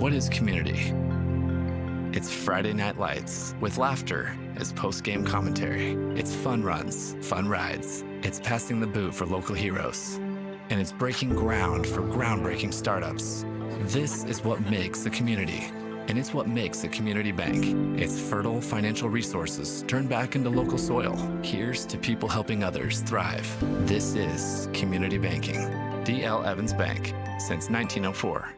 What is community? It's Friday night lights with laughter as post-game commentary. It's fun runs, fun rides. It's passing the boot for local heroes. And it's breaking ground for groundbreaking startups. This is what makes a community. And it's what makes a community bank. It's fertile financial resources turned back into local soil. Here's to people helping others thrive. This is community banking. D.L. Evans Bank, since 1904.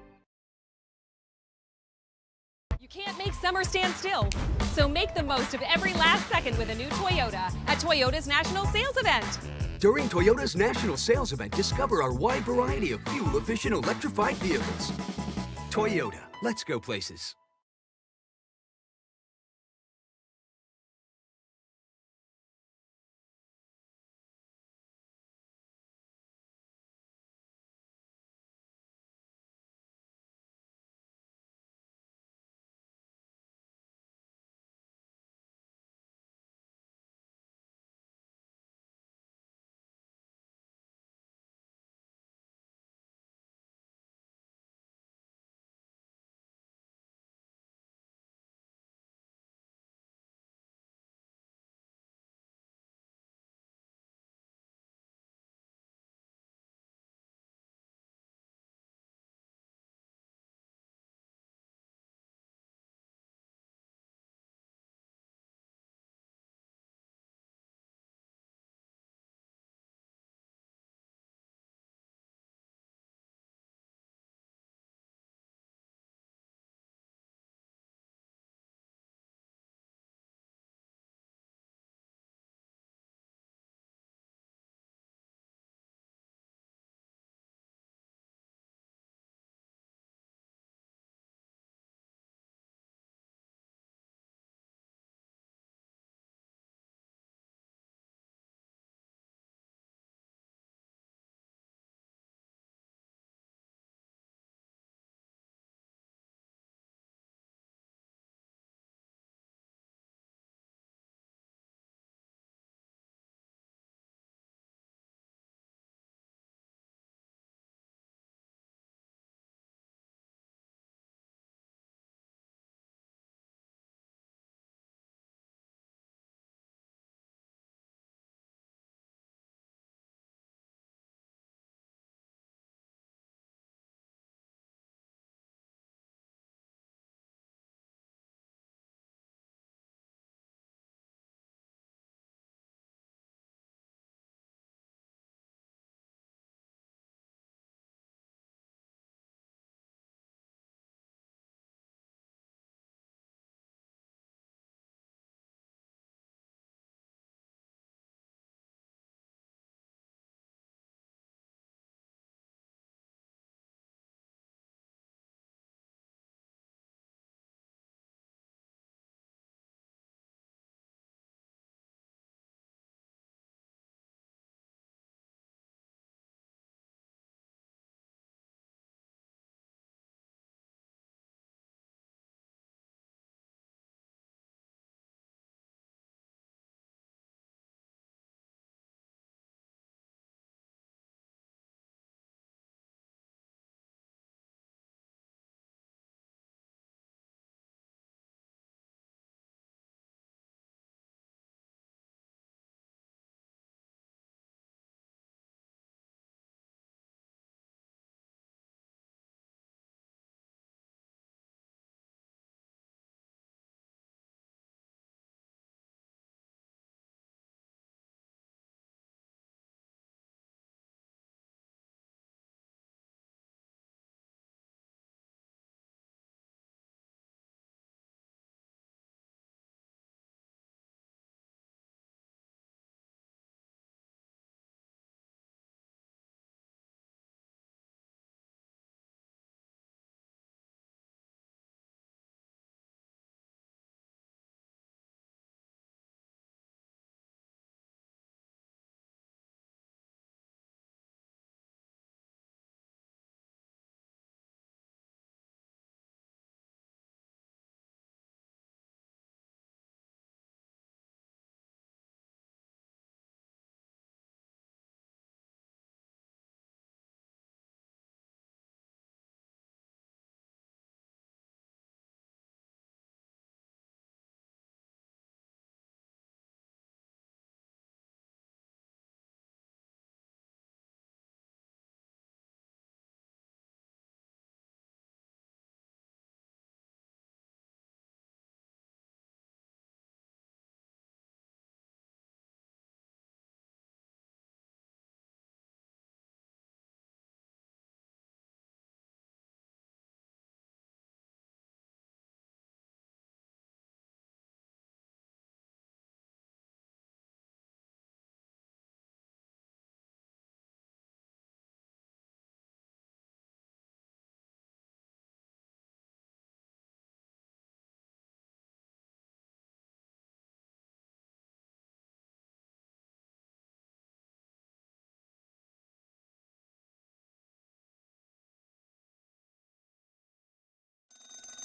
You can't make summer stand still, so make the most of every last second with a new Toyota at Toyota's National Sales Event. During Toyota's National Sales Event, discover our wide variety of fuel-efficient electrified vehicles. Toyota, let's go places.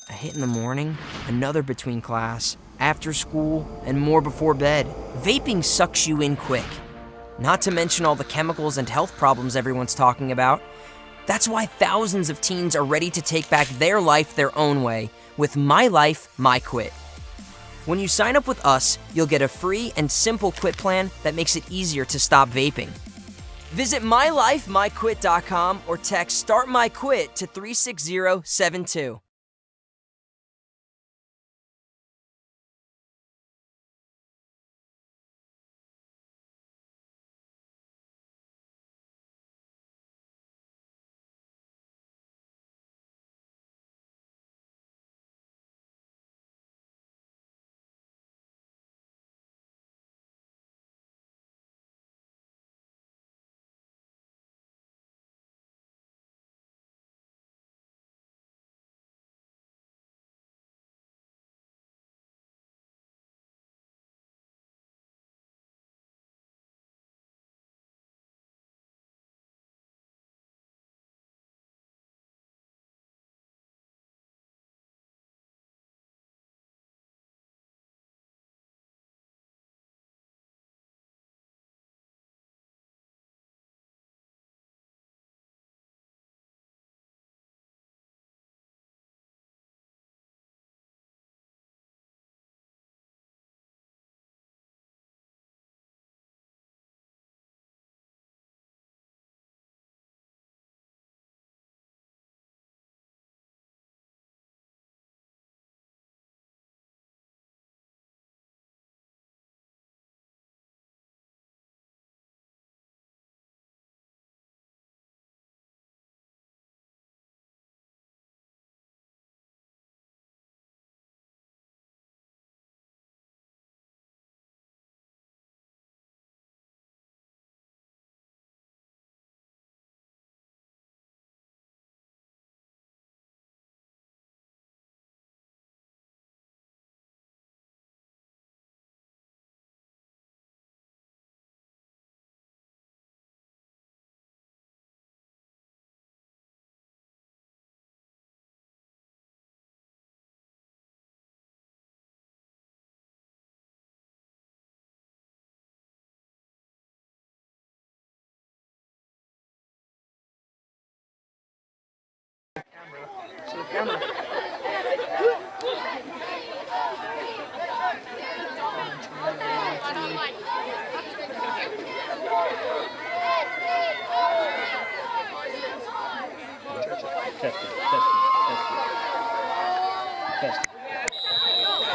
A hit in the morning, another between class, after school, and more before bed. Vaping sucks you in quick. Not to mention all the chemicals and health problems everyone's talking about. That's why thousands of teens are ready to take back their life their own way with My Life, My Quit. When you sign up with us, you'll get a free and simple quit plan that makes it easier to stop vaping. Visit mylifemyquit.com or text Start My Quit to 36072.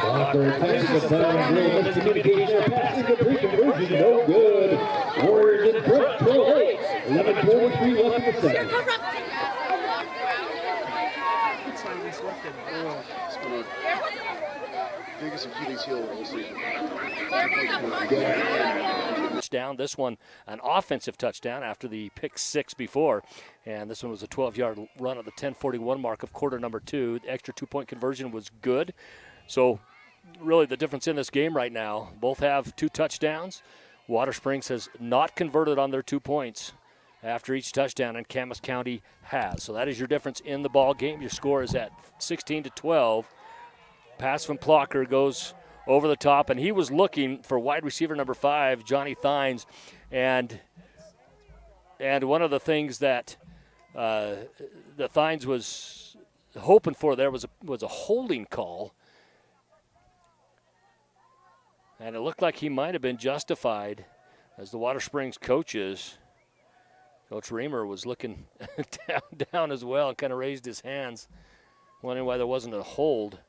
Blocker passes the down, real miscommunication there, passing the pre-conversion, no good. Warriors in front, 12-8, 11:23 left in the second. Biggest Achilles heel all season. Touchdown. This one an offensive touchdown after the pick six before, and this one was a 12-yard run at the 10:41 mark of quarter number 2. The extra 2-point conversion was good. So really the difference in this game right now, both have 2 touchdowns. Watersprings has not converted on their 2 points after each touchdown, and Camas County has. So that is your difference in the ball game. Your score is at 16-12. Pass from Plocker goes over the top, and he was looking for wide receiver number 5, Johnny Thines, and one of the things that the Thines was hoping for there was a holding call, and it looked like he might have been justified, as the Watersprings coaches. Coach Reamer was looking down as well and kind of raised his hands, wondering why there wasn't a hold.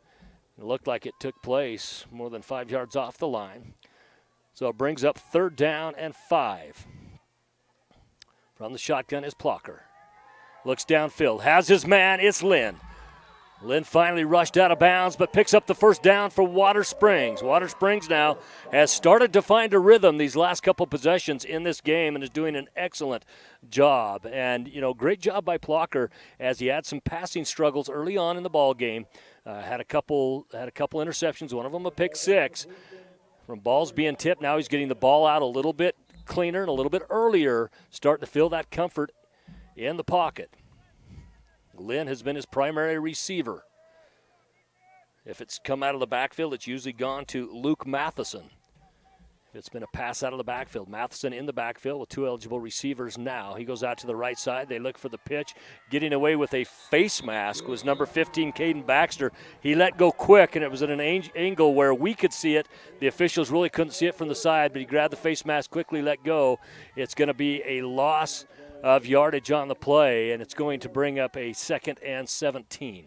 It looked like it took place more than 5 yards off the line. So it brings up 3rd down and 5. From the shotgun is Plocker. Looks downfield, has his man, it's Lynn. Lynn finally rushed out of bounds, but picks up the 1st down for Watersprings. Watersprings now has started to find a rhythm these last couple possessions in this game and is doing an excellent job. And, great job by Plocker as he had some passing struggles early on in the ball game. Had a couple interceptions, one of them a pick 6. From balls being tipped, now he's getting the ball out a little bit cleaner and a little bit earlier, starting to feel that comfort in the pocket. Lynn has been his primary receiver. If it's come out of the backfield, it's usually gone to Luke Matheson. If it's been a pass out of the backfield, Matheson in the backfield with 2 eligible receivers now. He goes out to the right side. They look for the pitch. Getting away with a face mask was number 15, Caden Baxter. He let go quick, and it was at an angle where we could see it. The officials really couldn't see it from the side, but he grabbed the face mask, quickly let go. It's going to be a loss of yardage on the play, and it's going to bring up a 2nd and 17.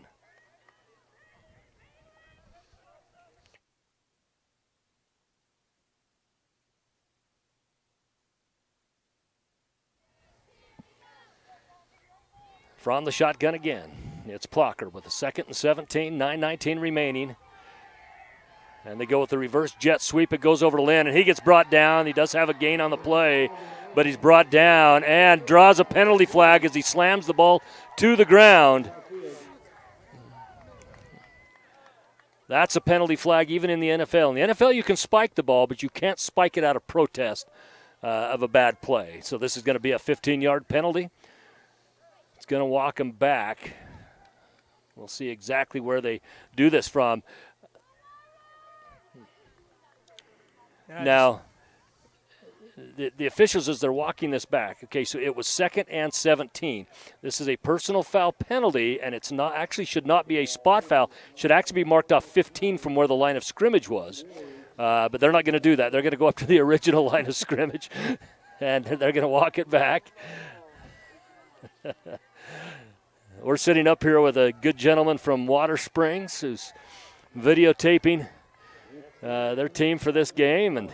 From the shotgun again, it's Plocker with a 2nd and 17, 9:19 remaining. And they go with the reverse jet sweep. It goes over to Lynn, and he gets brought down. He does have a gain on the play, but he's brought down and draws a penalty flag as he slams the ball to the ground. That's a penalty flag even in the NFL. In the NFL, you can spike the ball, but you can't spike it out of protest of a bad play. So this is going to be a 15-yard penalty. It's going to walk him back. We'll see exactly where they do this from. Now, the officials, as they're walking this back, okay, so it was 2nd and 17. This is a personal foul penalty, and it's not actually should not be a spot foul. It should actually be marked off 15 from where the line of scrimmage was. But they're not going to do that. They're going to go up to the original line of scrimmage, and they're going to walk it back. We're sitting up here with a good gentleman from Watersprings who's videotaping their team for this game, and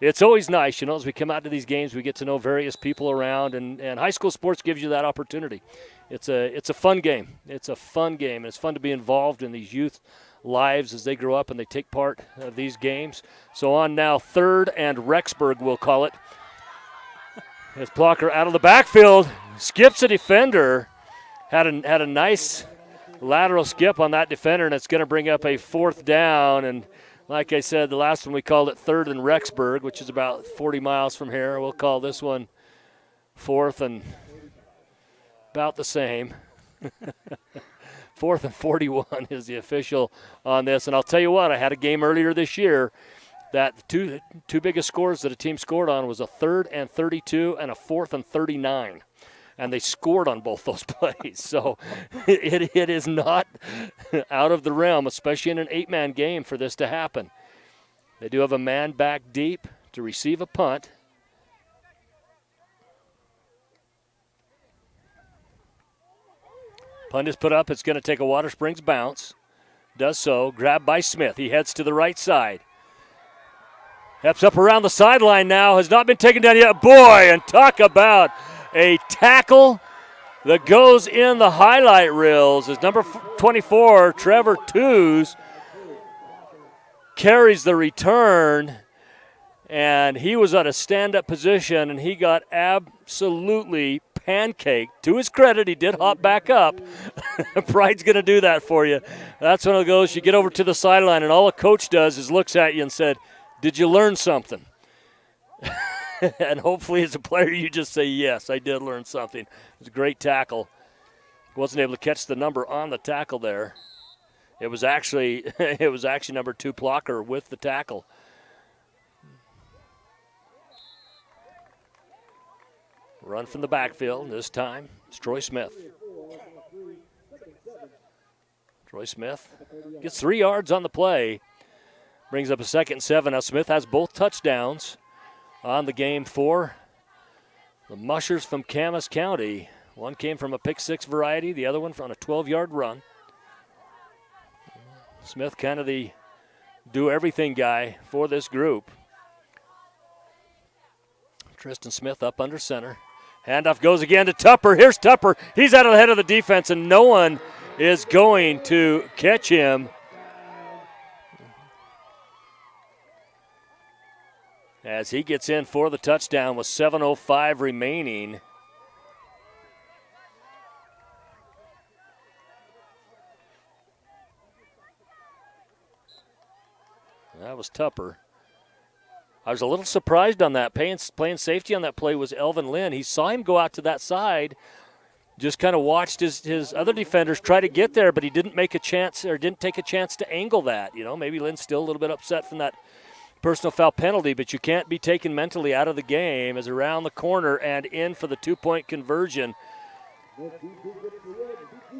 it's always nice, as we come out to these games, we get to know various people around, and high school sports gives you that opportunity. It's a fun game. It's a fun game, and it's fun to be involved in these youth lives as they grow up and they take part of these games. So on now, 3rd and Rexburg, we'll call it. As Plocker out of the backfield, skips a defender. Had a nice lateral skip on that defender, and it's going to bring up a 4th down. And like I said, the last one we called it 3rd and Rexburg, which is about 40 miles from here. We'll call this one 4th and about the same. 4th and 41 is the official on this. And I'll tell you what, I had a game earlier this year that the two biggest scores that a team scored on was a 3rd and 32 and a 4th and 39. And they scored on both those plays. So it is not out of the realm, especially in an 8-man game, for this to happen. They do have a man back deep to receive a punt. Punt is put up. It's going to take a Watersprings bounce. Does so. Grabbed by Smith. He heads to the right side. Steps up around the sideline now. Has not been taken down yet. Boy, and talk about a tackle that goes in the highlight reels as number 24, Trevor Tews, carries the return, and he was at a stand-up position, and he got absolutely pancaked. To his credit, he did hop back up. Pride's going to do that for you. That's one of those, you get over to the sideline, and all a coach does is looks at you and said, "Did you learn something?" And hopefully as a player you just say, yes, I did learn something. It was a great tackle. Wasn't able to catch the number on the tackle there. It was actually number 2 Plocker with the tackle. Run from the backfield. This time it's Troy Smith. Troy Smith gets 3 yards on the play. Brings up a 2nd and 7. Now Smith has both touchdowns on the game for the Mushers from Camas County. One came from a pick-6 variety, the other one from a 12-yard run. Smith kind of the do-everything guy for this group. Tristan Smith up under center. Handoff goes again to Tupper. Here's Tupper. He's out of the head of the defense, and no one is going to catch him. As he gets in for the touchdown with 7:05 remaining. That was Tupper. I was a little surprised on that. Playing safety on that play was Elvin Lynn. He saw him go out to that side, just kind of watched his other defenders try to get there, but he didn't make a chance or didn't take a chance to angle that. Maybe Lynn's still a little bit upset from that personal foul penalty, but you can't be taken mentally out of the game as around the corner and in for the 2-point conversion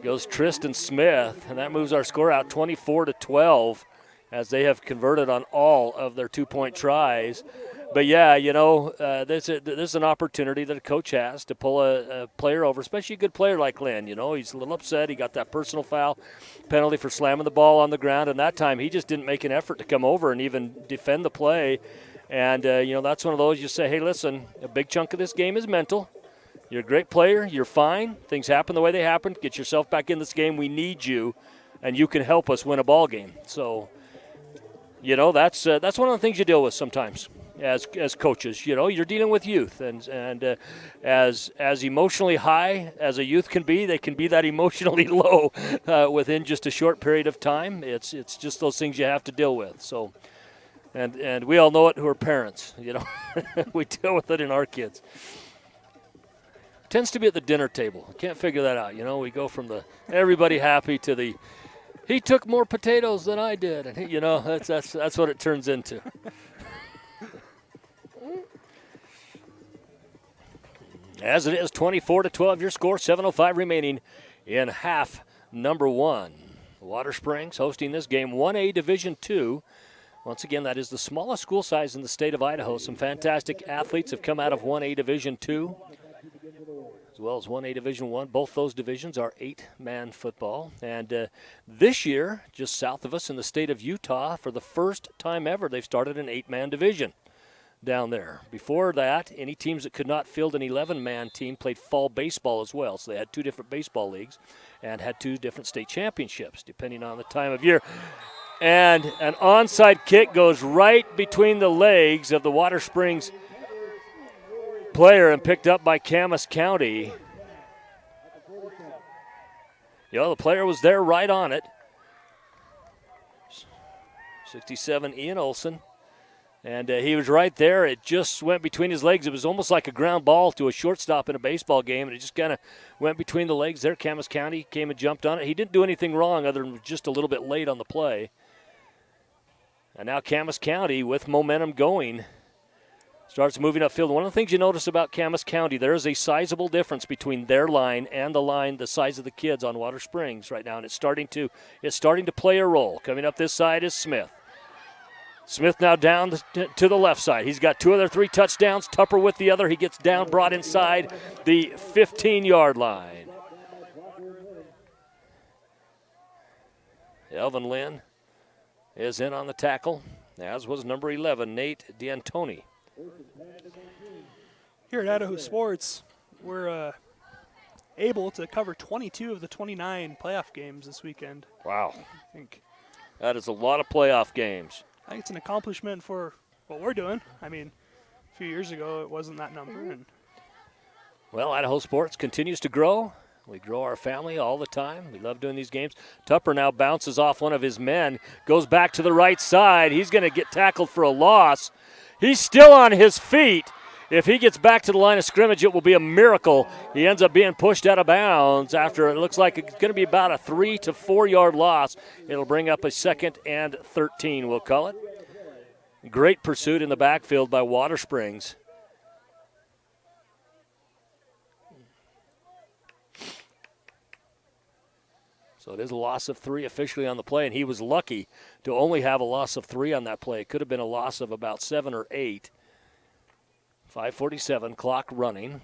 goes Tristan Smith, and that moves our score out 24-12 as they have converted on all of their 2-point tries. But yeah, this is an opportunity that a coach has to pull a player over, especially a good player like Lynn. He's a little upset. He got that personal foul penalty for slamming the ball on the ground, and that time he just didn't make an effort to come over and even defend the play. And, that's one of those you say, hey, listen, a big chunk of this game is mental. You're a great player. You're fine. Things happen the way they happen. Get yourself back in this game. We need you, and you can help us win a ball game. So, that's one of the things you deal with sometimes. As coaches, you're dealing with youth, and as emotionally high as a youth can be, they can be that emotionally low within just a short period of time. It's just those things you have to deal with. So, and we all know it who are parents. We deal with it in our kids. Tends to be at the dinner table. Can't figure that out. We go from the everybody happy to the he took more potatoes than I did, and that's what it turns into. As it is, 24-12, your score, 7:05 remaining in half number one. Watersprings hosting this game, 1A Division II. Once again, that is the smallest school size in the state of Idaho. Some fantastic athletes have come out of 1A Division II, as well as 1A Division I. Both those divisions are 8-man football. And this year, just south of us in the state of Utah, for the first time ever, they've started an 8-man division down there. Before that, any teams that could not field an 11-man team played fall baseball as well. So they had 2 different baseball leagues and had 2 different state championships, depending on the time of year. And an onside kick goes right between the legs of the Watersprings player and picked up by Camas County. The player was there right on it. 67, Ian Olson. And he was right there. It just went between his legs. It was almost like a ground ball to a shortstop in a baseball game, and it just kind of went between the legs there. Camas County came and jumped on it. He didn't do anything wrong other than just a little bit late on the play. And now Camas County, with momentum going, starts moving upfield. One of the things you notice about Camas County, there is a sizable difference between their line and the size of the kids on Watersprings right now, and it's starting to play a role. Coming up this side is Smith. Smith now down to the left side. He's got 2 of their 3 touchdowns. Tupper with the other. He gets down, brought inside the 15-yard line. Elvin Lynn is in on the tackle, as was number 11, Nate D'Antoni. Here at Idaho Sports, we're able to cover 22 of the 29 playoff games this weekend. Wow. I think that is a lot of playoff games. I think it's an accomplishment for what we're doing. I mean, a few years ago, it wasn't that number. Well, Idaho Sports continues to grow. We grow our family all the time. We love doing these games. Tupper now bounces off one of his men, goes back to the right side. He's going to get tackled for a loss. He's still on his feet. If he gets back to the line of scrimmage, it will be a miracle. He ends up being pushed out of bounds after it looks like it's going to be about a 3 to 4 yard loss. It'll bring up a 2nd and 13, we'll call it. Great pursuit in the backfield by Watersprings. So it is a loss of 3 officially on the play, and he was lucky to only have a loss of 3 on that play. It could have been a loss of about 7 or 8. 5:47, clock running.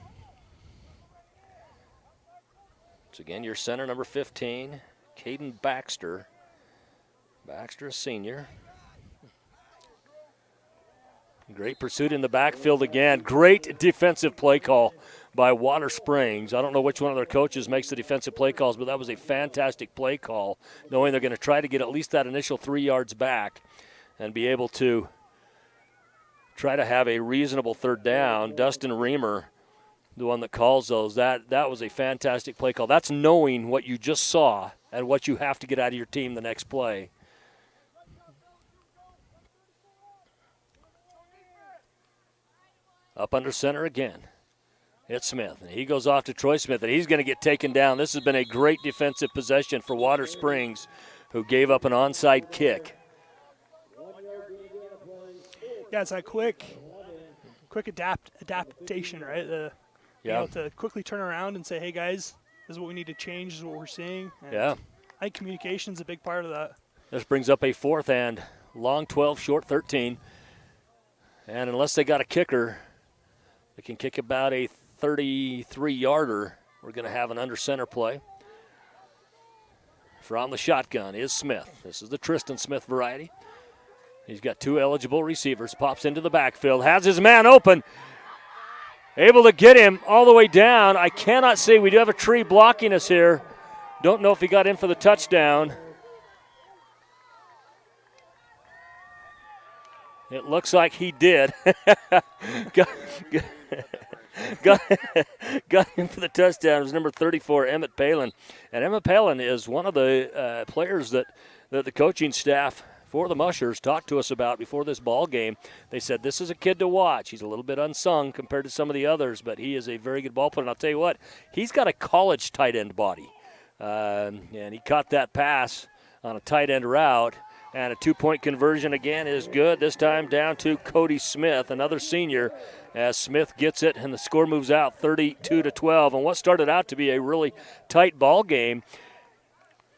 So again, your center, number 15, Caden Baxter. Baxter, a senior. Great pursuit in the backfield again. Great defensive play call by Watersprings. I don't know which one of their coaches makes the defensive play calls, but that was a fantastic play call, knowing they're going to try to get at least that initial 3 yards back and be able to try to have a reasonable 3rd down. Dustin Reamer, the one that calls those, that was a fantastic play call. That's knowing what you just saw and what you have to get out of your team the next play. Up under center again. It's Smith, and he goes off to Troy Smith, and he's going to get taken down. This has been a great defensive possession for Watersprings, who gave up an onside kick. Yeah, it's that quick adaptation, right? Being able to quickly turn around and say, hey, guys, this is what we need to change, this is what we're seeing. And I think communication is a big part of that. This brings up a fourth and long 12, short 13. And unless they got a kicker, they can kick about a 33-yarder. We're going to have an under center play. From the shotgun is Smith. This is the Tristan Smith variety. He's got two eligible receivers. Pops into the backfield. Has his man open. Able to get him all the way down. I cannot see. We do have a tree blocking us here. Don't know if he got in for the touchdown. It looks like he did. got him for the touchdown. It was number 34, Emmett Palin. And Emmett Palin is one of the players that the coaching staff for the Mushers talked to us about before this ball game. They said this is a kid to watch. He's a little bit unsung compared to some of the others, but he is a very good ball player. And I'll tell you what, he's got a college tight end body. And he caught that pass on a tight end route. And a two-point conversion again is good, this time down to Cody Smith, another senior, as Smith gets it, and the score moves out 32-12. And what started out to be a really tight ball game,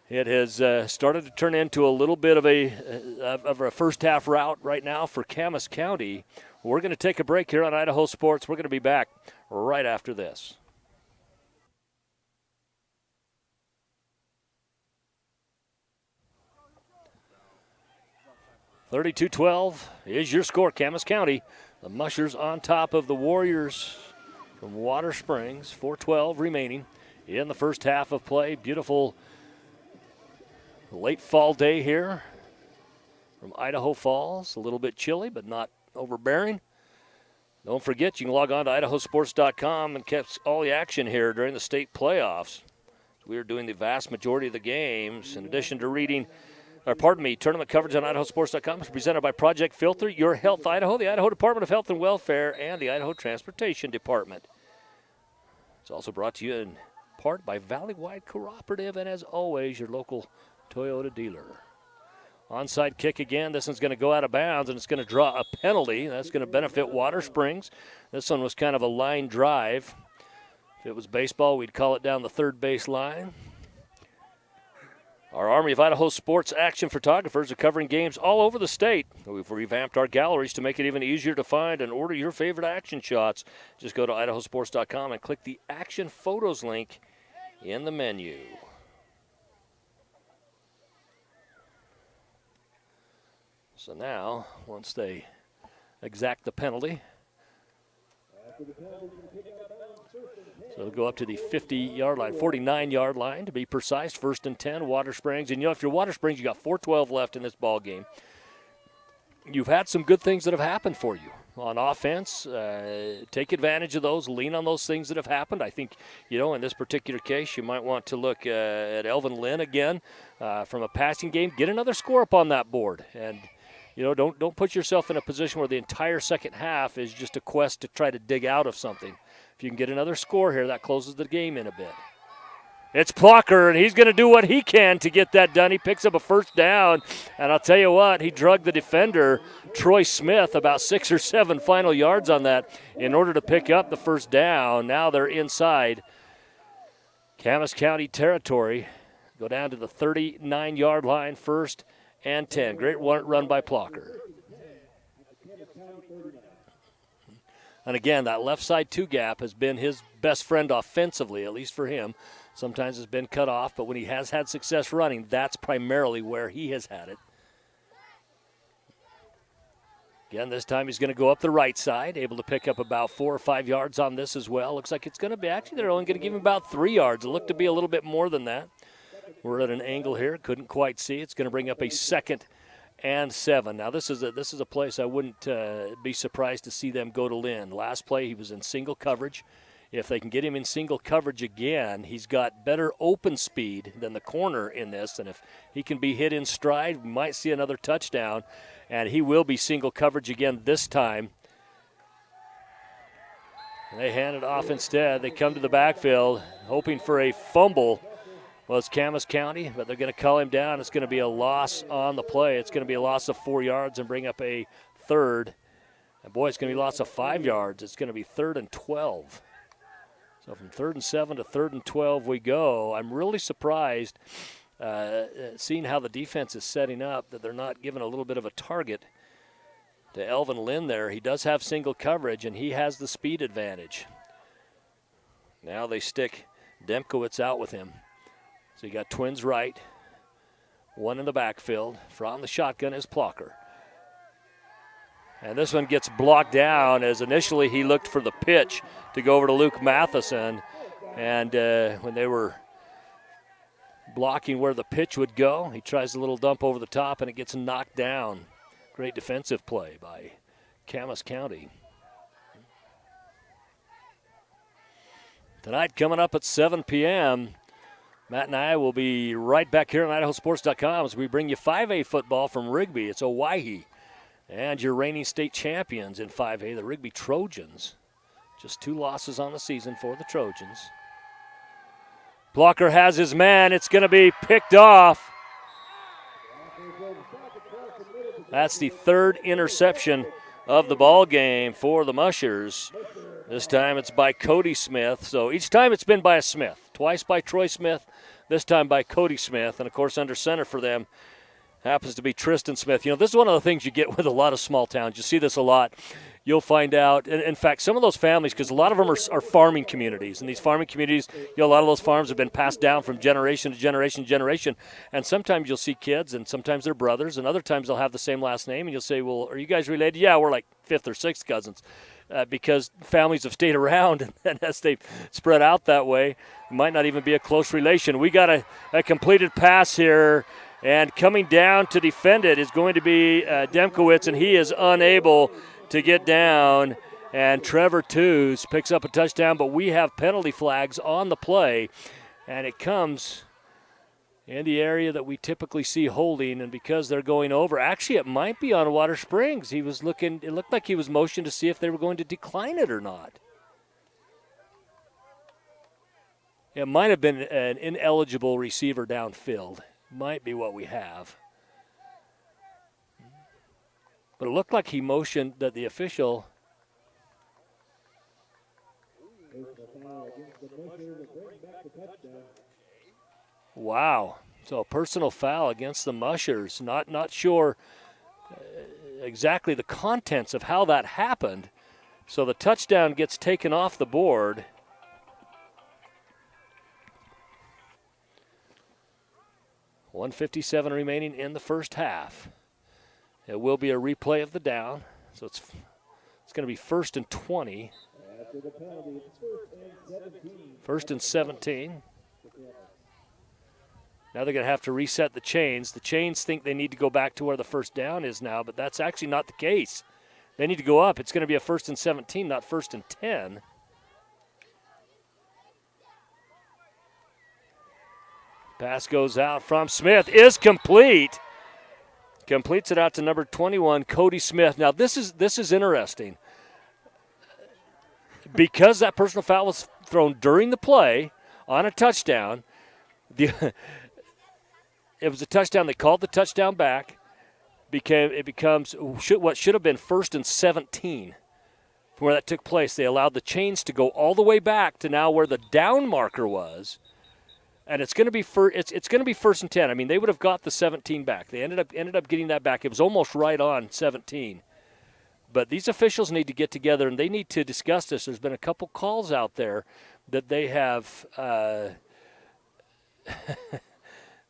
it has started to turn into a little bit of a first-half rout right now for Camas County. We're going to take a break here on Idaho Sports. We're going to be back right after this. 32-12 is your score, Camas County. The Mushers on top of the Warriors from Watersprings. 4:12 remaining in the first half of play. Beautiful late fall day here from Idaho Falls. A little bit chilly, but not overbearing. Don't forget, you can log on to IdahoSports.com and catch all the action here during the state playoffs. We are doing the vast majority of the games, in addition to tournament coverage on IdahoSports.com is presented by Project Filter, Your Health Idaho, the Idaho Department of Health and Welfare, and the Idaho Transportation Department. It's also brought to you in part by Valleywide Cooperative, and as always, your local Toyota dealer. Onside kick again. This one's going to go out of bounds, and it's going to draw a penalty. That's going to benefit Watersprings. This one was kind of a line drive. If it was baseball, we'd call it down the third base line. Our Army of Idaho sports action photographers are covering games all over the state. We've revamped our galleries to make it even easier to find and order your favorite action shots. Just go to IdahoSports.com and click the Action Photos link in the menu. So now, once they exact the penalty, so it'll go up to the 50-yard line, 49-yard line to be precise. 1st and 10, Watersprings. And, if you're Watersprings, you got 4:12 left in this ball game. You've had some good things that have happened for you on offense. Take advantage of those. Lean on those things that have happened. I think, in this particular case, you might want to look at Elvin Lynn again from a passing game. Get another score up on that board. And, don't put yourself in a position where the entire second half is just a quest to try to dig out of something. If you can get another score here, that closes the game in a bit. It's Plucker, and he's going to do what he can to get that done. He picks up a first down, and I'll tell you what, he drugged the defender, Troy Smith, about 6 or 7 final yards on that in order to pick up the first down. Now they're inside Camas County territory. Go down to the 39-yard line, 1st and 10. Great run by Plucker. And again, that left side 2 gap has been his best friend offensively, at least for him. Sometimes it's been cut off, but when he has had success running, that's primarily where he has had it. Again, this time he's going to go up the right side, able to pick up about 4 or 5 yards on this as well. Looks like it's going to be, actually they're only going to give him about 3 yards. It looked to be a little bit more than that. We're at an angle here, couldn't quite see. It's going to bring up a 2nd and 7. Now this is a place I wouldn't be surprised to see them go to Lynn. Last play he was in single coverage. If they can get him in single coverage again, he's got better open speed than the corner in this. And if he can be hit in stride, we might see another touchdown. And he will be single coverage again this time. And they hand it off instead. They come to the backfield hoping for a fumble. Well, it's Camas County, but they're going to call him down. It's going to be a loss on the play. It's going to be a loss of 4 yards and bring up a third. And boy, it's going to be lots of 5 yards. It's going to be 3rd and 12. So from 3rd and 7 to 3rd and 12 we go. I'm really surprised seeing how the defense is setting up that they're not giving a little bit of a target to Elvin Lynn there. He does have single coverage, and he has the speed advantage. Now they stick Demkowitz out with him. So you got twins right, one in the backfield. From the shotgun is Plocker. And this one gets blocked down as initially he looked for the pitch to go over to Luke Matheson. And when they were blocking where the pitch would go, he tries a little dump over the top and it gets knocked down. Great defensive play by Camas County. Tonight coming up at 7 p.m., Matt and I will be right back here on IdahoSports.com as we bring you 5A football from Rigby. It's Owyhee and your reigning state champions in 5A, the Rigby Trojans. Just 2 losses on the season for the Trojans. Blocker has his man. It's going to be picked off. That's the 3rd interception of the ball game for the Mushers. This time it's by Cody Smith. So each time it's been by a Smith. Twice by Troy Smith, this time by Cody Smith. And, of course, under center for them happens to be Tristan Smith. You know, this is one of the things you get with a lot of small towns. You see this a lot. You'll find out, in fact, some of those families, because a lot of them are farming communities. And these farming communities, you know, a lot of those farms have been passed down from generation to generation to generation. And sometimes you'll see kids, and sometimes they're brothers, and other times they'll have the same last name. And you'll say, well, are you guys related? Yeah, we're like 5th or 6th cousins. Because families have stayed around, and as they've spread out that way, it might not even be a close relation. We got a completed pass here, and coming down to defend it is going to be Demkowitz, and he is unable to get down. And Trevor Tews picks up a touchdown, but we have penalty flags on the play, and it comes in the area that we typically see holding, and because they're going over, actually it might be on Watersprings. He was looking, it looked like he was motioned to see if they were going to decline it or not. It might have been an ineligible receiver downfield. Might be what we have. But it looked like he motioned that the official. Wow. So a personal foul against the Mushers. Not sure exactly the contents of how that happened. So the touchdown gets taken off the board. .157 remaining in the first half. It will be a replay of the down. So it's going to be 1st and 20. First and 17. Now they're going to have to reset the chains. The chains think they need to go back to where the first down is now, but that's actually not the case. They need to go up. It's going to be a 1st and 17, not 1st and 10. Pass goes out from Smith. Is complete. Completes it out to number 21, Cody Smith. Now this is interesting. Because that personal foul was thrown during the play on a touchdown, it was a touchdown. They called the touchdown back. It becomes what should have been 1st and 17 from where that took place. They allowed the chains to go all the way back to now where the down marker was, and it's going to be it's going to be 1st and 10. I mean, they would have got the 17 back. They ended up getting that back. It was almost right on 17. But these officials need to get together, and they need to discuss this. There's been a couple calls out there that they have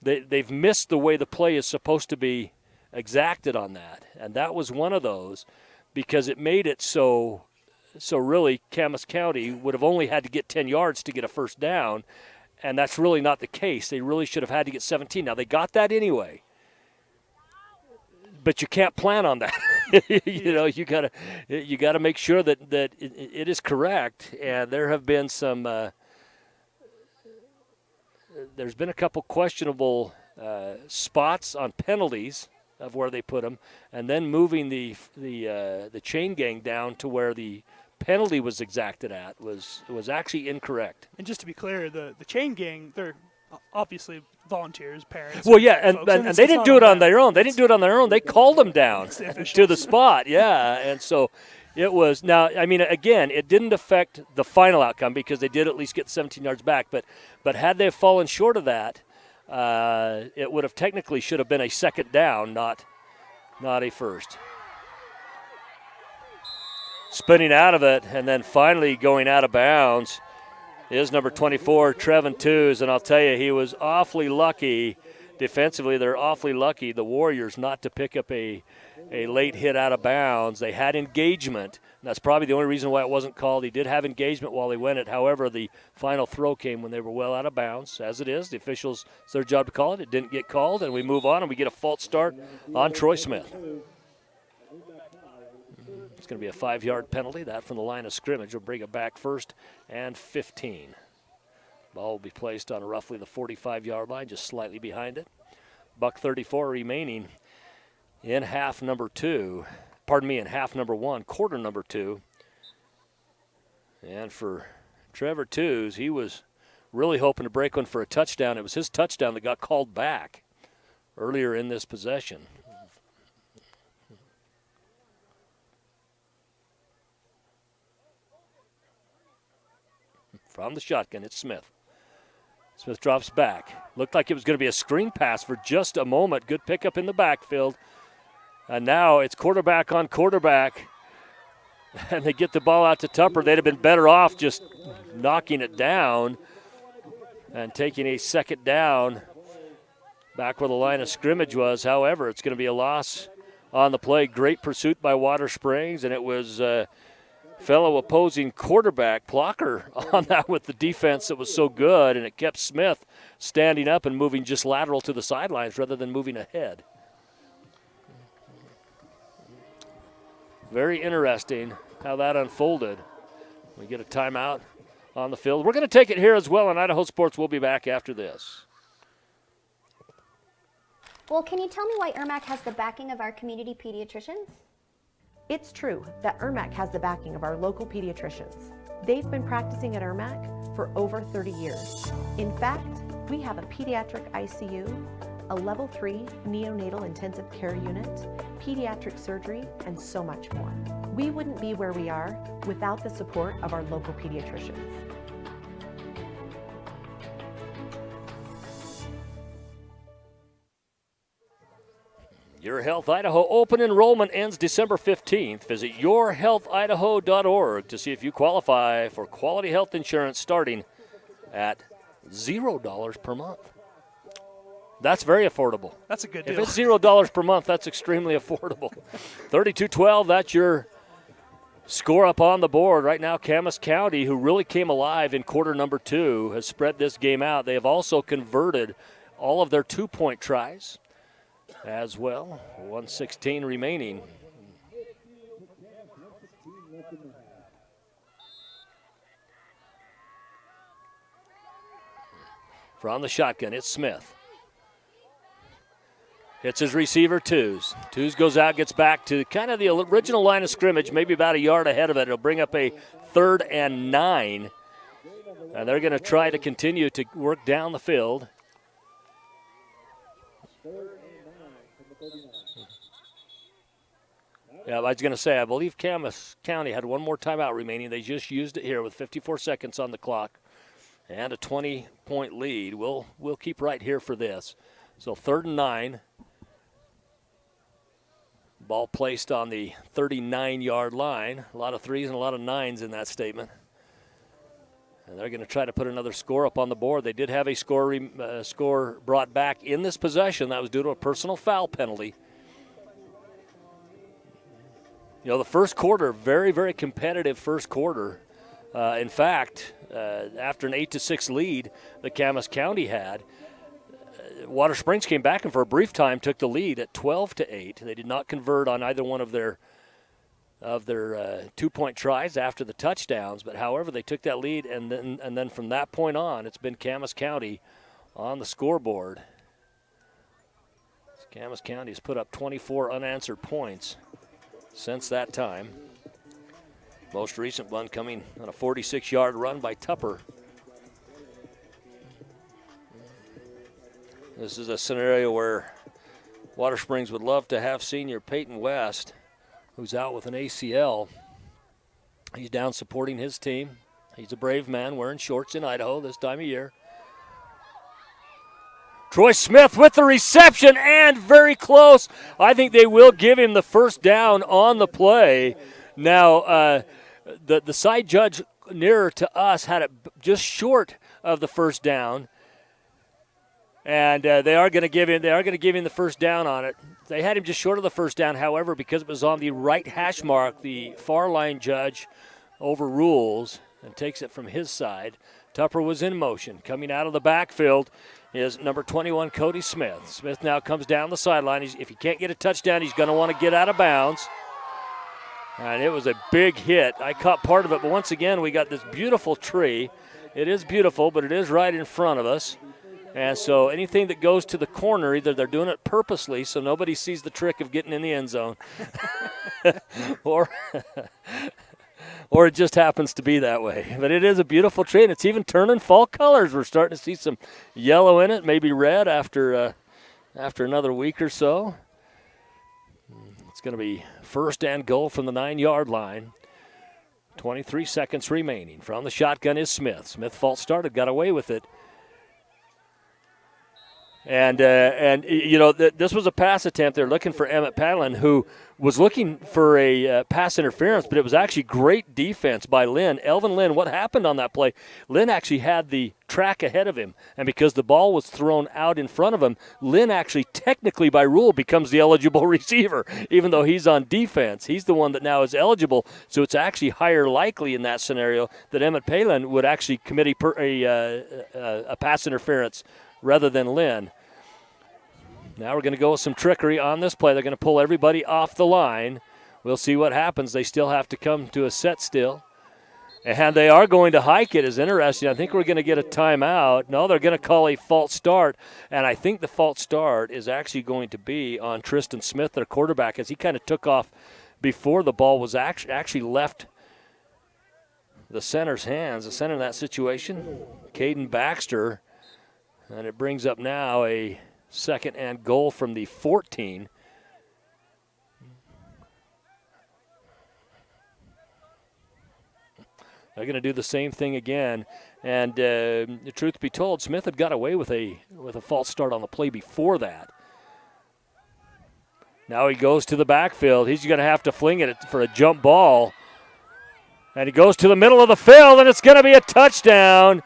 they've missed the way the play is supposed to be exacted on that. And that was one of those because it made it so really Camas County would have only had to get 10 yards to get a first down, and that's really not the case. They really should have had to get 17. Now, they got that anyway. But you can't plan on that. You gotta make sure that it is correct. And there have been some. There's been a couple questionable spots on penalties of where they put them, and then moving the chain gang down to where the penalty was exacted at was actually incorrect. And just to be clear, the chain gang, they're obviously volunteers, parents. Well, yeah, and folks, they didn't do it on their own. They didn't do it on their own. They called them down to the spot, yeah. And so it was, now, I mean, again, it didn't affect the final outcome because they did at least get 17 yards back. But had they fallen short of that, it would have technically should have been a second down, not a first. Spinning out of it and then finally going out of bounds is number 24, Trevin Tews, and I'll tell you, he was awfully lucky defensively. They're awfully lucky, the Warriors, not to pick up a late hit out of bounds. They had engagement, and that's probably the only reason why it wasn't called. He did have engagement while he went it. However, the final throw came when they were well out of bounds, as it is. The officials, it's their job to call it. It didn't get called, and we move on, and we get a false start on Troy Smith. It's going to be a 5-yard penalty. That from the line of scrimmage will bring it back 1st and 15. Ball will be placed on roughly the 45-yard line, just slightly behind it. $1:34 remaining in half number 2. Pardon me, in half number 1, quarter number 2. And for Trevor Tews, he was really hoping to break one for a touchdown. It was his touchdown that got called back earlier in this possession. From the shotgun, it's Smith. Smith drops back. Looked like it was going to be a screen pass for just a moment. Good pickup in the backfield. And now it's quarterback on quarterback. And they get the ball out to Tupper. They'd have been better off just knocking it down and taking a second down back where the line of scrimmage was. However, it's going to be a loss on the play. Great pursuit by Watersprings, and it was fellow opposing quarterback, Plocker, on that with the defense that was so good, and it kept Smith standing up and moving just lateral to the sidelines rather than moving ahead. Very interesting how that unfolded. We get a timeout on the field. We're going to take it here as well on Idaho Sports. We'll be back after this. Well, can you tell me why IRMAC has the backing of our community pediatricians? It's true that IRMAC has the backing of our local pediatricians. They've been practicing at IRMAC for over 30 years. In fact, we have a pediatric ICU, a level 3 neonatal intensive care unit, pediatric surgery, and so much more. We wouldn't be where we are without the support of our local pediatricians. Your Health Idaho open enrollment ends December 15th. Visit yourhealthidaho.org to see if you qualify for quality health insurance starting at $0 per month. That's very affordable. That's a good deal. If it's $0 per month, that's extremely affordable. 32-12, that's your score up on the board. Right now, Camas County, who really came alive in quarter number 2, has spread this game out. They have also converted all of their 2-point tries as well. 1:16 remaining. From the shotgun, it's Smith. Hits his receiver, Tews. Tews goes out, gets back to kind of the original line of scrimmage, maybe about a yard ahead of it. It'll bring up a 3rd and 9. And they're going to try to continue to work down the field. Yeah, I was going to say, I believe Camas County had one more timeout remaining. They just used it here with 54 seconds on the clock and a 20-point lead. We'll keep right here for this. So 3rd and 9. Ball placed on the 39-yard line. A lot of 3s and a lot of 9s in that statement. And they're going to try to put another score up on the board. They did have a score brought back in this possession. That was due to a personal foul penalty. You know, the first quarter, very, very competitive first quarter. In fact, after an 8-6 lead that Camas County had, Watersprings came back and for a brief time took the lead at 12-8. They did not convert on either one of their 2-point tries after the touchdowns, but however they took that lead, and then from that point on, it's been Camas County on the scoreboard. Camas County has put up 24 unanswered points since that time. Most recent one coming on a 46-yard run by Tupper. This is a scenario where Watersprings would love to have senior Peyton West, who's out with an ACL. He's down supporting his team. He's a brave man wearing shorts in Idaho this time of year. Troy Smith with the reception and very close. I think they will give him the first down on the play. Now, the side judge nearer to us had it just short of the first down. And they are going to give him the first down on it. They had him just short of the first down. However, because it was on the right hash mark, the far line judge overrules and takes it from his side. Tupper was in motion. Coming out of the backfield is number 21, Cody Smith. Smith now comes down the sideline. If he can't get a touchdown, he's going to want to get out of bounds. And it was a big hit. I caught part of it, but once again, we got this beautiful tree. It is beautiful, but it is right in front of us. And so anything that goes to the corner, either they're doing it purposely so nobody sees the trick of getting in the end zone, or it just happens to be that way. But it is a beautiful tree, and it's even turning fall colors. We're starting to see some yellow in it, maybe red after another week or so. It's going to be first and goal from the 9-yard line. 23 seconds remaining. From the shotgun is Smith. Smith false started, got away with it. And this was a pass attempt. They're looking for Emmett Padlin, who was looking for a pass interference, but it was actually great defense by Lynn. Elvin Lynn, what happened on that play? Lynn actually had the track ahead of him, and because the ball was thrown out in front of him, Lynn actually technically by rule becomes the eligible receiver, even though he's on defense. He's the one that now is eligible, so it's actually higher likely in that scenario that Emmett Palin would actually commit a pass interference rather than Lynn. Now we're going to go with some trickery on this play. They're going to pull everybody off the line. We'll see what happens. They still have to come to a set still. And they are going to hike it. Is interesting. I think we're going to get a timeout. No, they're going to call a false start. And I think the false start is actually going to be on Tristan Smith, their quarterback, as he kind of took off before the ball was actually left the center's hands. The center in that situation, Caden Baxter. And it brings up now a second and goal from the 14. They're going to do the same thing again. And the truth be told, Smith had got away with a false start on the play before that. Now he goes to the backfield. He's going to have to fling it for a jump ball. And he goes to the middle of the field, and it's going to be a touchdown.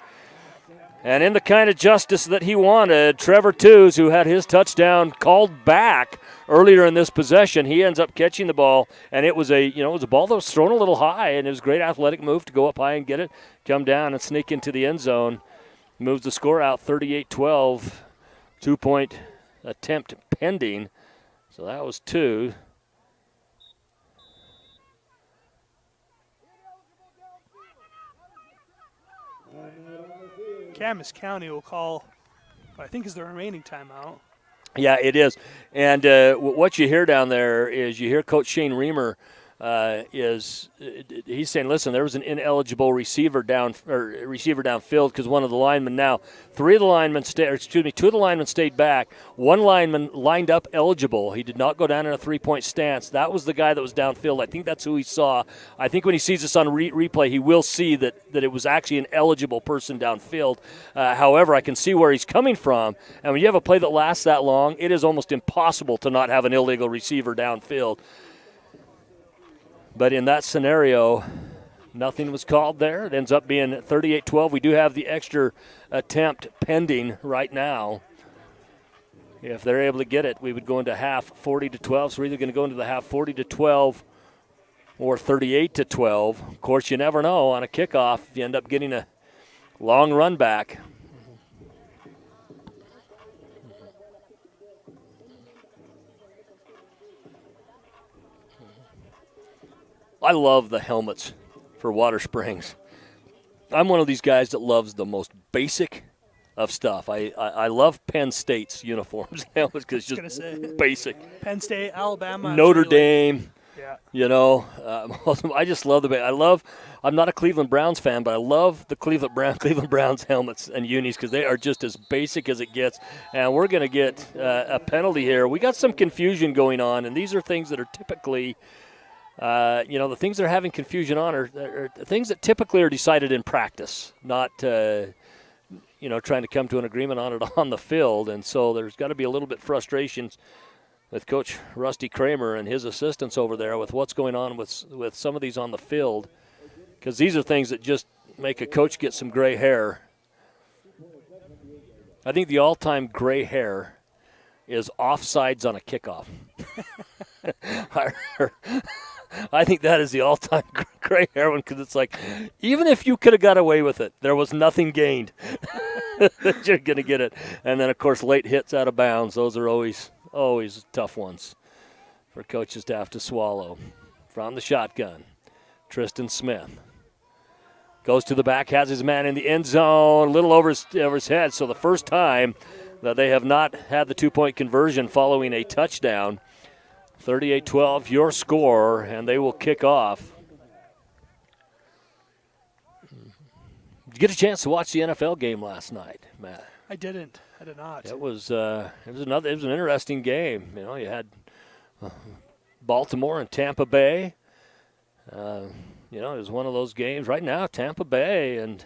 And in the kind of justice that he wanted, Trevor Tews, who had his touchdown called back earlier in this possession, he ends up catching the ball, and it was a ball that was thrown a little high, and it was a great athletic move to go up high and get it, come down and sneak into the end zone. Moves the score out 38-12, 2-point attempt pending. So that was 2. Camas County will call, I think, is the remaining timeout. Yeah, it is. And what you hear down there is you hear Coach Shane Reamer he's saying, listen, there was an ineligible receiver downfield because one of the linemen now, two of the linemen stayed back. One lineman lined up eligible. He did not go down in a 3-point stance. That was the guy that was downfield. I think that's who he saw. I think when he sees this on replay, he will see that it was actually an eligible person downfield. However, I can see where he's coming from. And when you have a play that lasts that long, it is almost impossible to not have an illegal receiver downfield. But in that scenario, nothing was called there. It ends up being 38-12. We do have the extra attempt pending right now. If they're able to get it, we would go into half 40-12. So we're either going to go into the half 40-12 or 38-12. Of course, you never know on a kickoff. You end up getting a long run back. I love the helmets for Watersprings. I'm one of these guys that loves the most basic of stuff. I love Penn State's uniforms helmets because it's just basic. Penn State, Alabama. Notre Dame. Yeah. You know, I just love I'm not a Cleveland Browns fan, but I love the Cleveland Browns helmets and unis because they are just as basic as it gets. And we're going to get a penalty here. We got some confusion going on, and these are things that are typically, the things they're having confusion on are things that typically are decided in practice, not, trying to come to an agreement on it on the field. And so there's got to be a little bit of frustration with Coach Rusty Kramer and his assistants over there with what's going on with some of these on the field, because these are things that just make a coach get some gray hair. I think the all-time gray hair is offsides on a kickoff. I think that is the all-time gray hair one, because it's like, even if you could have got away with it, there was nothing gained that you're going to get it. And then, of course, late hits out of bounds. Those are always tough ones for coaches to have to swallow. From the shotgun, Tristan Smith goes to the back, has his man in the end zone, a little over his head. So the first time that they have not had the two-point conversion following a touchdown. 38-12, your score, and they will kick off. Did you get a chance to watch the NFL game last night, Matt? I didn't. I did not. It was an interesting game. You know, you had Baltimore and Tampa Bay. It was one of those games. Right now, Tampa Bay and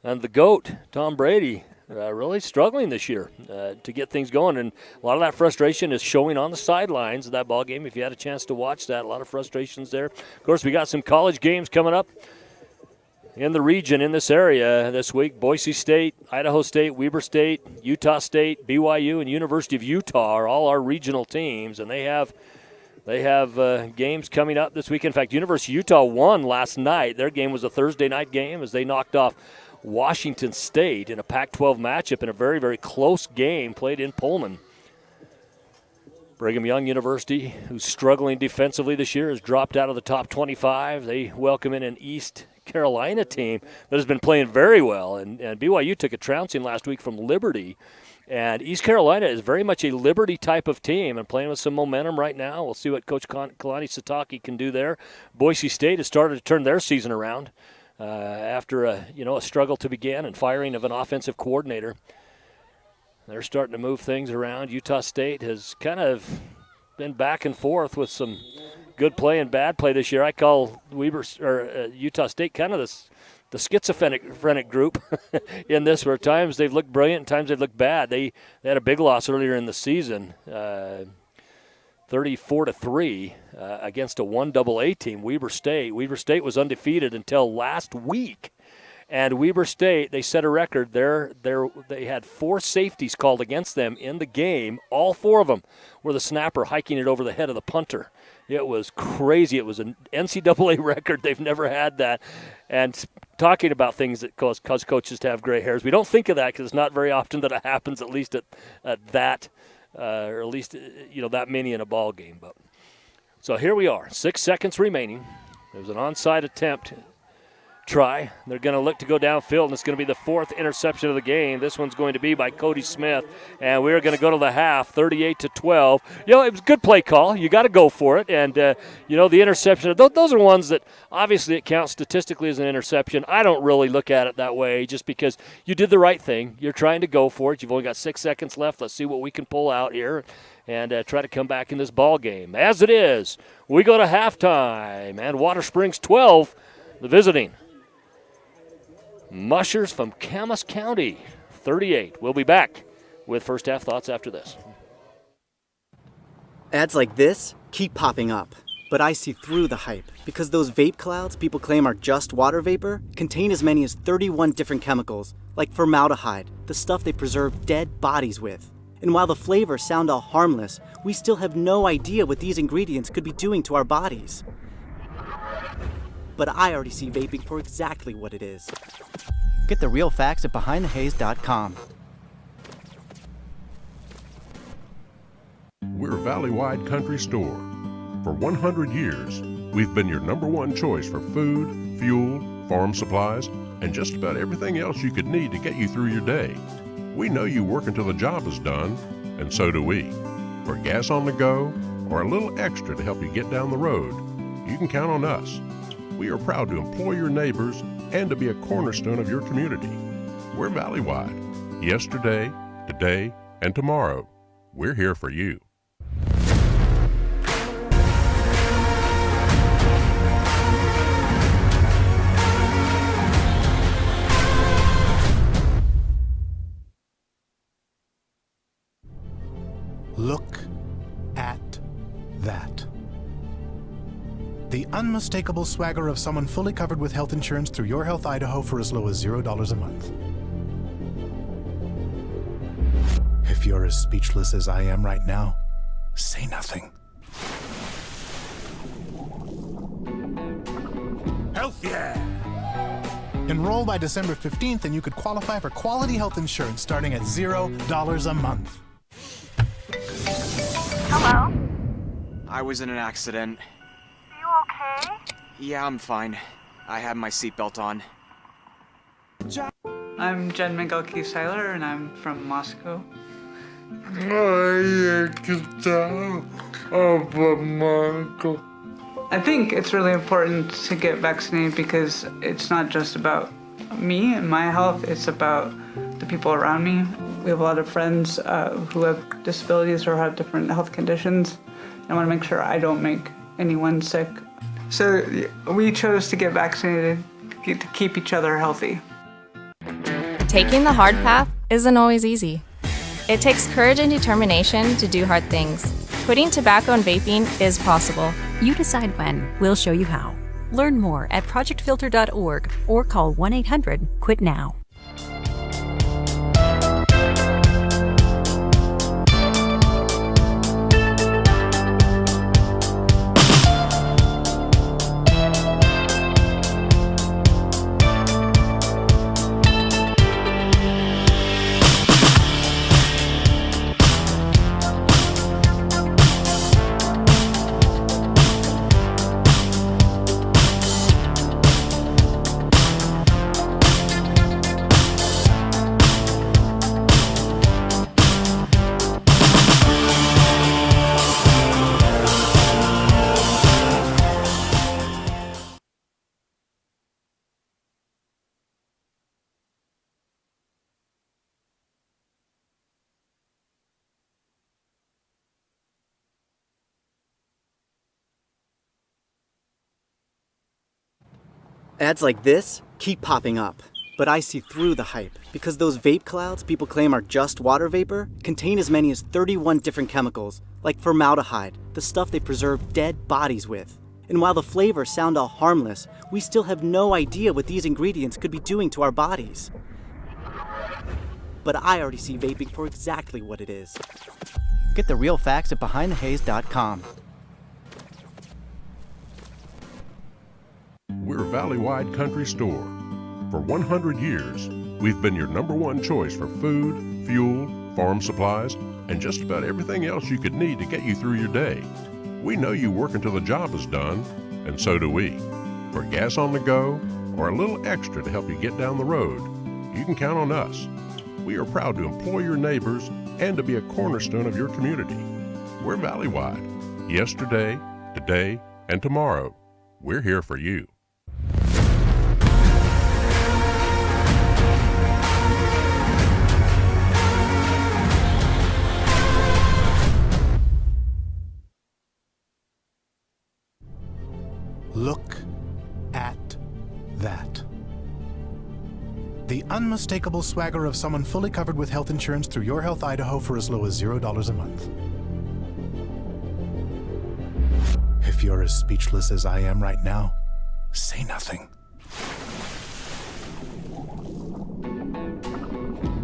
the GOAT, Tom Brady, really struggling this year to get things going. And a lot of that frustration is showing on the sidelines of that ball game. If you had a chance to watch that, a lot of frustrations there. Of course, we got some college games coming up in the region, in this area this week. Boise State, Idaho State, Weber State, Utah State, BYU, and University of Utah are all our regional teams, and they have games coming up this week. In fact, University of Utah won last night. Their game was a Thursday night game as they knocked off Washington State in a Pac-12 matchup in a very, very close game played in Pullman. Brigham Young University, who's struggling defensively this year, has dropped out of the top 25. They welcome in an East Carolina team that has been playing very well. And BYU took a trouncing last week from Liberty. And East Carolina is very much a Liberty type of team and playing with some momentum right now. We'll see what Coach Kalani Sitake can do there. Boise State has started to turn their season around after a struggle to begin and firing of an offensive coordinator. They're starting to move things around. Utah State has kind of been back and forth with some good play and bad play this year. I call Utah State kind of the schizophrenic group in this, where at times they've looked brilliant, at times they've looked bad. They had a big loss earlier in the season, 34-3 against a 1AA team, Weber State. Weber State was undefeated until last week. And Weber State, they set a record. They had 4 safeties called against them in the game. All 4 of them were the snapper hiking it over the head of the punter. It was crazy. It was an NCAA record. They've never had that. And talking about things that cause coaches to have gray hairs, we don't think of that because it's not very often that it happens, at least at that, or at least that many in a ball game. But so here we are, 6 seconds remaining. There was an onside attempt. Try. They're going to look to go downfield, and it's going to be the 4th interception of the game. This one's going to be by Cody Smith, and we're going to go to the half, 38-12. It was a good play call. You got to go for it, and the interception. Those are ones that obviously it counts statistically as an interception. I don't really look at it that way, just because you did the right thing. You're trying to go for it. You've only got 6 seconds left. Let's see what we can pull out here and try to come back in this ball game. As it is, we go to halftime, and Watersprings 12, the visiting Mushers from Camas County, 38. We'll be back with first half thoughts after this. Ads like this keep popping up, but I see through the hype because those vape clouds people claim are just water vapor contain as many as 31 different chemicals, like formaldehyde, the stuff they preserve dead bodies with. And while the flavors sound all harmless, we still have no idea what these ingredients could be doing to our bodies. But I already see vaping for exactly what it is. Get the real facts at BehindTheHaze.com. We're Valley-wide Country Store. For 100 years, we've been your #1 choice for food, fuel, farm supplies, and just about everything else you could need to get you through your day. We know you work until the job is done, and so do we. For gas on the go, or a little extra to help you get down the road, you can count on us. We are proud to employ your neighbors and to be a cornerstone of your community. We're Valleywide. Yesterday, today, and tomorrow, we're here for you. Look at that. The unmistakable swagger of someone fully covered with health insurance through Your Health Idaho for as low as $0 a month. If you're as speechless as I am right now, say nothing. Health yeah! Enroll by December 15th and you could qualify for quality health insurance starting at $0 a month. Hello? I was in an accident. Are you okay? Yeah, I'm fine. I had my seatbelt on. I'm Jen Miguel-Seiler and I'm from Moscow. I think it's really important to get vaccinated because it's not just about me and my health, it's about the people around me. We have a lot of friends who have disabilities or have different health conditions. I want to make sure I don't make anyone sick. So we chose to get vaccinated to keep each other healthy. Taking the hard path isn't always easy. It takes courage and determination to do hard things. Quitting tobacco and vaping is possible. You decide when. We'll show you how. Learn more at projectfilter.org or call 1-800-QUIT-NOW. Ads like this keep popping up, but I see through the hype because those vape clouds people claim are just water vapor contain as many as 31 different chemicals, like formaldehyde, the stuff they preserve dead bodies with. And while the flavors sound all harmless, we still have no idea what these ingredients could be doing to our bodies. But I already see vaping for exactly what it is. Get the real facts at BehindTheHaze.com. We're a Valleywide country store. For 100 years, we've been your #1 choice for food, fuel, farm supplies, and just about everything else you could need to get you through your day. We know you work until the job is done, and so do we. For gas on the go, or a little extra to help you get down the road, you can count on us. We are proud to employ your neighbors and to be a cornerstone of your community. We're Valleywide. Yesterday, today, and tomorrow, we're here for you. Look at that. The unmistakable swagger of someone fully covered with health insurance through Your Health Idaho for as low as $0 a month. If you're as speechless as I am right now, say nothing.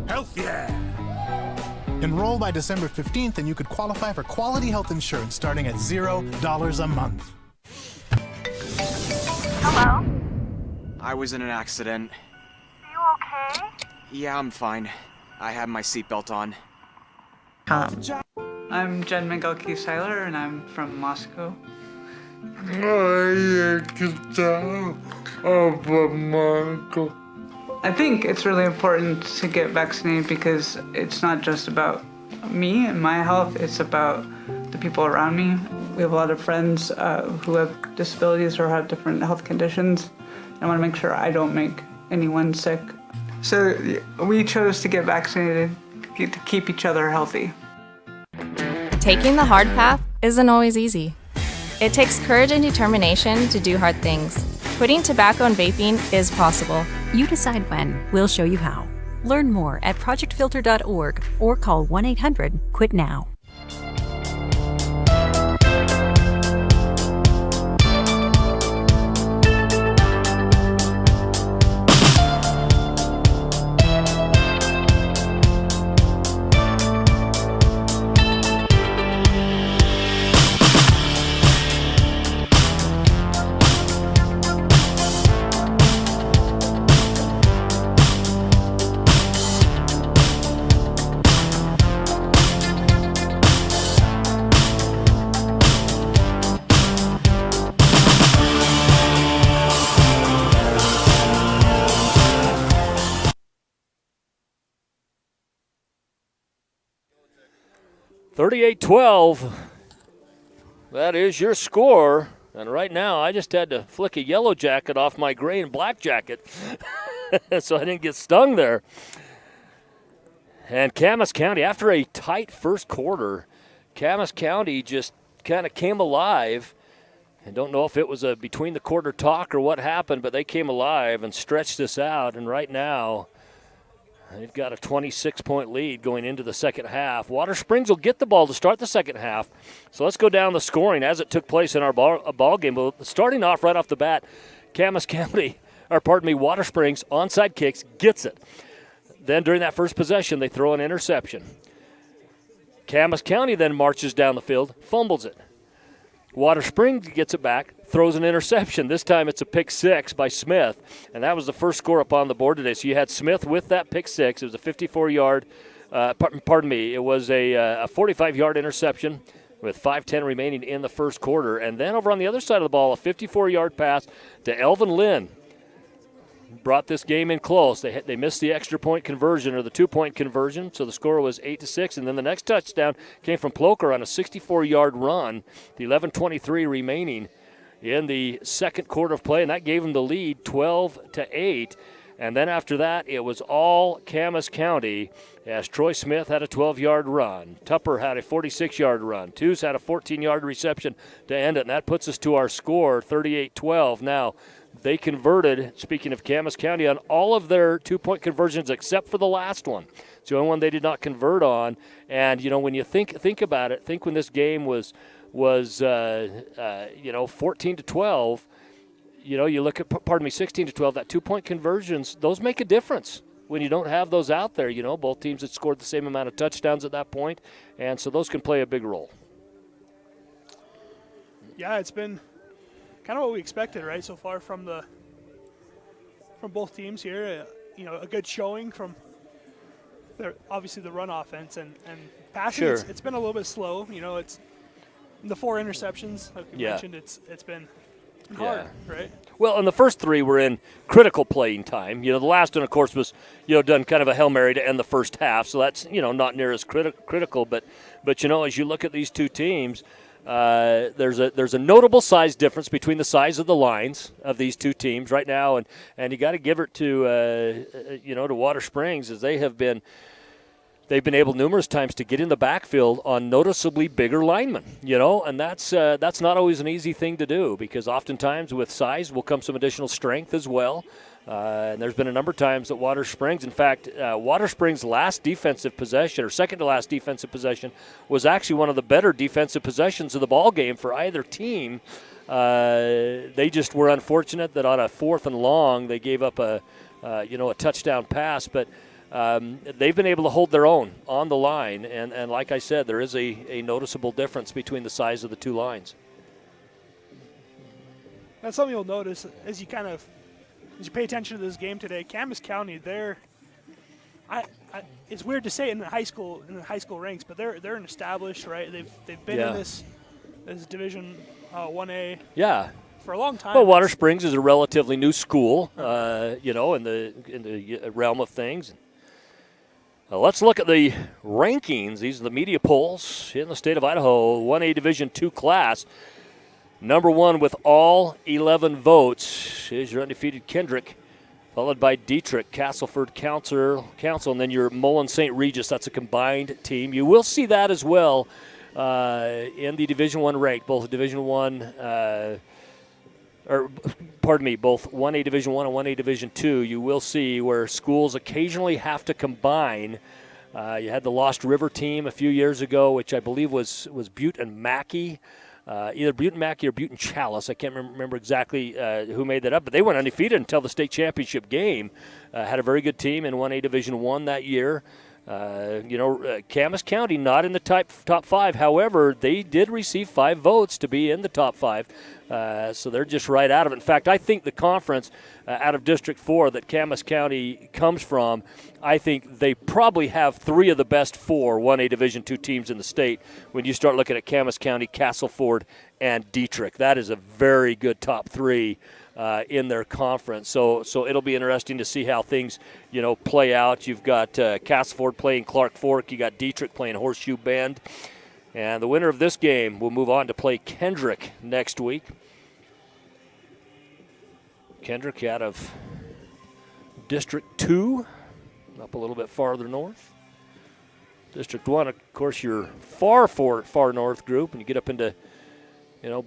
Health yeah! Enroll by December 15th and you could qualify for quality health insurance starting at $0 a month. Hello? I was in an accident. Are you okay? Yeah, I'm fine. I had my seatbelt on. I'm Jen Miguel-Seiler and I'm from Moscow. I think it's really important to get vaccinated because it's not just about me and my health, it's about the people around me. We have a lot of friends who have disabilities or have different health conditions. I want to make sure I don't make anyone sick. So we chose to get vaccinated to keep each other healthy. Taking the hard path isn't always easy. It takes courage and determination to do hard things. Quitting tobacco and vaping is possible. You decide when. We'll show you how. Learn more at projectfilter.org or call 1-800-QUIT-NOW. $38-12. That is your score. And right now, I just had to flick a yellow jacket off my gray and black jacket so I didn't get stung there. And Camas County, after a tight first quarter, Camas County just kind of came alive. I don't know if it was a between the quarter talk or what happened, but they came alive and stretched this out. And right now, they've got a 26-point lead going into the second half. Watersprings will get the ball to start the second half. So let's go down the scoring as it took place in our ball game. But starting off right off the bat, Watersprings onside kicks, gets it. Then during that first possession, they throw an interception. Camas County then marches down the field, fumbles it. Watersprings gets it back, throws an interception. This time it's a pick six by Smith, and that was the first score up on the board today. So you had Smith with that pick six. It was a 54-yard, it was a 45-yard interception with 5:10 remaining in the first quarter. And then over on the other side of the ball, a 54-yard pass to Elvin Lynn brought this game in close. They missed the extra point conversion or the 2-point conversion, so the score was 8-6. And then the next touchdown came from Ploker on a 64-yard run, the 11:23 remaining in the second quarter of play, and that gave them the lead 12-8. And then after that, it was all Camas County as Troy Smith had a 12-yard run. Tupper had a 46-yard run. Tews had a 14-yard reception to end it, and that puts us to our score, 38-12. Now, they converted, speaking of Camas County, on all of their 2-point conversions except for the last one. It's the only one they did not convert on. And, you know, when you think about it, think when this game was 14-12, you know, you look at, 16-12, that 2-point conversions, those make a difference when you don't have those out there. You know, both teams had scored the same amount of touchdowns at that point, and so those can play a big role. Yeah, it's been kind of what we expected, right, so far from both teams here. You know, a good showing from obviously the run offense and passing. Sure. It's been a little bit slow. You know, it's the 4 interceptions, like you mentioned. It's been hard, right? Well, and the first 3 were in critical playing time. You know, the last one, of course, was, you know, done kind of a Hail Mary to end the first half, so that's, you know, not near as critical. But you know, as you look at these two teams, there's a notable size difference between the size of the lines of these two teams right now, and you got to give it to to Watersprings, as they've been able numerous times to get in the backfield on noticeably bigger linemen, you know, and that's not always an easy thing to do, because oftentimes with size will come some additional strength as well. And there's been a number of times that Watersprings, in fact, Watersprings' last defensive possession, or second to last defensive possession, was actually one of the better defensive possessions of the ball game for either team. They just were unfortunate that on a 4th and long they gave up a touchdown pass, but they've been able to hold their own on the line, and like I said, there is a noticeable difference between the size of the two lines. That's something you'll notice as you pay attention to this game today. Camas County, it's weird to say in the high school ranks, but they're an established, right? They've been in this Division 1A. Yeah. For a long time. Well, Watersprings is a relatively new school, in the realm of things. Let's look at the rankings. These are the media polls in the state of Idaho. 1A Division II class. Number one with all 11 votes is your undefeated Kendrick, followed by Dietrich, Castleford, Council, and then your Mullen St. Regis. That's a combined team. You will see that as well in the Division I rank, both Division I, both 1A Division I and 1A Division II. You will see where schools occasionally have to combine. You had the Lost River team a few years ago, which I believe was Butte and Mackey. Either Butte and Mackey or Butte and Chalice. I can't remember exactly who made that up, but they went undefeated until the state championship game. Had a very good team in 1A Division I that year. Camas County not in the top five. However, they did receive 5 votes to be in the top 5. So they're just right out of it. In fact, I think the conference out of District 4 that Camas County comes from, I think they probably have 3 of the best 4 1A Division II teams in the state when you start looking at Camas County, Castleford, and Dietrich. That is a very good top 3 in their conference. So it'll be interesting to see how things, play out. You've got Castleford playing Clark Fork. You got Dietrich playing Horseshoe Bend. And the winner of this game will move on to play Kendrick next week. Kendrick out of District 2, up a little bit farther north. District 1, of course, your far north group, and you get up into,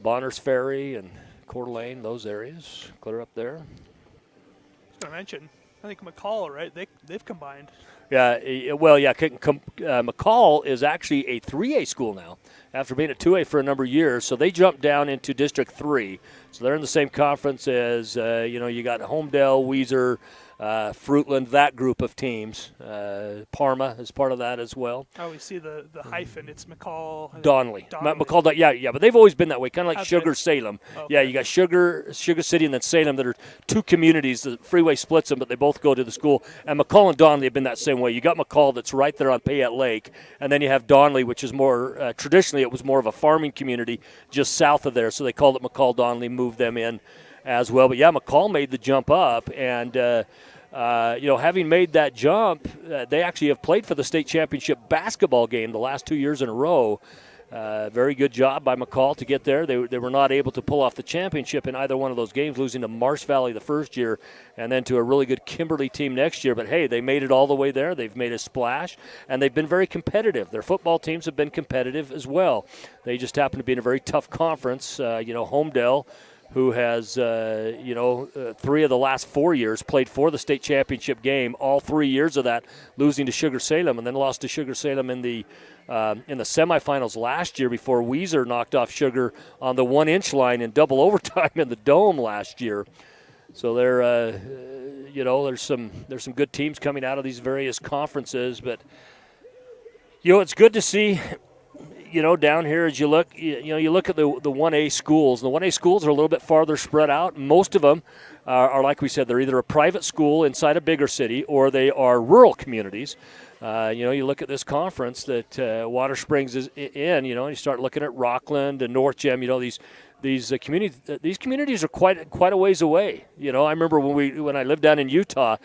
Bonners Ferry and Coeur d'Alene, those areas, clear up there. I was going to mention, I think McCall, right? They've combined. Yeah, well, yeah. McCall is actually a 3A school now after being a 2A for a number of years. So they jumped down into District 3. So they're in the same conference as, you got Homedale, Weiser, Fruitland, that group of teams. Parma is part of that as well. I always see the hyphen. It's McCall. Donley. McCall, yeah, but they've always been that way, kind of like Sugar, Salem. Okay. Yeah, you got Sugar City and then Salem that are 2 communities. The freeway splits them, but they both go to the school. And McCall and Donley have been that same way. You got McCall that's right there on Payette Lake, and then you have Donley, which is more, traditionally it was more of a farming community just south of there, so they called it McCall-Donley, moved them in as well. But yeah, McCall made the jump up, and having made that jump, they actually have played for the state championship basketball game the last 2 years in a row. Very good job by McCall to get there. They were not able to pull off the championship in either one of those games, losing to Marsh Valley the first year and then to a really good Kimberly team next year. But, hey, they made it all the way there. They've made a splash, and they've been very competitive. Their football teams have been competitive as well. They just happen to be in a very tough conference. Homedale, who has, 3 of the last 4 years played for the state championship game, all 3 years of that losing to Sugar Salem, and then lost to Sugar Salem in the semifinals last year before Weiser knocked off Sugar on the 1-inch line in double overtime in the Dome last year. So there's some good teams coming out of these various conferences, but it's good to see. Down here as you look, you look at the 1A schools. The 1A schools are a little bit farther spread out. Most of them are, like we said, they're either a private school inside a bigger city or they are rural communities. You look at this conference that Watersprings is in, you start looking at Rockland and North Gem, these communities are quite a ways away. I remember when I lived down in Utah,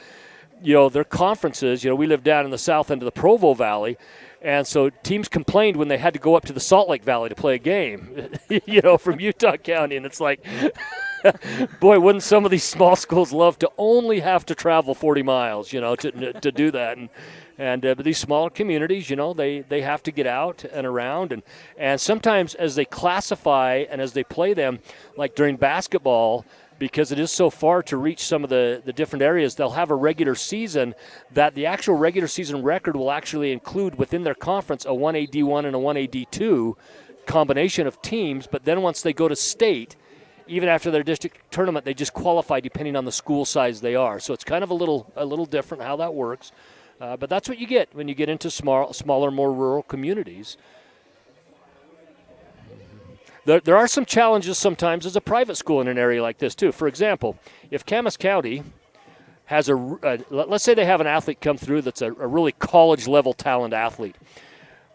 their conferences, we lived down in the south end of the Provo Valley. And so teams complained when they had to go up to the Salt Lake Valley to play a game, from Utah County. And it's like, boy, wouldn't some of these small schools love to only have to travel 40 miles, to do that. But these smaller communities, they have to get out and around. And sometimes as they classify and as they play them, like during basketball, because it is so far to reach some of the different areas, they'll have a regular season that the actual regular season record will actually include within their conference a 1A D1 and a 1A D2 combination of teams. But then once they go to state, even after their district tournament, they just qualify depending on the school size they are. So it's kind of a little different how that works. But that's what you get when you get into smaller, more rural communities. There are some challenges sometimes as a private school in an area like this, too. For example, if Camas County has let's say they have an athlete come through that's a really college-level talent athlete.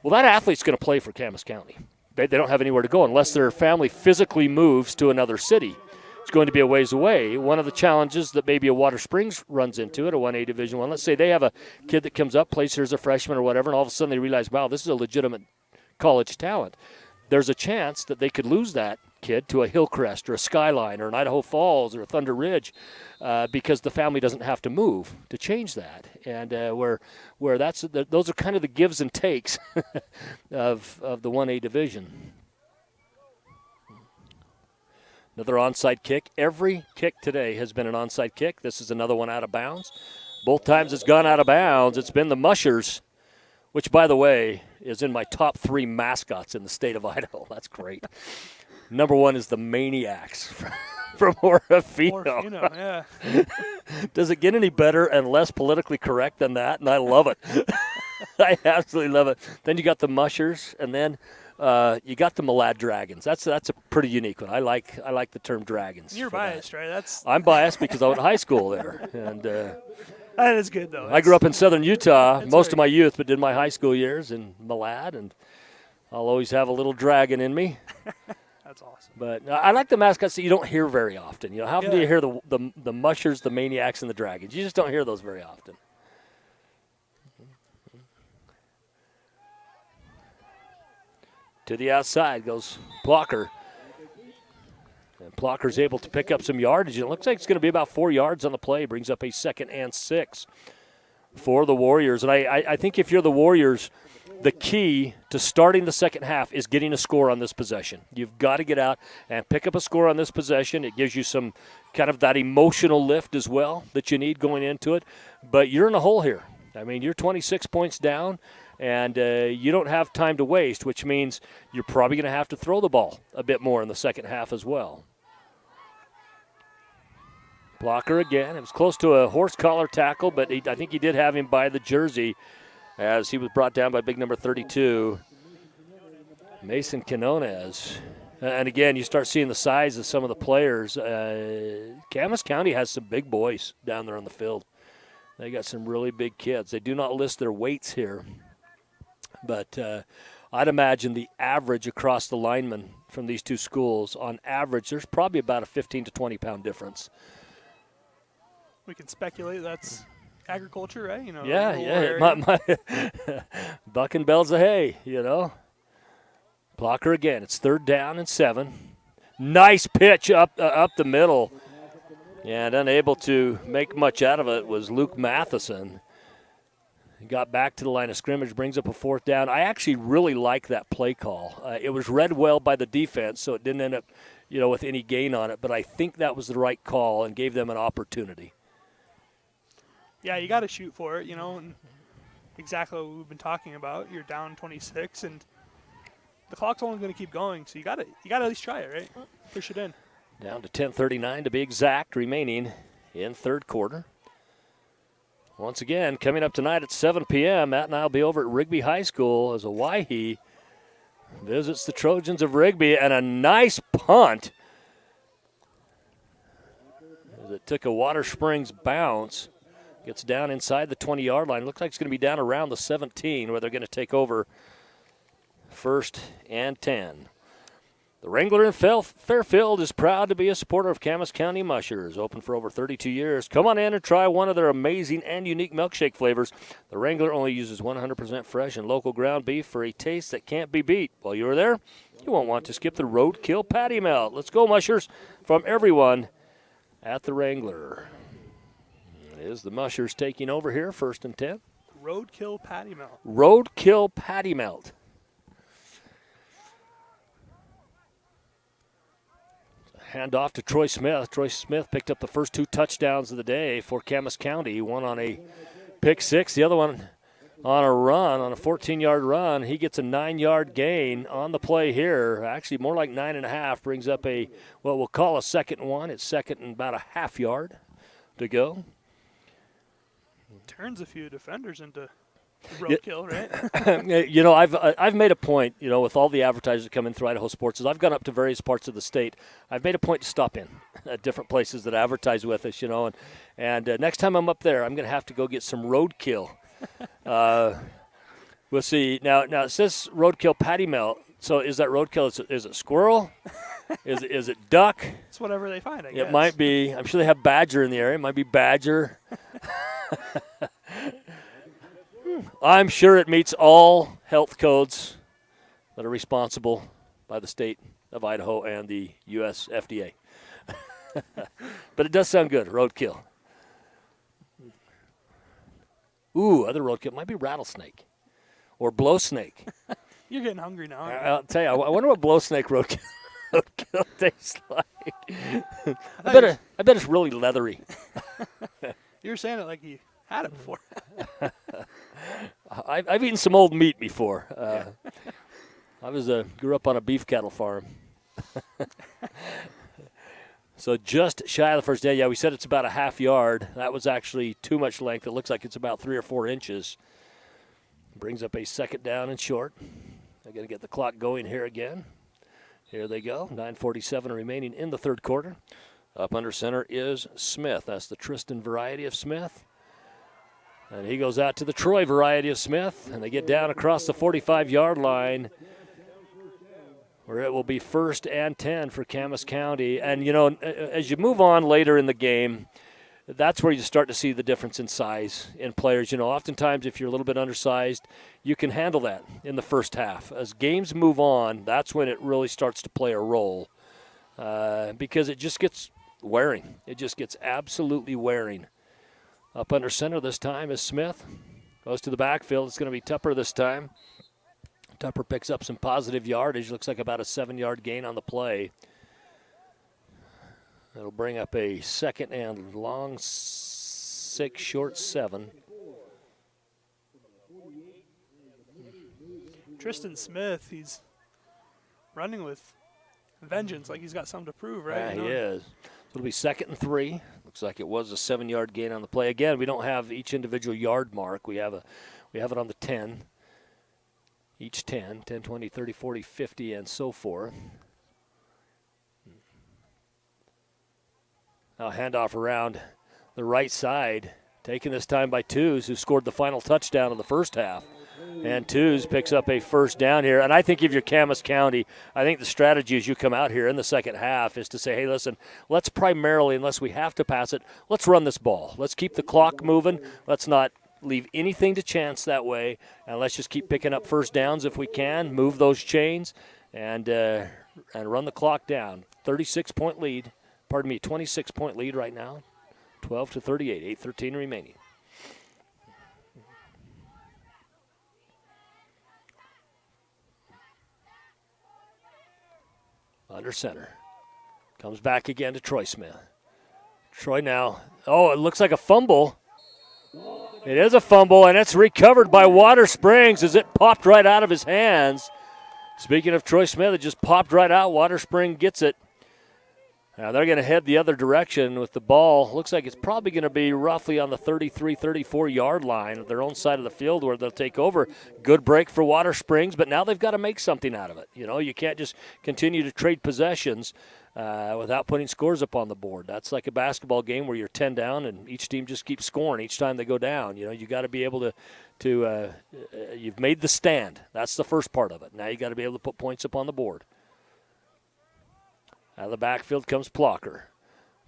Well, that athlete's going to play for Camas County. They don't have anywhere to go unless their family physically moves to another city. it's going to be a ways away. One of the challenges that maybe a Watersprings runs into at a 1A Division I, let's say they have a kid that comes up, plays here as a freshman or whatever, and all of a sudden they realize, wow, this is a legitimate college talent. There's a chance that they could lose that kid to a Hillcrest or a Skyline or an Idaho Falls or a Thunder Ridge because the family doesn't have to move to change that. And where those are kind of the gives and takes of the 1A division. Another onside kick. Every kick today has been an onside kick. This is another one out of bounds. Both times it's gone out of bounds. It's been the Mushers, which, by the way, is in my top 3 mascots in the state of Idaho. That's great. Number 1 is the Maniacs from Orofino. Yeah. Does it get any better and less politically correct than that? And I love it. I absolutely love it. Then you got the Mushers, and then you got the Malad Dragons. That's a pretty unique one. I like the term Dragons. You're biased, right? I'm biased because I went to high school there, and that is good though. I grew up in southern Utah most of my youth, but did my high school years in Malad, and I'll always have a little dragon in me. That's awesome. But I like the mascots that you don't hear very often. How often do you hear the Mushers, the Maniacs, and the Dragons? You just don't hear those very often. To the outside goes Blocker. And Plocker's able to pick up some yardage. It looks like it's going to be about 4 yards on the play. Brings up a 2nd and 6 for the Warriors. And I think if you're the Warriors, the key to starting the second half is getting a score on this possession. You've got to get out and pick up a score on this possession. It gives you some kind of that emotional lift as well that you need going into it. But you're in a hole here. I mean, you're 26 points down, and you don't have time to waste, which means you're probably going to have to throw the ball a bit more in the second half as well. Blocker again. It was close to a horse collar tackle, but I think he did have him by the jersey as he was brought down by big number 32, Mason Quinones. And again, you start seeing the size of some of the players. Camas County has some big boys down there on the field. They got some really big kids. They do not list their weights here, but I'd imagine the average across the linemen from these two schools, on average, there's probably about a 15 to 20 pound difference. We can speculate that's agriculture, right? My bucking bells of hay, Blocker again. It's 3rd down and 7. Nice pitch up the middle. And unable to make much out of it was Luke Matheson. He got back to the line of scrimmage, brings up a 4th down. I actually really like that play call. It was read well by the defense, so it didn't end up, with any gain on it. But I think that was the right call and gave them an opportunity. Yeah, you got to shoot for it, and exactly what we've been talking about. You're down 26, and the clock's only going to keep going, so you got to at least try it, right? Push it in. Down to 10:39 to be exact, remaining in 3rd quarter. Once again, coming up tonight at 7 p.m., Matt and I will be over at Rigby High School as Owyhee visits the Trojans of Rigby, and a nice punt as it took a Watersprings bounce. Gets down inside the 20-yard line. Looks like it's going to be down around the 17 where they're going to take over 1st and 10. The Wrangler in Fairfield is proud to be a supporter of Camas County Mushers. Open for over 32 years. Come on in and try one of their amazing and unique milkshake flavors. The Wrangler only uses 100% fresh and local ground beef for a taste that can't be beat. While you're there, you won't want to skip the Roadkill Patty Melt. Let's go, Mushers, from everyone at the Wrangler. Is the Mushers taking over here, 1st and 10. Roadkill Patty Melt. Roadkill Patty Melt. Hand off to Troy Smith. Troy Smith picked up the first 2 touchdowns of the day for Camas County. One on a pick 6, the other one on a run, on a 14-yard run. He gets a 9-yard gain on the play here. Actually, more like 9.5. Brings up what we'll call a 2nd and 1. It's 2nd and about a half yard to go. Turns a few defenders into roadkill, right? I've made a point, with all the advertisers that come in through Idaho Sports, as I've gone up to various parts of the state, I've made a point to stop in at different places that advertise with us, and next time I'm up there, I'm going to have to go get some roadkill. We'll see. Now it says roadkill patty melt. So is that roadkill? Is it squirrel? Is it duck? It's whatever they find, I guess. It might be. I'm sure they have badger in the area. It might be badger. I'm sure it meets all health codes that are responsible by the state of Idaho and the U.S. FDA. But it does sound good, roadkill. Ooh, other roadkill. Might be rattlesnake or blow snake. You're getting hungry now. I'll tell you, I wonder what blow snake roadkill tastes like. I bet it's really leathery. You were saying it like you had it before. I've eaten some old meat before. I grew up on a beef cattle farm. So just shy of the first day. Yeah, we said it's about a half yard. That was actually too much length. It looks like it's about 3 or 4 inches. Brings up a second down and short. They're going to get the clock going here again. Here they go. 9:47 remaining in the third quarter. Up under center is Smith. That's the Tristan variety of Smith. And he goes out to the Troy variety of Smith. And they get down across the 45-yard line, where it will be 1st and 10 for Camas County. And, you know, as you move on later in the game, that's where you start to see the difference in size in players. You know, oftentimes if you're a little bit undersized, you can handle that in the first half. As games move on, that's when it really starts to play a role because it just gets wearing. It just gets absolutely wearing. Up under center this time is Smith. Goes to the backfield. It's going to be Tupper this time. Tupper picks up some positive yardage. Looks like about a 7-yard gain on the play. That'll bring up a second and long 6, short 7. Tristan Smith, he's running with vengeance, like he's got something to prove, right? Yeah, he is. It'll be 2nd and 3. Looks like it was a 7-yard gain on the play. Again, we don't have each individual yard mark. We have it on the 10. Each 10, 10, 20, 30, 40, 50, and so forth. Now handoff around the right side, taken this time by Tews, who scored the final touchdown in the first half. And Tews picks up a first down here. And I think if you're Camas County, I think the strategy as you come out here in the second half is to say, hey, listen, let's primarily, unless we have to pass it, let's run this ball. Let's keep the clock moving. Let's not leave anything to chance that way, and let's just keep picking up first downs if we can, move those chains, and run the clock down. 26-point lead, 26-point lead right now, 12-38, 8:13 remaining. Under center. Comes back again to Troy Smith. Troy now, it looks like a fumble. It is a fumble, and it's recovered by Watersprings as it popped right out of his hands. Speaking of Troy Smith, it just popped right out. Watersprings gets it. Now they're going to head the other direction with the ball. Looks like it's probably going to be roughly on the 33, 34-yard line of their own side of the field where they'll take over. Good break for Watersprings, but now they've got to make something out of it. You know, you can't just continue to trade possessions without putting scores up on the board. That's like a basketball game where you're 10 down and each team just keeps scoring each time they go down. You know, you got to be able to you've made the stand. That's the first part of it. Now you got to be able to put points up on the board. Out of the backfield comes Plocker.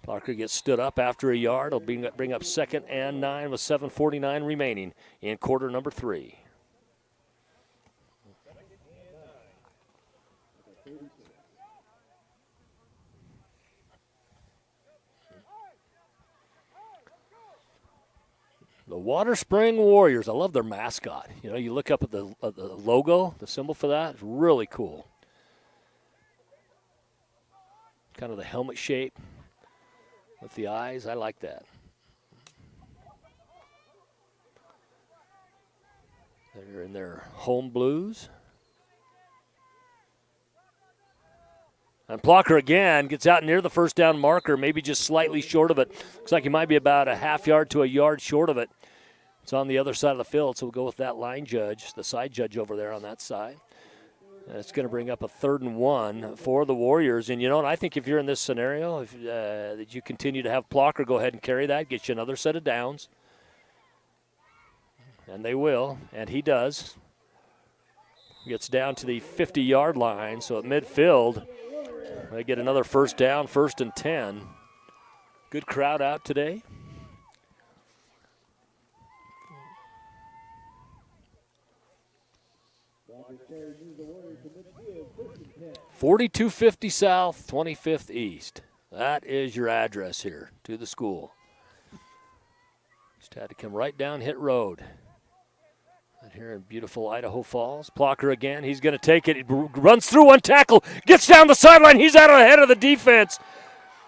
Plocker gets stood up after a yard. He'll bring up 2nd and 9 with 7:49 remaining in quarter number 3. The Waterspring Warriors. I love their mascot. You know, you look up at the logo, the symbol for that. It's really cool. Kind of the helmet shape with the eyes. I like that. They're in their home blues. And Plocker again gets out near the first down marker, maybe just slightly short of it. Looks like he might be about a half yard to a yard short of it. It's on the other side of the field, so we'll go with that line judge, the side judge over there on that side. And it's going to bring up a 3rd and 1 for the Warriors. And, you know, and I think if you're in this scenario, that you continue to have Plocker go ahead and carry that, get you another set of downs. And they will, and he does. Gets down to the 50-yard line, so at midfield, They get another first down, 1st and 10. Good crowd out today. 4250 South, 25th East. That is your address here to the school. Just had to come right down Hit Road. And here in beautiful Idaho Falls. Plocker again. He's going to take it. He runs through one tackle. Gets down the sideline. He's out ahead of the defense.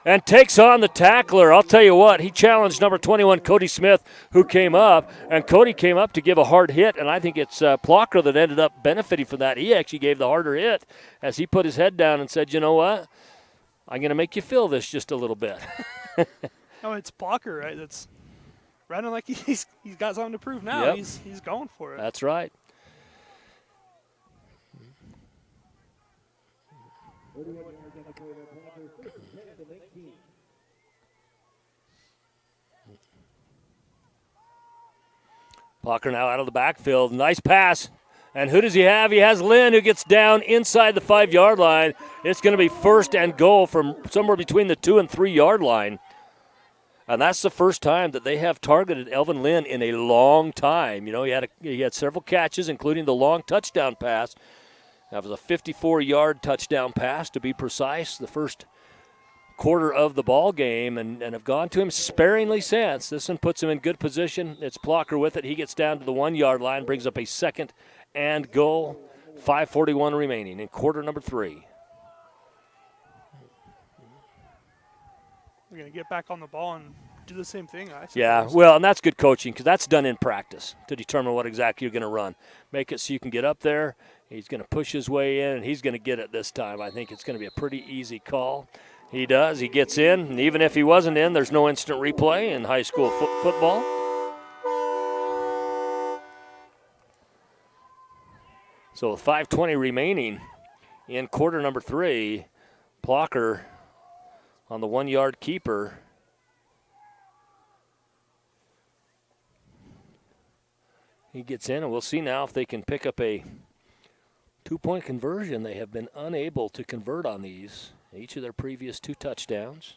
And takes on the tackler. I'll tell you what, he challenged number 21, Cody Smith, who came up. And Cody came up to give a hard hit, and I think it's Plocker that ended up benefiting from that. He actually gave the harder hit as he put his head down and said, you know what, I'm going to make you feel this just a little bit. No, it's Plocker, right? That's running like he's got something to prove now. Yep. He's going for it. That's right. Plocker now out of the backfield. Nice pass. And who does he have? He has Lynn, who gets down inside the 5-yard line. It's going to be 1st and goal from somewhere between the 2 and 3 yard line. And that's the first time that they have targeted Elvin Lynn in a long time. You know, he had several catches, including the long touchdown pass. That was a 54-yard touchdown pass, to be precise, the first quarter of the ball game, and have gone to him sparingly since. This one puts him in good position. It's Plocker with it. He gets down to the 1-yard line, brings up a 2nd and goal. 5:41 remaining in quarter number 3. We're going to get back on the ball and do the same thing, I suppose. Yeah, well, and that's good coaching because that's done in practice to determine what exactly you're going to run. Make it so you can get up there. He's going to push his way in, and he's going to get it this time. I think it's going to be a pretty easy call. He does. He gets in, and even if he wasn't in, there's no instant replay in high school football. So with 5:20 remaining in quarter number 3, Plocker on the 1-yard keeper. He gets in, and we'll see now if they can pick up a 2-point conversion. They have been unable to convert on these, each of their previous 2 touchdowns.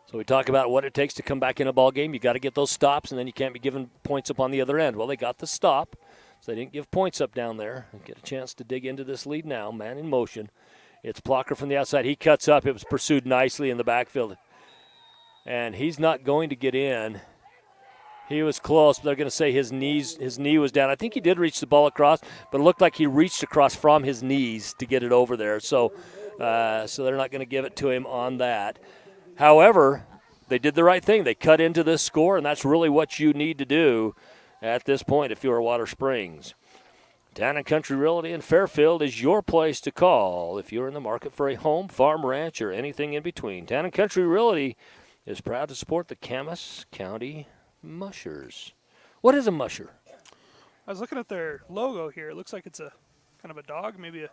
So we talk about what it takes to come back in a ball game. You got to get those stops, and then you can't be giving points up on the other end. Well, they got the stop, so they didn't give points up down there. And get a chance to dig into this lead now. Man in motion. It's Plocker from the outside. He cuts up. It was pursued nicely in the backfield. And he's not going to get in. He was close, but they're going to say his knee was down. I think he did reach the ball across, but it looked like he reached across from his knees to get it over there. So they're not going to give it to him on that. However, they did the right thing. They cut into this score, and that's really what you need to do at this point if you're Water Springs. Town & Country Realty in Fairfield is your place to call if you're in the market for a home, farm, ranch, or anything in between. Town & Country Realty is proud to support the Camas County Mushers. What is a musher? I was looking at their logo here. It looks like it's a kind of a dog, maybe a...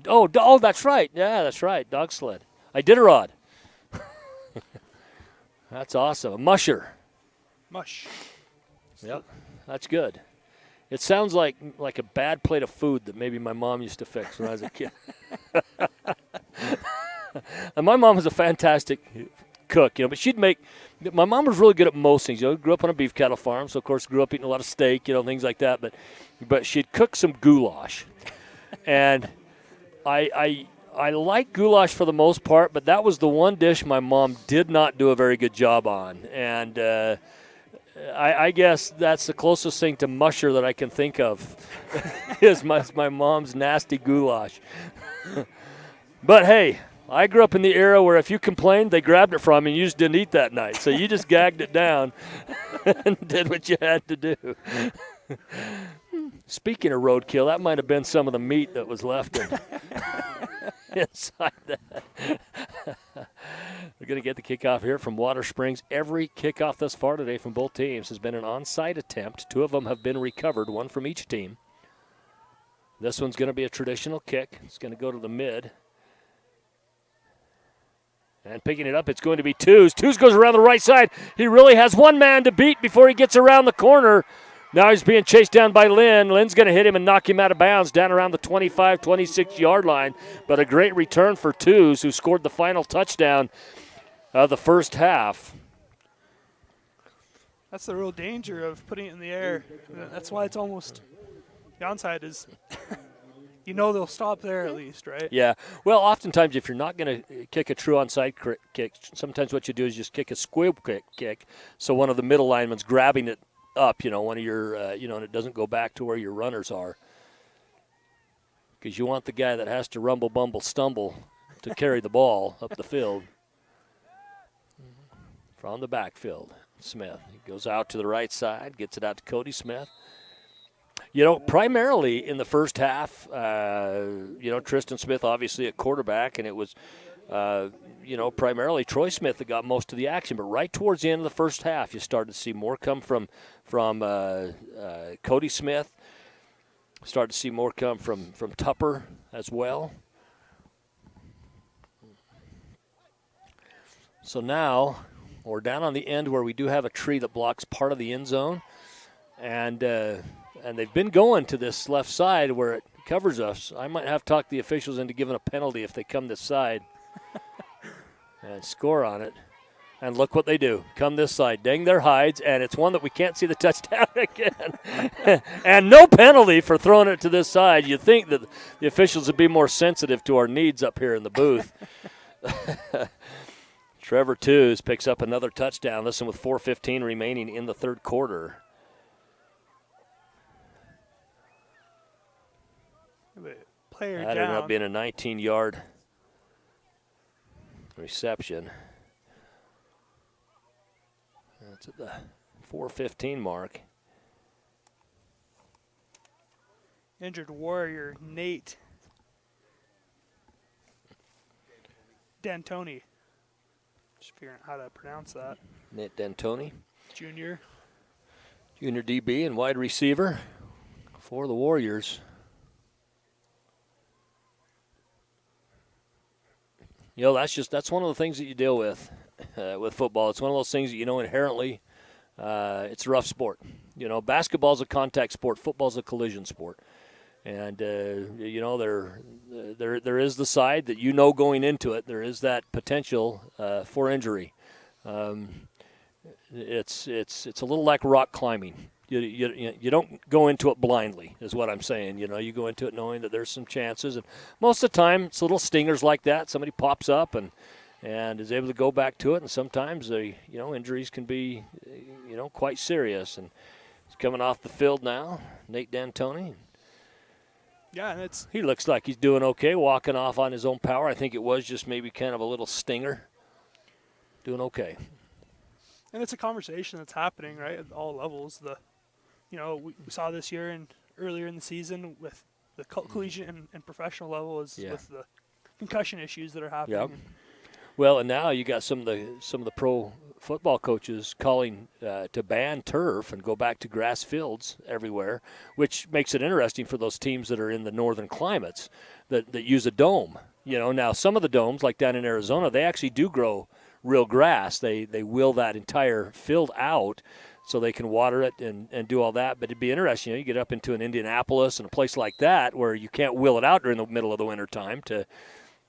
Oh, that's right. Yeah, that's right. Dog sled. Iditarod. That's awesome. A musher. Mush. Yep, that's good. It sounds like a bad plate of food that maybe my mom used to fix when I was a kid. And my mom was a fantastic cook, but she'd make. My mom was really good at most things. Grew up on a beef cattle farm, so of course grew up eating a lot of steak, things like that. But she'd cook some goulash, and I like goulash for the most part, but that was the one dish my mom did not do a very good job on. And I guess that's the closest thing to musher that I can think of is my mom's nasty goulash. But, hey, I grew up in the era where if you complained, they grabbed it from you and you just didn't eat that night. So you just gagged it down and did what you had to do. Speaking of roadkill, that might have been some of the meat that was left inside that. We're going to get the kickoff here from Water Springs. Every kickoff thus far today from both teams has been an onside attempt. 2 of them have been recovered, 1 from each team. This one's going to be a traditional kick. It's going to go to the mid. And picking it up, it's going to be Twos. Twos goes around the right side. He really has one man to beat before he gets around the corner. Now he's being chased down by Lynn. Lynn's going to hit him and knock him out of bounds down around the 25, 26-yard line. But a great return for Twos, who scored the final touchdown of the first half. That's the real danger of putting it in the air. That's why it's almost the onside is. They'll stop there at least, right? Yeah. Well, oftentimes if you're not going to kick a true onside kick, sometimes what you do is just kick a squib kick. So one of the middle linemen's grabbing it up, one of your, and it doesn't go back to where your runners are. Because you want the guy that has to rumble, bumble, stumble to carry the ball up the field. From the backfield, Smith. He goes out to the right side, gets it out to Cody Smith. Primarily in the first half, Tristan Smith obviously at quarterback, and it was, primarily Troy Smith that got most of the action. But right towards the end of the first half, you started to see more come from Cody Smith. Started to see more come from Tupper as well. So now we're down on the end where we do have a tree that blocks part of the end zone, and they've been going to this left side where it covers us. I might have talked the officials into giving a penalty if they come this side and score on it. And look what they do. Come this side, dang their hides, and it's one that we can't see the touchdown again. And no penalty for throwing it to this side. You'd think that the officials would be more sensitive to our needs up here in the booth. Trevor Twos picks up another touchdown. Listen, with 4:15 remaining in the third quarter. Player that down. ended up being a 19-yard reception. That's at the 4:15 mark. Injured Warrior Nate D'Antoni. Just figuring out how to pronounce that. Nate D'Antoni. Junior DB and wide receiver for the Warriors. That's one of the things that you deal with football. It's one of those things that inherently it's a rough sport. Basketball's a contact sport, football's a collision sport. And there is the side that going into it, there is that potential for injury. It's a little like rock climbing. You don't go into it blindly, is what I'm saying. You go into it knowing that there's some chances, and most of the time it's little stingers like that. Somebody pops up and is able to go back to it, and sometimes injuries can be quite serious. And he's coming off the field now, Nate D'Antoni. Yeah, and he looks like he's doing okay, walking off on his own power. I think it was just maybe kind of a little stinger. Doing okay. And it's a conversation that's happening, right, at all levels. We saw this year and earlier in the season with the collegiate and professional level with the concussion issues that are happening. Yep. Well, and now you got some of the pro football coaches calling to ban turf and go back to grass fields everywhere, which makes it interesting for those teams that are in the northern climates that use a dome. Now some of the domes, like down in Arizona, they actually do grow real grass. They will that entire field out so they can water it and do all that. But it'd be interesting, you get up into an Indianapolis and a place like that where you can't will it out during the middle of the winter time to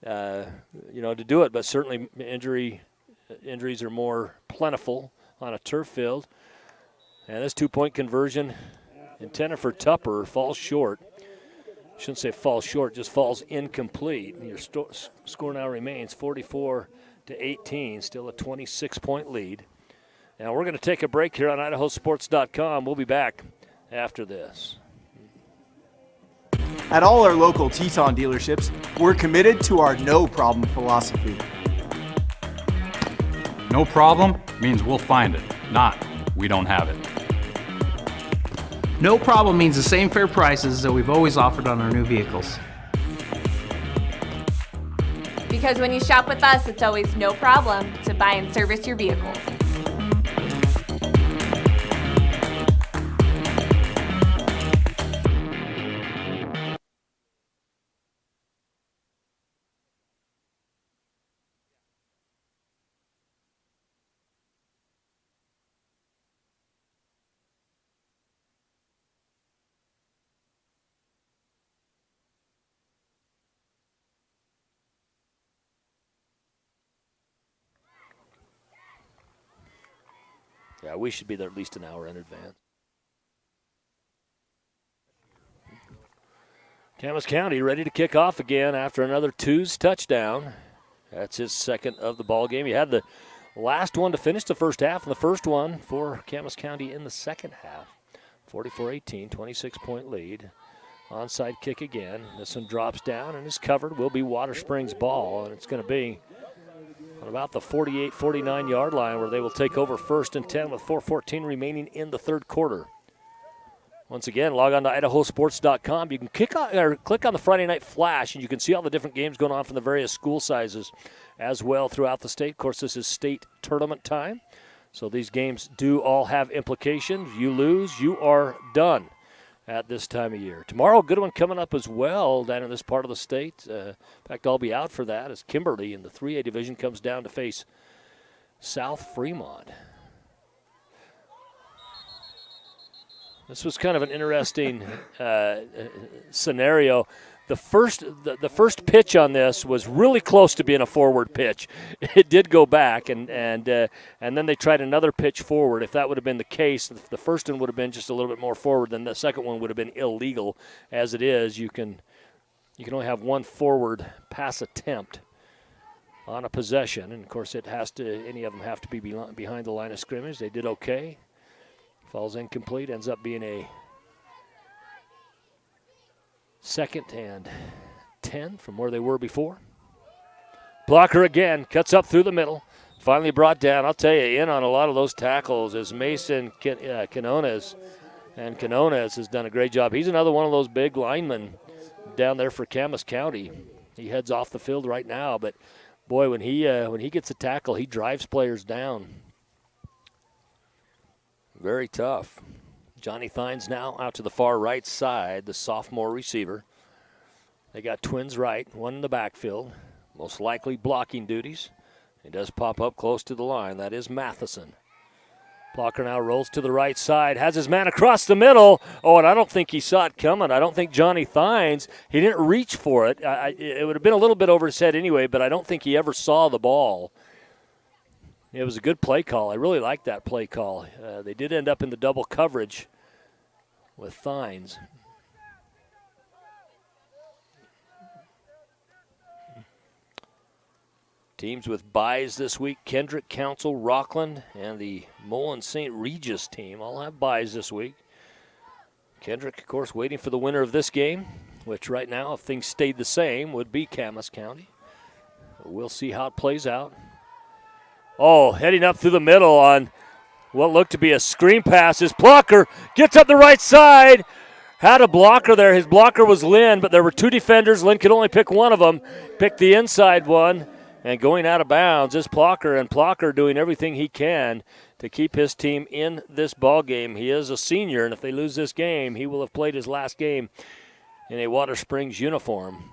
do it. But certainly injuries are more plentiful on a turf field. And this 2-point conversion intended for Tupper falls short. Shouldn't say falls short, just falls incomplete. Your score now remains 44-18, still a 26-point lead. Now we're going to take a break here on IdahoSports.com. We'll be back after this. At all our local Teton dealerships, we're committed to our no problem philosophy. No problem means we'll find it, not we don't have it. No problem means the same fair prices that we've always offered on our new vehicles. Because when you shop with us, it's always no problem to buy and service your vehicles. Yeah, we should be there at least an hour in advance. Camas County ready to kick off again after another Two's touchdown. That's his second of the ball game. He had the last one to finish the first half, and the first one for Camas County in the second half. 44-18, 26-point lead. Onside kick again. This one drops down and is covered. Will be Watersprings ball, and it's going to be on about the 48-49 yard line where they will take over 1st and 10 with 4:14 remaining in the third quarter. Once again, log on to IdahoSports.com. You can click on the Friday Night Flash, and you can see all the different games going on from the various school sizes as well throughout the state. Of course, this is state tournament time, so these games do all have implications. You lose, you are done at this time of year. Tomorrow, a good one coming up as well down in this part of the state. In fact, I'll be out for that as Kimberly in the 3A division comes down to face South Fremont. This was kind of an interesting scenario. The first pitch on this was really close to being a forward pitch. It did go back, and then they tried another pitch forward. If that would have been the case, the first one would have been just a little bit more forward, then the second one would have been illegal. As it is, you can only have one forward pass attempt on a possession, and of course any of them have to be behind the line of scrimmage. They did okay. Falls incomplete, ends up being a 2nd and 10 from where they were before. Blocker again, cuts up through the middle. Finally brought down. I'll tell you, in on a lot of those tackles is Mason Quinones. And Quinones has done a great job. He's another one of those big linemen down there for Camas County. He heads off the field right now, but boy, when he gets a tackle, he drives players down. Very tough. Johnny Thines now out to the far right side, the sophomore receiver. They got twins right, one in the backfield, most likely blocking duties. He does pop up close to the line. That is Matheson. Blocker now rolls to the right side, has his man across the middle. Oh, and I don't think he saw it coming. I don't think Johnny Thines, he didn't reach for it. It would have been a little bit over his head anyway, but I don't think he ever saw the ball. It was a good play call. I really liked that play call. They did end up in the double coverage with Thines. Teams with byes this week, Kendrick, Council, Rockland, and the Mullen St. Regis team all have byes this week. Kendrick, of course, waiting for the winner of this game, which right now, if things stayed the same, would be Camas County. We'll see how it plays out. Oh, heading up through the middle on what looked to be a screen pass. His blocker gets up the right side. Had a blocker there. His blocker was Lynn, but there were two defenders. Lynn could only pick one of them. Picked the inside one. And going out of bounds is Plocker, and Plocker doing everything he can to keep his team in this ball game. He is a senior, and if they lose this game, he will have played his last game in a Watersprings uniform.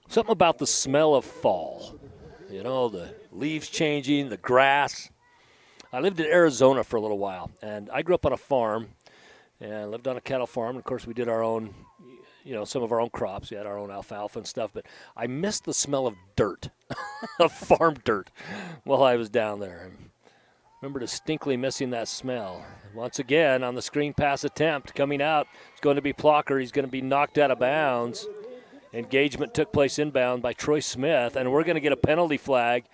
Something about the smell of fall. You know, the leaves changing, the grass. I lived in Arizona for a little while, and I grew up on a farm and lived on a cattle farm. Of course, we did our own, some of our own crops. We had our own alfalfa and stuff, but I missed the smell of dirt, of farm dirt, while I was down there. I remember distinctly missing that smell. Once again, on the screen pass attempt coming out, it's going to be Plocker. He's going to be knocked out of bounds. Engagement took place inbound by Troy Smith, and we're going to get a penalty flag.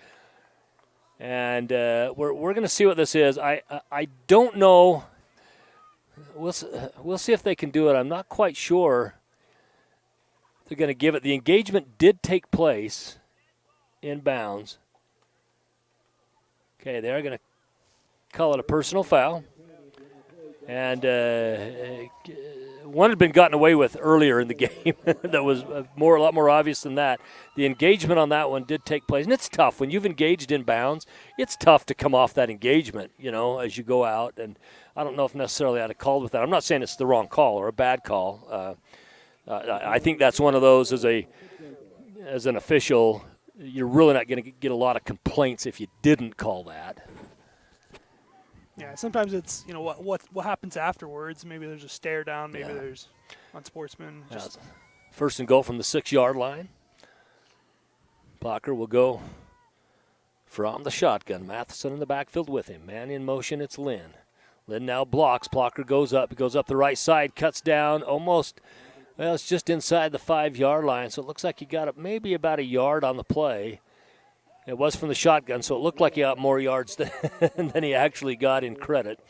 And we're going to see what this is. I don't know. We'll see if they can do it. I'm not quite sure they're going to give it. The engagement did take place inbounds. Okay, they're going to call it a personal foul. And one had been gotten away with earlier in the game that was a lot more obvious than that. The engagement on that one did take place. And it's tough. When you've engaged in bounds, it's tough to come off that engagement, as you go out. And I don't know if necessarily I'd have called with that. I'm not saying it's the wrong call or a bad call. I think that's one of those as an official, you're really not going to get a lot of complaints if you didn't call that. Yeah, sometimes it's, what happens afterwards. Maybe there's a stare down. Maybe there's unsportsman. First and goal from the 6-yard line. Blocker will go from the shotgun. Matheson in the backfield with him. Man in motion, it's Lynn. Lynn now blocks. Blocker goes up. He goes up the right side, cuts down almost, well, it's just inside the 5-yard line, so it looks like he got up maybe about a yard on the play. It was from the shotgun, so it looked like he got more yards than he actually got in credit.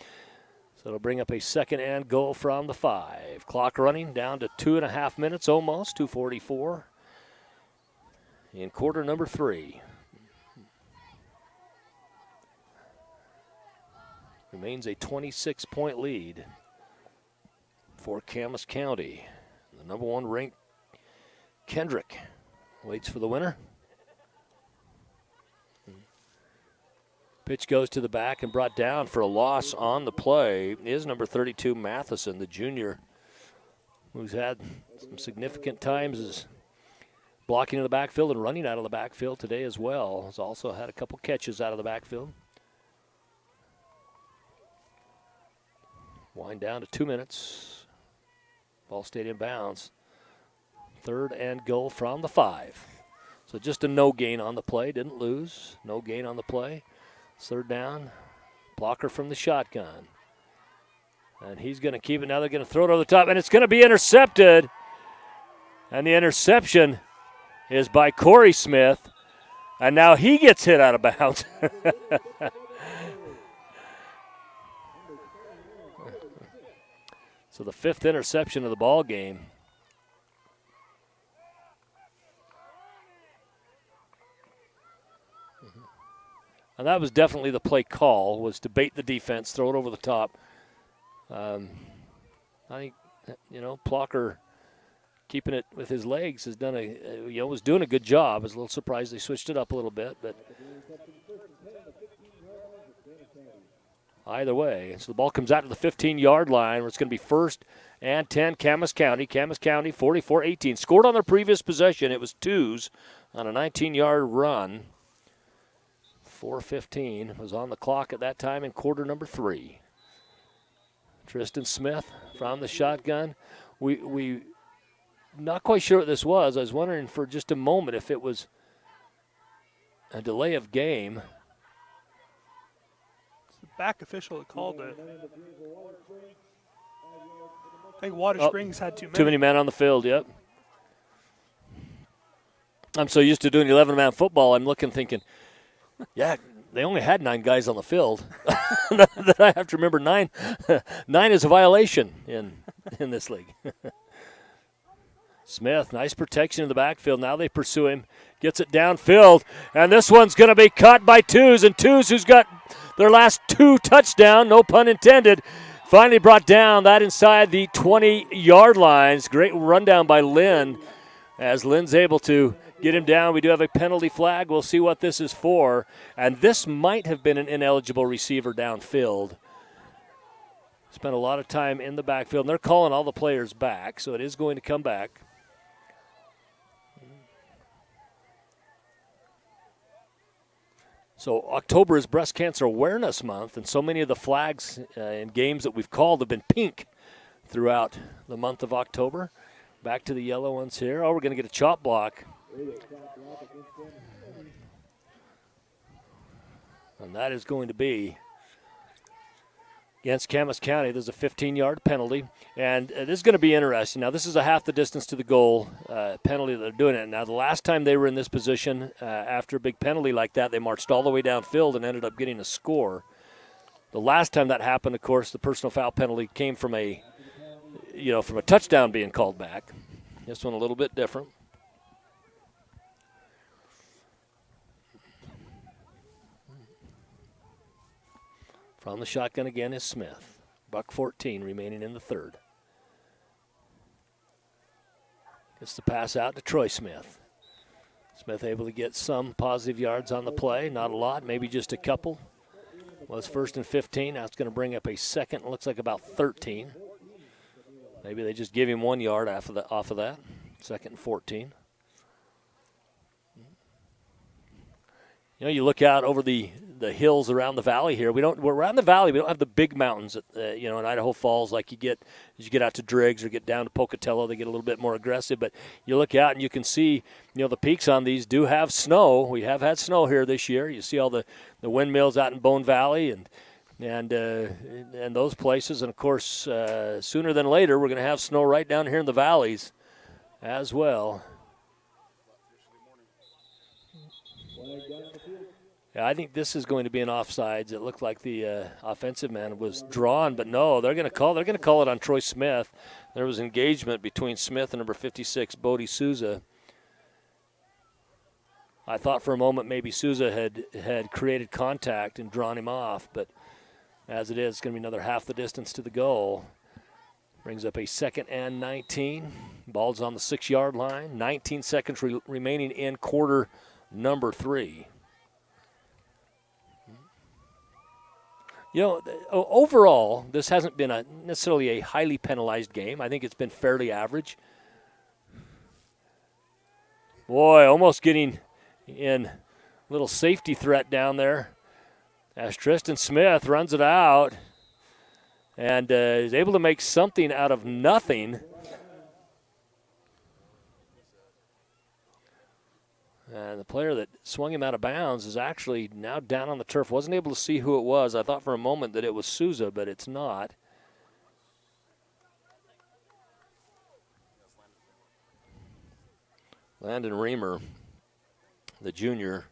So it'll bring up a second and goal from the 5. Clock running down to 2.5 minutes almost, 2:44 in quarter number 3. Remains a 26-point lead for Camas County. The number 1 ranked Kendrick waits for the winner. Pitch goes to the back and brought down for a loss on the play is number 32, Matheson, the junior, who's had some significant times as blocking in the backfield and running out of the backfield today as well. Has also had a couple catches out of the backfield. Wind down to 2 minutes. Ball stayed in bounds. Third and goal from the 5. So just a no gain on the play. Didn't lose. No gain on the play. Third down. Blocker from the shotgun. And he's going to keep it. Now they're going to throw it over the top. And it's going to be intercepted. And the interception is by Corey Smith. And now he gets hit out of bounds. So the 5th interception of the ball game. And that was definitely the play call, was to bait the defense, throw it over the top. I think, Blocker keeping it with his legs has done was doing a good job. I was a little surprised they switched it up a little bit, but either way. So the ball comes out to the 15-yard line where it's going to be 1st and 10, Camas County. Camas County 44-18. Scored on their previous possession. It was 2s on a 19-yard run. 4:15 was on the clock at that time in quarter number 3. Tristan Smith from the shotgun. We not quite sure what this was. I was wondering for just a moment if it was a delay of game. It's the back official that called it. I think Watersprings had too many. Too many men on the field, yep. I'm so used to doing 11-man football, I'm looking thinking, yeah, they only had 9 guys on the field. That I have to remember 9 is a violation in this league. Smith, nice protection in the backfield. Now they pursue him. Gets it downfield. And this one's going to be caught by Twos. And Twos, who's got their last 2 touchdowns, no pun intended, finally brought down that inside the 20-yard lines. Great rundown by Lynn as Lynn's able to get him down. We do have a penalty flag. We'll see what this is for. And this might have been an ineligible receiver downfield. Spent a lot of time in the backfield. And they're calling all the players back, so it is going to come back. So October is Breast Cancer Awareness Month, and so many of the flags in games that we've called have been pink throughout the month of October. Back to the yellow ones here. Oh, we're going to get a chop block. And that is going to be against Camas County. There's a 15-yard penalty. And this is going to be interesting. Now, this is a half the distance to the goal penalty that they're doing it. Now, the last time they were in this position, after a big penalty like that, they marched all the way downfield and ended up getting a score. The last time that happened, of course, the personal foul penalty came from a touchdown being called back. This one a little bit different. From the shotgun again is Smith. Buck 14 remaining in the 3rd. Gets the pass out to Troy Smith. Smith able to get some positive yards on the play. Not a lot, maybe just a couple. Was 1st and 15. Now it's going to bring up a second. Looks like about 13. Maybe they just give him 1 yard off of that. 2nd and 14. You look out over the the hills around the valley here. We're around the valley. We don't have the big mountains, in Idaho Falls like you get as you get out to Driggs or get down to Pocatello. They get a little bit more aggressive. But you look out and you can see, the peaks on these do have snow. We have had snow here this year. You see all the windmills out in Bone Valley and those places. And, of course, sooner than later, we're going to have snow right down here in the valleys as well. Yeah, I think this is going to be an offsides. It looked like the offensive man was drawn, but no, they're going to call it on Troy Smith. There was engagement between Smith and number 56, Bodie Souza. I thought for a moment maybe Souza had created contact and drawn him off, but as it is, it's going to be another half the distance to the goal. Brings up a 2nd and 19. Ball's on the 6-yard line. 19 seconds remaining in quarter number 3. Overall, this hasn't been necessarily a highly penalized game. I think it's been fairly average. Boy, almost getting in little safety threat down there as Tristan Smith runs it out and is able to make something out of nothing. And the player that swung him out of bounds is actually now down on the turf. Wasn't able to see who it was. I thought for a moment that it was Souza, but it's not. Landon Reamer, the junior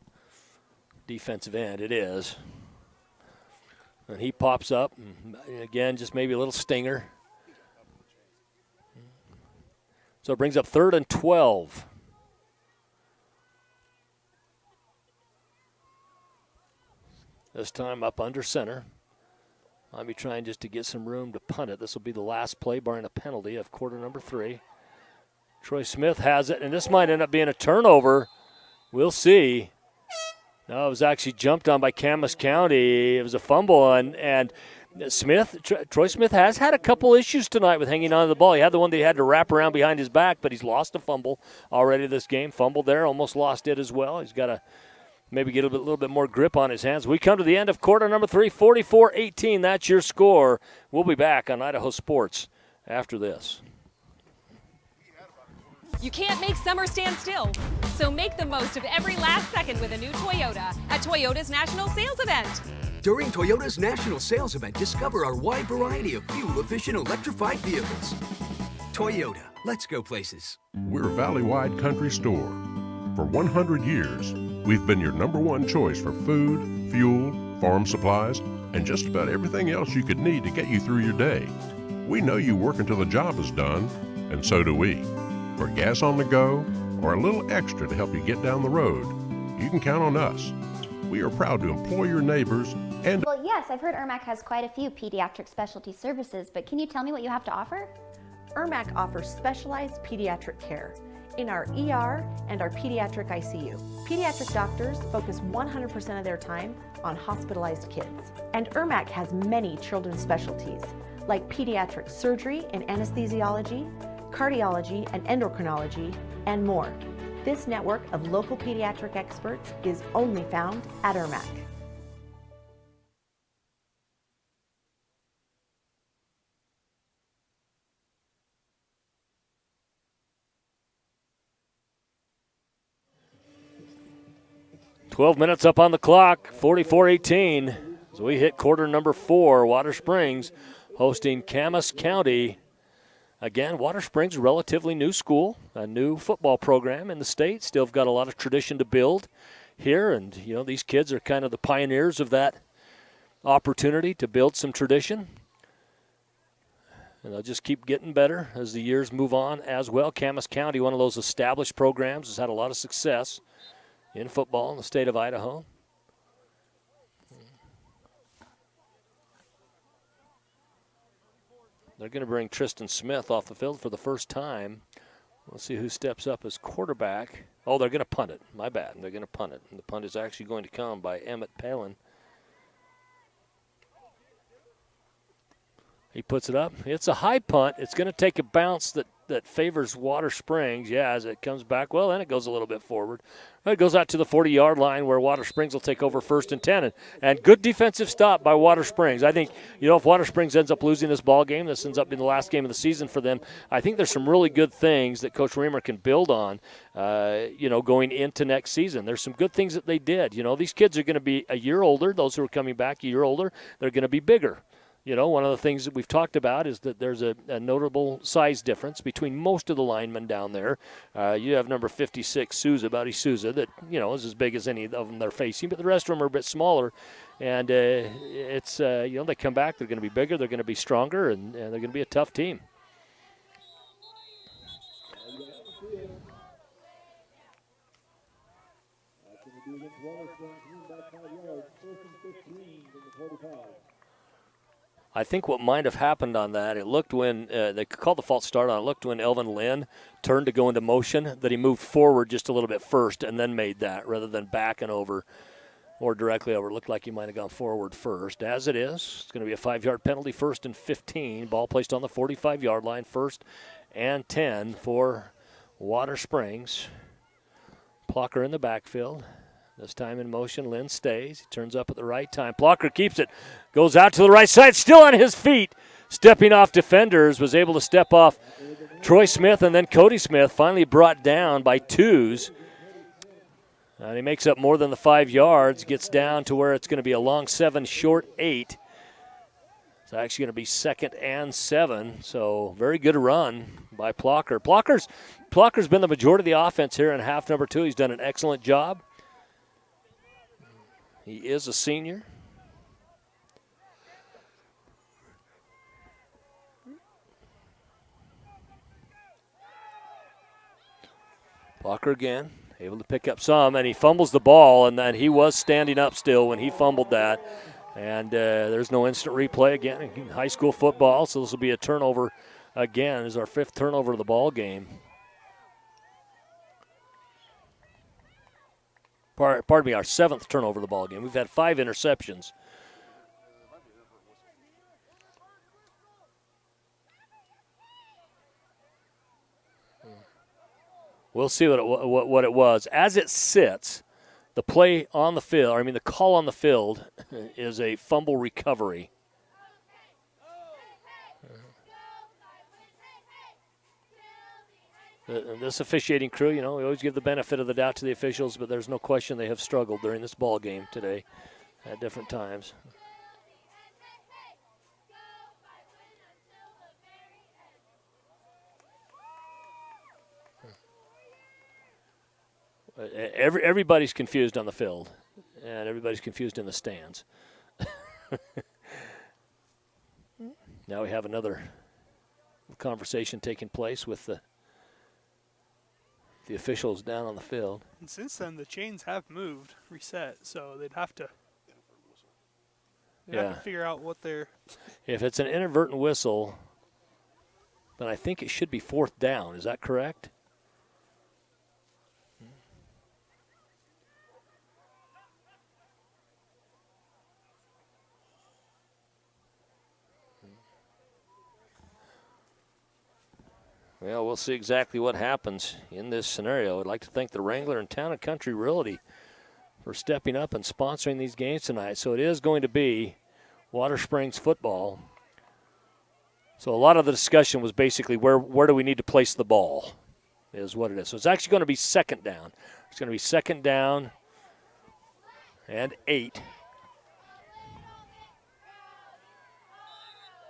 defensive end, it is. And he pops up, and again, just maybe a little stinger. So it brings up 3rd and 12. This time up under center. I'll be trying just to get some room to punt it. This will be the last play, barring a penalty, of quarter number 3. Troy Smith has it, and this might end up being a turnover. We'll see. No, it was actually jumped on by Camas County. It was a fumble, and Troy Smith has had a couple issues tonight with hanging on to the ball. He had the one that he had to wrap around behind his back, but he's lost a fumble already this game. Fumbled there, almost lost it as well. He's got to maybe get a little bit more grip on his hands. We come to the end of quarter number 3, 44-18. That's your score. We'll be back on Idaho Sports after this. You can't make summer stand still, so make the most of every last second with a new Toyota at Toyota's National Sales Event. During Toyota's National Sales Event, discover our wide variety of fuel-efficient electrified vehicles. Toyota, let's go places. We're a valley-wide country store. For 100 years, we've been your #1 choice for food, fuel, farm supplies, and just about everything else you could need to get you through your day. We know you work until the job is done, and so do we. For gas on the go, or a little extra to help you get down the road, you can count on us. We are proud to employ your neighbors and... Well, yes, I've heard IRMAC has quite a few pediatric specialty services, but can you tell me what you have to offer? IRMAC offers specialized pediatric care in our ER and our pediatric ICU. Pediatric doctors focus 100% of their time on hospitalized kids. And IRMAC has many children's specialties, like pediatric surgery and anesthesiology, cardiology and endocrinology, and more. This network of local pediatric experts is only found at IRMAC. "12 minutes up on the clock, 44-18. As we hit quarter number 4, Watersprings hosting Camas County. Again, Watersprings, a relatively new school, a new football program in the state. Still got a lot of tradition to build here, and these kids are kind of the pioneers of that opportunity to build some tradition. And they'll just keep getting better as the years move on as well. Camas County, one of those established programs, has had a lot of success in football in the state of Idaho. They're going to bring Tristan Smith off the field for the first time. We'll see who steps up as quarterback. Oh, they're going to punt it. My bad. They're going to punt it. And the punt is actually going to come by Emmett Palin. He puts it up. It's a high punt. It's going to take a bounce that that favors Water Springs. Yeah, as it comes back, well, then it goes a little bit forward. It goes out to the 40-yard line where Water Springs will take over 1st and 10. And good defensive stop by Water Springs. I think, if Water Springs ends up losing this ball game, this ends up being the last game of the season for them, I think there's some really good things that Coach Reamer can build on, going into next season. There's some good things that they did. These kids are going to be a year older. Those who are coming back a year older, they're going to be bigger. One of the things that we've talked about is that there's a notable size difference between most of the linemen down there. You have number 56, Souza, Buddy Souza, that, is as big as any of them they're facing, but the rest of them are a bit smaller. And it's, they come back, they're going to be bigger, they're going to be stronger, and they're going to be a tough team. I think what might have happened on that, it looked when they called the false start on it, looked when Elvin Lynn turned to go into motion, that he moved forward just a little bit first and then made that rather than backing over or directly over. It looked like he might have gone forward first. As it is, it's going to be a 5-yard penalty, 1st and 15. Ball placed on the 45-yard line, 1st and 10 for Water Springs. Plucker in the backfield. This time in motion, Lynn stays. He turns up at the right time. Plucker keeps it. Goes out to the right side, still on his feet. Stepping off defenders, was able to step off Troy Smith and then Cody Smith. Finally brought down by 2s. And he makes up more than the 5 yards. Gets down to where it's going to be a long 7, short 8. It's actually going to be 2nd and 7. So very good run by Plucker. Plucker's been the majority of the offense here in half number 2. He's done an excellent job. He is a senior. Plucker again, able to pick up some, and he fumbles the ball, and then he was standing up still when he fumbled that. And there's no instant replay again in high school football, so this will be a turnover again. This is our 5th turnover of the ball game. Pardon me, our 7th turnover of the ball game. We've had 5 interceptions. We'll see what it was. As it sits, the play on the field, the call on the field is a fumble recovery. This officiating crew, we always give the benefit of the doubt to the officials, but there's no question they have struggled during this ball game today at different times. Everybody's confused on the field, and everybody's confused in the stands. Now we have another conversation taking place with the officials down on the field. And since then, the chains have moved, reset, so they'd have to figure out what they're... If it's an inadvertent whistle, then I think it should be 4th down. Is that correct? Well, we'll see exactly what happens in this scenario. I'd like to thank the Wrangler and Town & Country Realty for stepping up and sponsoring these games tonight. So it is going to be Water Springs football. So a lot of the discussion was basically where do we need to place the ball is what it is. So it's actually going to be 2nd down. It's going to be 2nd down and 8.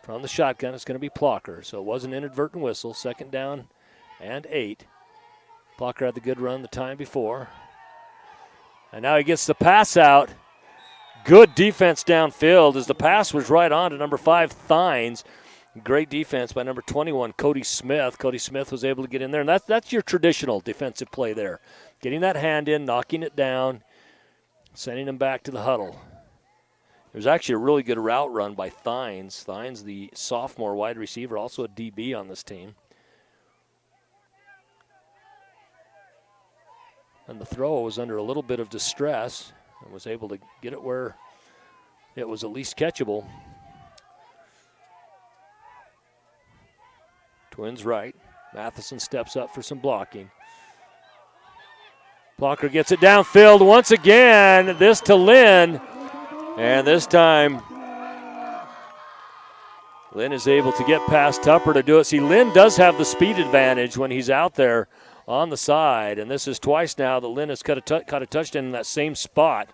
From the shotgun, it's going to be Plucker. So it was an inadvertent whistle. 2nd down and 8. Plucker had the good run the time before. And now he gets the pass out. Good defense downfield as the pass was right on to number 5, Thines. Great defense by number 21, Cody Smith. Cody Smith was able to get in there. And that's your traditional defensive play there. Getting that hand in, knocking it down, sending him back to the huddle. There's actually a really good route run by Thines. Thines, the sophomore wide receiver, also a DB on this team. And the throw was under a little bit of distress and was able to get it where it was at least catchable. Twins right. Matheson steps up for some blocking. Blocker gets it downfield once again. This to Lynn. And this time, Lynn is able to get past Tupper to do it. See, Lynn does have the speed advantage when he's out there on the side. And this is twice now that Lynn has caught a touchdown in that same spot.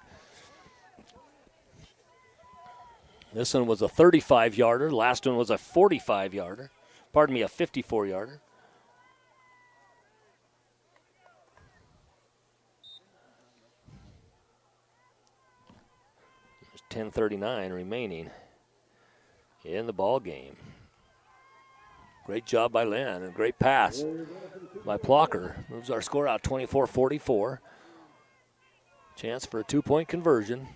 This one was a 35-yarder. Last one was a 45-yarder. Pardon me, a 54-yarder. There's 10:39 remaining in the ball game. Great job by Lynn and great pass by Plocker. Moves our score out 24-44. Chance for a 2-point conversion.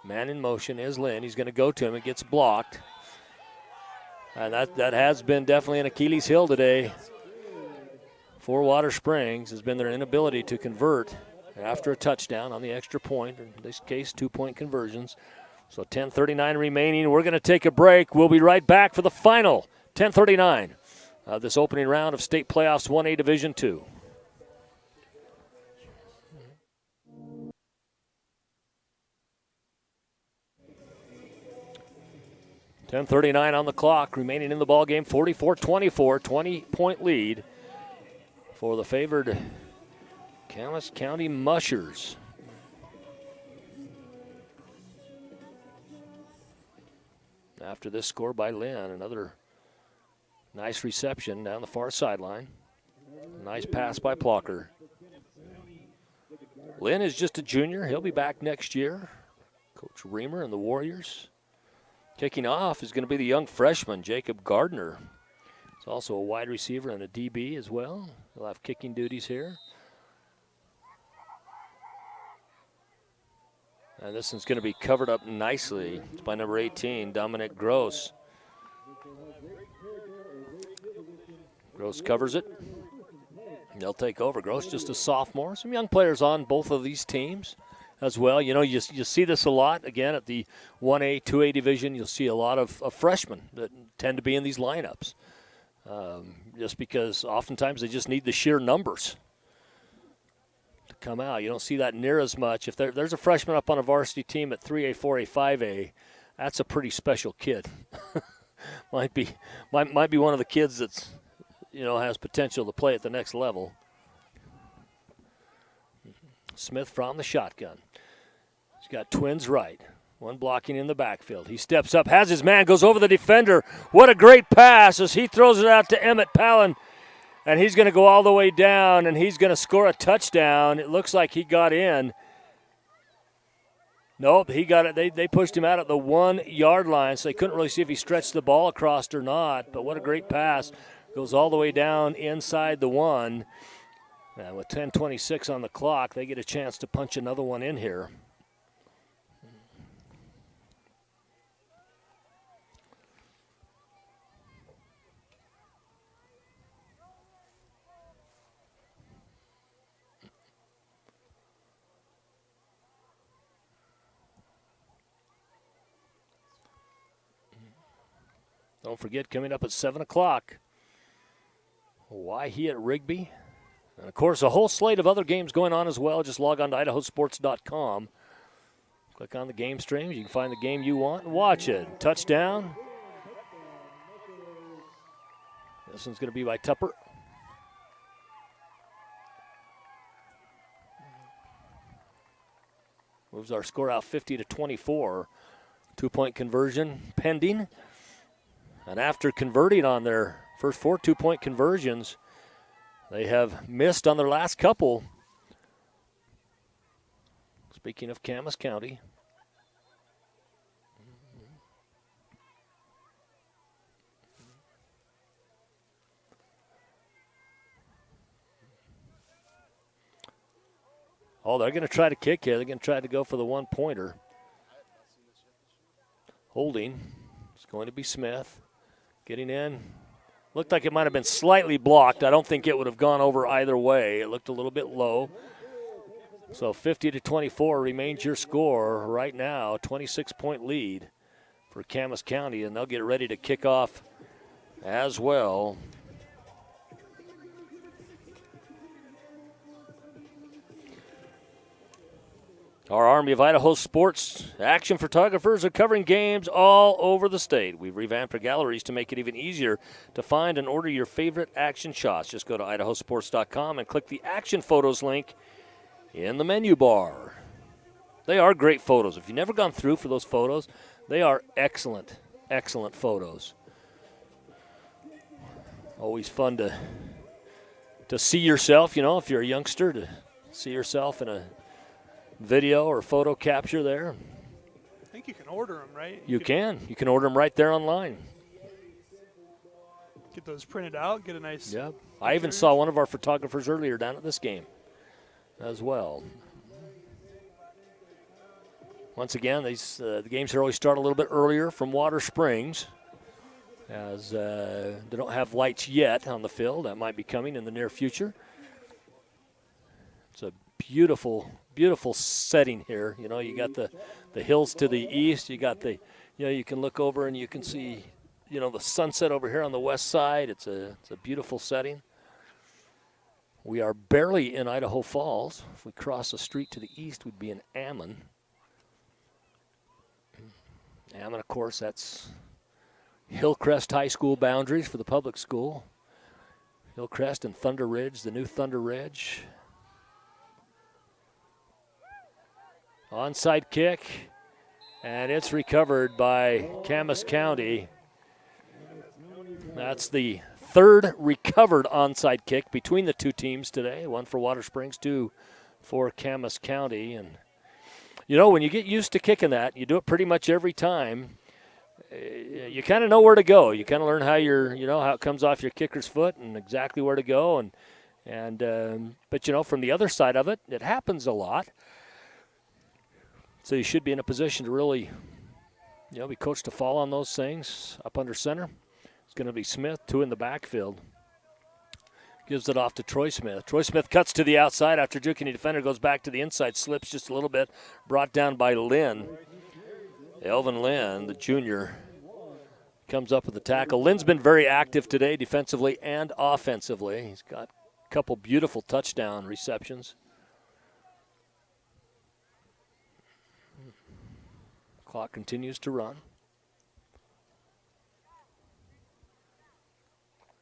Man in motion is Lynn. He's going to go to him. It gets blocked. And that has been definitely an Achilles heel today for Watersprings, has been their inability to convert after a touchdown on the extra point. In this case, 2-point conversions. So 10:39 remaining. We're going to take a break. We'll be right back for the final 10:39 of this opening round of state playoffs 1A Division II. .39 on the clock, remaining in the ball game. 44-24, 20-point lead for the favored Camas County Mushers. After this score by Lynn, another nice reception down the far sideline. Nice pass by Plocker. Lynn is just a junior. He'll be back next year. Coach Reamer and the Warriors. Kicking off is going to be the young freshman, Jacob Gardner. He's also a wide receiver and a DB as well. He'll have kicking duties here. And this one's going to be covered up nicely. It's by number 18, Dominic Gross. Gross covers it. They'll take over. Gross just a sophomore. Some young players on both of these teams as well. You know, you see this a lot, again, at the 1A, 2A division. You'll see a lot of freshmen that tend to be in these lineups just because oftentimes they just need the sheer numbers to come out. You don't see that near as much. If there's a freshman up on a varsity team at 3A, 4A, 5A, that's a pretty special kid. might be one of the kids that's, you know, has potential to play at the next level. Smith from the shotgun. He's got twins right. One blocking in the backfield. He steps up, has his man, goes over the defender. What a great pass as he throws it out to Emmett Palin. And he's going to go all the way down, and he's going to score a touchdown. It looks like he got in. Nope, he got it. They pushed him out at the 1-yard line, so they couldn't really see if he stretched the ball across or not. But what a great pass. Goes all the way down inside the 1. And with 10:26 on the clock, they get a chance to punch another one in here. Don't forget, coming up at 7 o'clock, Why he at Rigby. And, of course, a whole slate of other games going on as well. Just log on to IdahoSports.com. Click on the game streams. You can find the game you want and watch it. Touchdown. This one's going to be by Tupper. Moves our score out 50-24. 2-point conversion pending. And after converting on their first 4 2-point conversions, they have missed on their last couple. Speaking of Camas County. Oh, they're going to try to kick here. They're going to try to go for the 1-pointer. Holding. It's going to be Smith. Getting in. Looked like it might have been slightly blocked. I don't think it would have gone over either way. It looked a little bit low. So 50-24 remains your score right now. 26-point lead for Camas County, and they'll get ready to kick off as well. Our Army of Idaho Sports action photographers are covering games all over the state. We've revamped our galleries to make it even easier to find and order your favorite action shots. Just go to IdahoSports.com and click the Action Photos link in the menu bar. They are great photos. If you've never gone through for those photos, they are excellent, excellent photos. Always fun to see yourself, you know, if you're a youngster, to see yourself in a video or photo capture there. I think you can order them, right? You can. You can order them right there online. Get those printed out, get a nice... Yeah. I even saw one of our photographers earlier down at this game as well. Once again, these the games here always start a little bit earlier from Watersprings, as they don't have lights yet on the field. That might be coming in the near future. It's a beautiful, beautiful setting here. You know, you got the hills to the east. You got the, you know, you can look over and you can see, you know, the sunset over here on the west side. It's a beautiful setting. We are barely in Idaho Falls. If we cross the street to the east, we'd be in Ammon. Ammon, of course, that's Hillcrest High School boundaries for the public school. Hillcrest and Thunder Ridge, the new Thunder Ridge. Onside kick, and it's recovered by Camas County. That's the third recovered onside kick between the two teams today. One for Watersprings, two for Camas County. And, you know, when you get used to kicking that, you do it pretty much every time. You kind of know where to go. You kind of learn how how it comes off your kicker's foot and exactly where to go. But, you know, from the other side of it, it happens a lot. So you should be in a position to really, you know, be coached to fall on those things. Up under center, it's going to be Smith, two in the backfield. Gives it off to Troy Smith. Troy Smith cuts to the outside after juking the defender, goes back to the inside, slips just a little bit, brought down by Lynn. Elvin Lynn, the junior, comes up with the tackle. Lynn's been very active today defensively and offensively. He's got a couple beautiful touchdown receptions. Clock continues to run.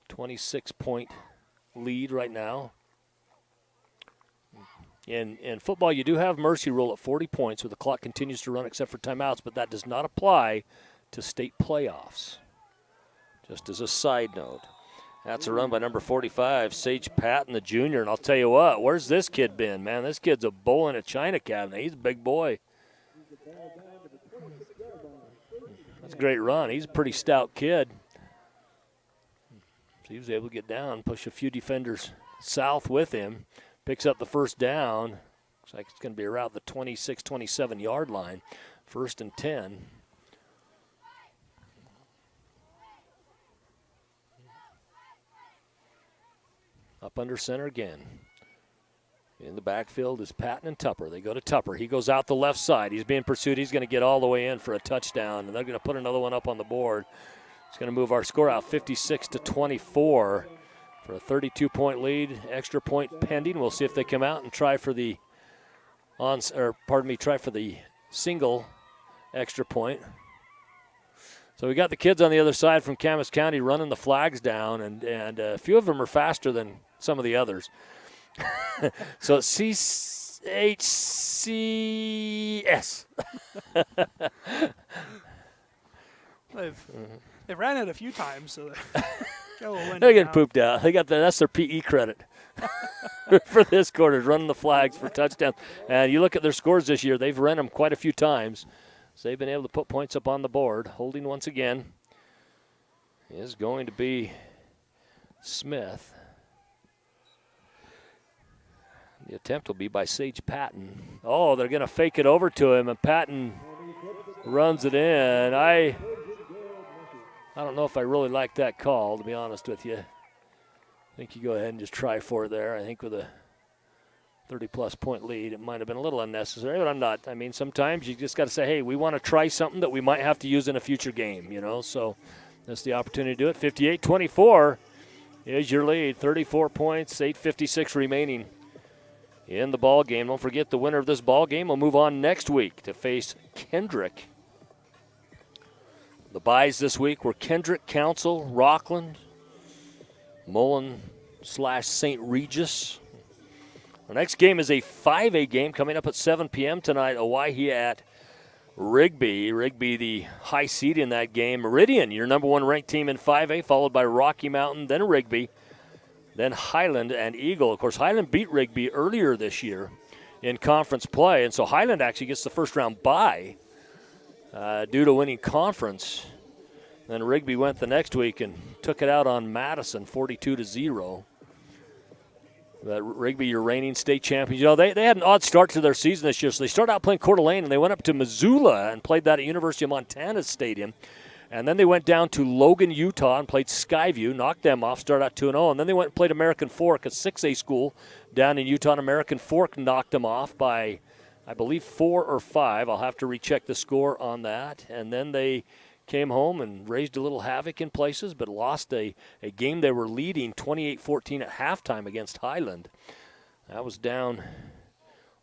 26-point lead right now. In football, you do have mercy rule at 40 points where the clock continues to run except for timeouts, but that does not apply to state playoffs. Just as a side note. That's a run by number 45, Sage Patton, the junior. And I'll tell you what, where's this kid been, man? This kid's a bull in a china cabinet. He's a big boy. That's a great run. He's a pretty stout kid. So he was able to get down, push a few defenders south with him, picks up the first down. Looks like it's going to be around the 26, 27-yard line. 1st and 10. Up under center again. In the backfield is Patton and Tupper. They go to Tupper. He goes out the left side. He's being pursued. He's going to get all the way in for a touchdown, and they're going to put another one up on the board. It's going to move our score out 56-24 for a 32-point lead. Extra point pending. We'll see if they come out and try for the single extra point. So we got the kids on the other side from Camas County running the flags down, and a few of them are faster than some of the others. So it's CHCS. They've ran it a few times, so they're getting pooped out. That's their PE credit for this quarter, running the flags for touchdowns. And you look at their scores this year; they've run them quite a few times. So they've been able to put points up on the board. Holding once again is going to be Smith. The attempt will be by Sage Patton. Oh, they're going to fake it over to him, and Patton runs it in. I don't know if I really like that call, to be honest with you. I think you go ahead and just try for it there. I think with a 30-plus point lead, it might have been a little unnecessary, but I'm not. I mean, sometimes you just got to say, hey, we want to try something that we might have to use in a future game, you know. So That's the opportunity to do it. 58-24 is your lead. 34 points, 8:56 remaining in the ball game. Don't forget the winner of this ball game will move on next week to face Kendrick. The byes this week were Kendrick, Council, Rockland, Mullen/St. Regis. The next game is a 5A game coming up at 7 p.m. tonight. Owyhee at Rigby. Rigby, the high seed in that game. Meridian, your number 1 ranked team in 5A, followed by Rocky Mountain, then Rigby, then Highland and Eagle. Of course, Highland beat Rigby earlier this year in conference play, and so Highland actually gets the first round bye due to winning conference. Then Rigby went the next week and took it out on Madison 42-0. But Rigby, your reigning state champions. You know, they had an odd start to their season this year. So they started out playing Coeur d'Alene, and they went up to Missoula and played that at University of Montana Stadium. And then they went down to Logan, Utah, and played Skyview, knocked them off, started out 2-0. And then they went and played American Fork, a 6A school down in Utah. And American Fork knocked them off by, I believe, 4 or 5. I'll have to recheck the score on that. And then they came home and raised a little havoc in places, but lost a game they were leading 28-14 at halftime against Highland. That was down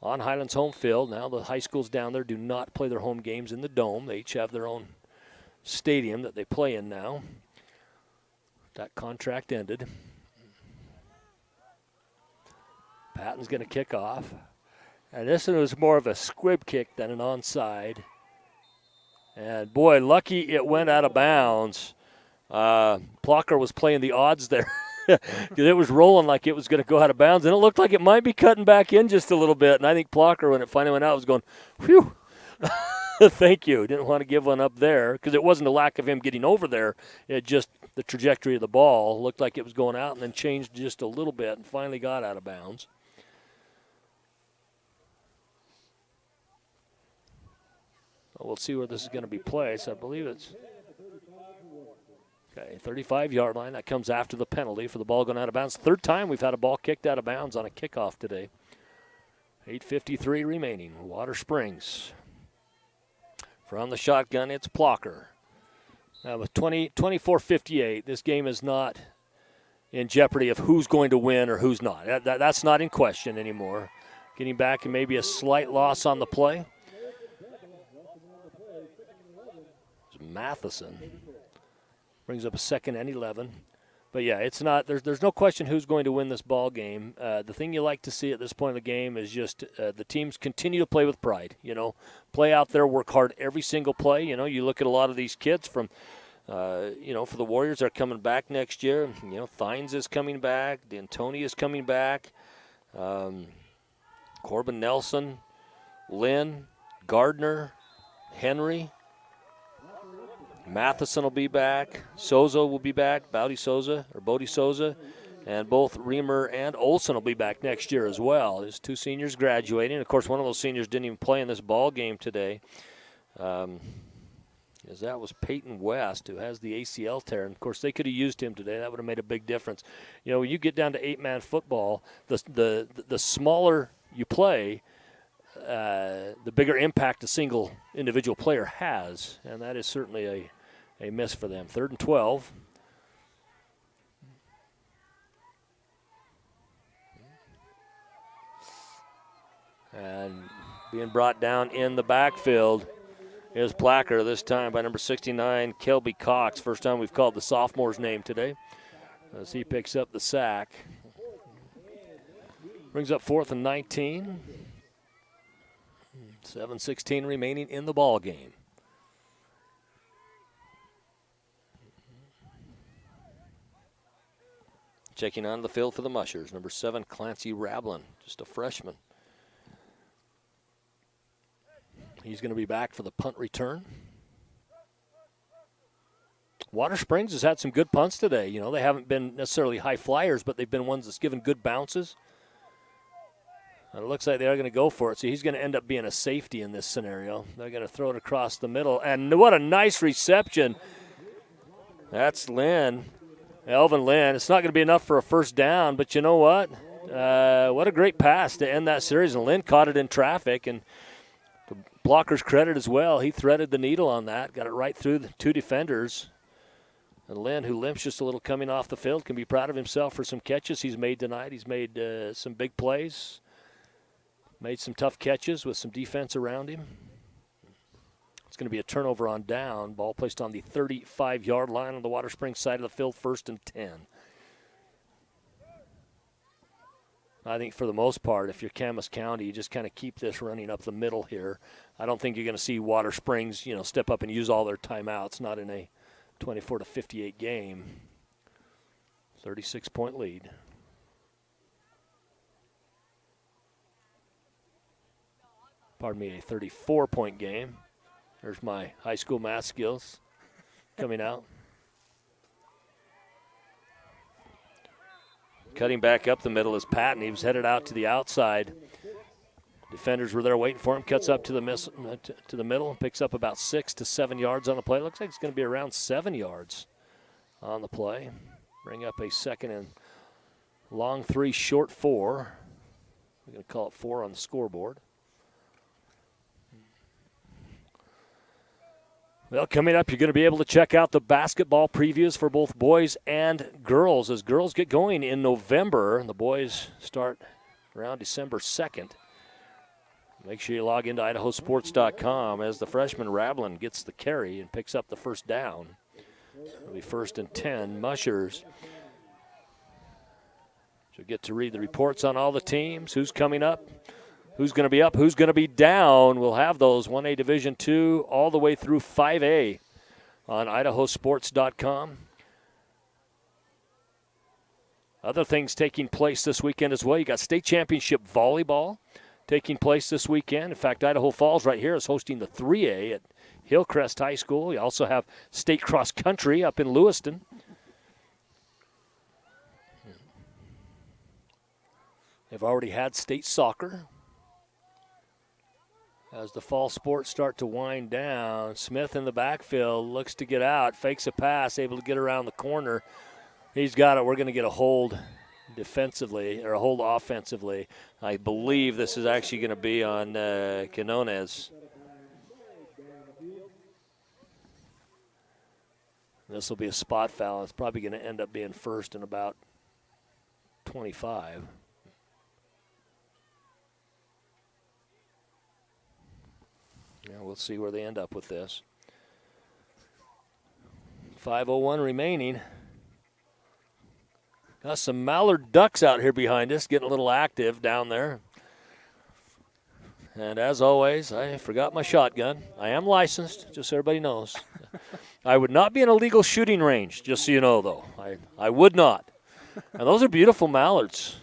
on Highland's home field. Now the high schools down there do not play their home games in the Dome. They each have their own stadium that they play in now. That contract ended. Patton's going to kick off. And this one was more of a squib kick than an onside. And, boy, lucky it went out of bounds. Plocker was playing the odds there. It was rolling like it was going to go out of bounds, and it looked like it might be cutting back in just a little bit. And I think Plocker, when it finally went out, was going, whew, thank you. Didn't want to give one up there because it wasn't a lack of him getting over there. It just the trajectory of the ball looked like it was going out and then changed just a little bit and finally got out of bounds. We'll see where this is going to be placed. I believe it's 35-yard line. That comes after the penalty for the ball going out of bounds. Third time we've had a ball kicked out of bounds on a kickoff today. 8:53 remaining. Watersprings. From the shotgun, it's Plocker. With 24-58, this game is not in jeopardy of who's going to win or who's not. That's not in question anymore. Getting back and maybe a slight loss on the play. Matheson brings up a 2nd and 11. But, yeah, it's not – there's no question who's going to win this ball game. The thing you like to see at this point in the game is just the teams continue to play with pride, you know, play out there, work hard every single play. You know, you look at a lot of these kids from, you know, for the Warriors are coming back next year. You know, Thines is coming back. D'Antoni is coming back. Corbin Nelson, Lynn, Gardner, Henry. Matheson will be back. Souza will be back. Bodie Souza, and both Reamer and Olson will be back next year as well. There's 2 seniors graduating. Of course, one of those seniors didn't even play in this ball game today. As that was Peyton West, who has the ACL tear. And, of course, they could have used him today. That would have made a big difference. You know, when you get down to 8-man football, the smaller you play, the bigger impact a single individual player has. And that is certainly a miss for them. 3rd and 12. And being brought down in the backfield is Placker, this time by number 69, Kelby Cox. First time we've called the sophomore's name today as he picks up the sack. Brings up 4th and 19. 7:16 remaining in the ball game. Checking onto the field for the Mushers, number 7, Clancy Rablin, just a freshman. He's going to be back for the punt return. Watersprings has had some good punts today. You know, they haven't been necessarily high flyers, but they've been ones that's given good bounces. And it looks like they are going to go for it. So he's going to end up being a safety in this scenario. They're going to throw it across the middle. And what a nice reception. That's Lynn. Elvin Lynn. It's not going to be enough for a first down, but you know what? What a great pass to end that series. And Lynn caught it in traffic. And to Blocker's credit as well, he threaded the needle on that. Got it right through the 2 defenders. And Lynn, who limps just a little coming off the field, can be proud of himself for some catches he's made tonight. He's made some big plays, made some tough catches with some defense around him. It's going to be a turnover on down. Ball placed on the 35-yard line on the Watersprings side of the field, 1st and 10. I think for the most part, if you're Camas County, you just kind of keep this running up the middle here. I don't think you're going to see Watersprings, step up and use all their timeouts, not in a 24-58 game. 36-point lead. Pardon me, a 34-point game. There's my high school math skills coming out. Cutting back up the middle is Patton. He was headed out to the outside. Defenders were there waiting for him. Cuts up to the middle and picks up about 6 to 7 yards on the play. Looks like it's going to be around 7 yards on the play. Bring up a 2nd and long 3, short 4. We're going to call it 4 on the scoreboard. Well, coming up, you're going to be able to check out the basketball previews for both boys and girls as girls get going in November. And the boys start around December 2nd. Make sure you log into IdahoSports.com as the freshman Rablin gets the carry and picks up the first down. It'll be 1st and 10. Mushers. So get to read the reports on all the teams, who's coming up, who's going to be up, who's going to be down. We'll have those 1A Division II all the way through 5A on IdahoSports.com. Other things taking place this weekend as well. You got state championship volleyball taking place this weekend. In fact, Idaho Falls right here is hosting the 3A at Hillcrest High School. You also have state cross country up in Lewiston. They've already had state soccer. As the fall sports start to wind down, Smith in the backfield looks to get out, fakes a pass, able to get around the corner. He's got it. We're going to get a hold defensively, or a hold offensively. I believe this is actually going to be on Quinones. This will be a spot foul. It's probably going to end up being 1st and about 25. Yeah, we'll see where they end up with this. 5:01 remaining. Got some mallard ducks out here behind us, getting a little active down there. And as always, I forgot my shotgun. I am licensed, just so everybody knows. I would not be in a legal shooting range, just so you know, though. I would not. And those are beautiful mallards.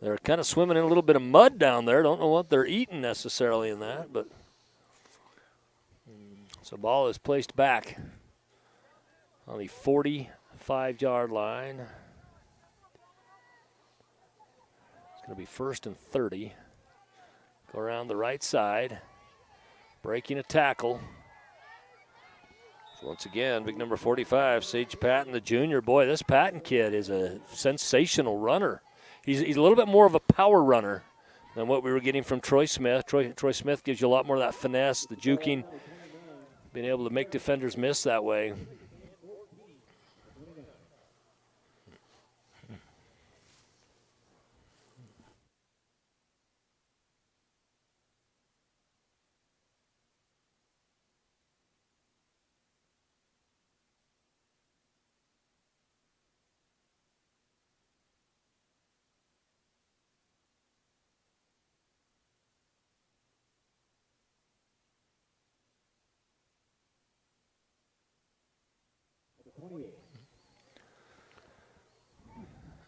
They're kind of swimming in a little bit of mud down there. Don't know what they're eating necessarily in that, but so ball is placed back on the 45-yard line. It's going to be 1st and 30. Go around the right side, breaking a tackle. So once again, big number 45, Sage Patton, the junior. Boy, this Patton kid is a sensational runner. He's a little bit more of a power runner than what we were getting from Troy Smith. Troy Smith gives you a lot more of that finesse, the juking, being able to make defenders miss that way.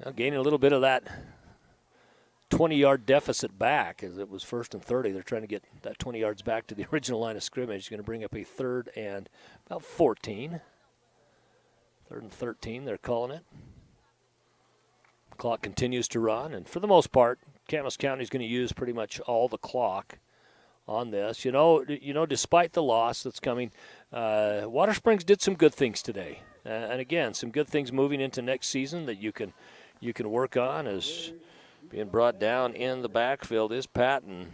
Now gaining a little bit of that 20-yard deficit back as it was 1st and 30. They're trying to get that 20 yards back to the original line of scrimmage. It's going to bring up a 3rd and about 14. 3rd and 13, they're calling it. Clock continues to run, and for the most part, Camas County is going to use pretty much all the clock on this. You know, despite the loss that's coming, Watersprings did some good things today. And again, some good things moving into next season that you can work on. As being brought down in the backfield is Patton.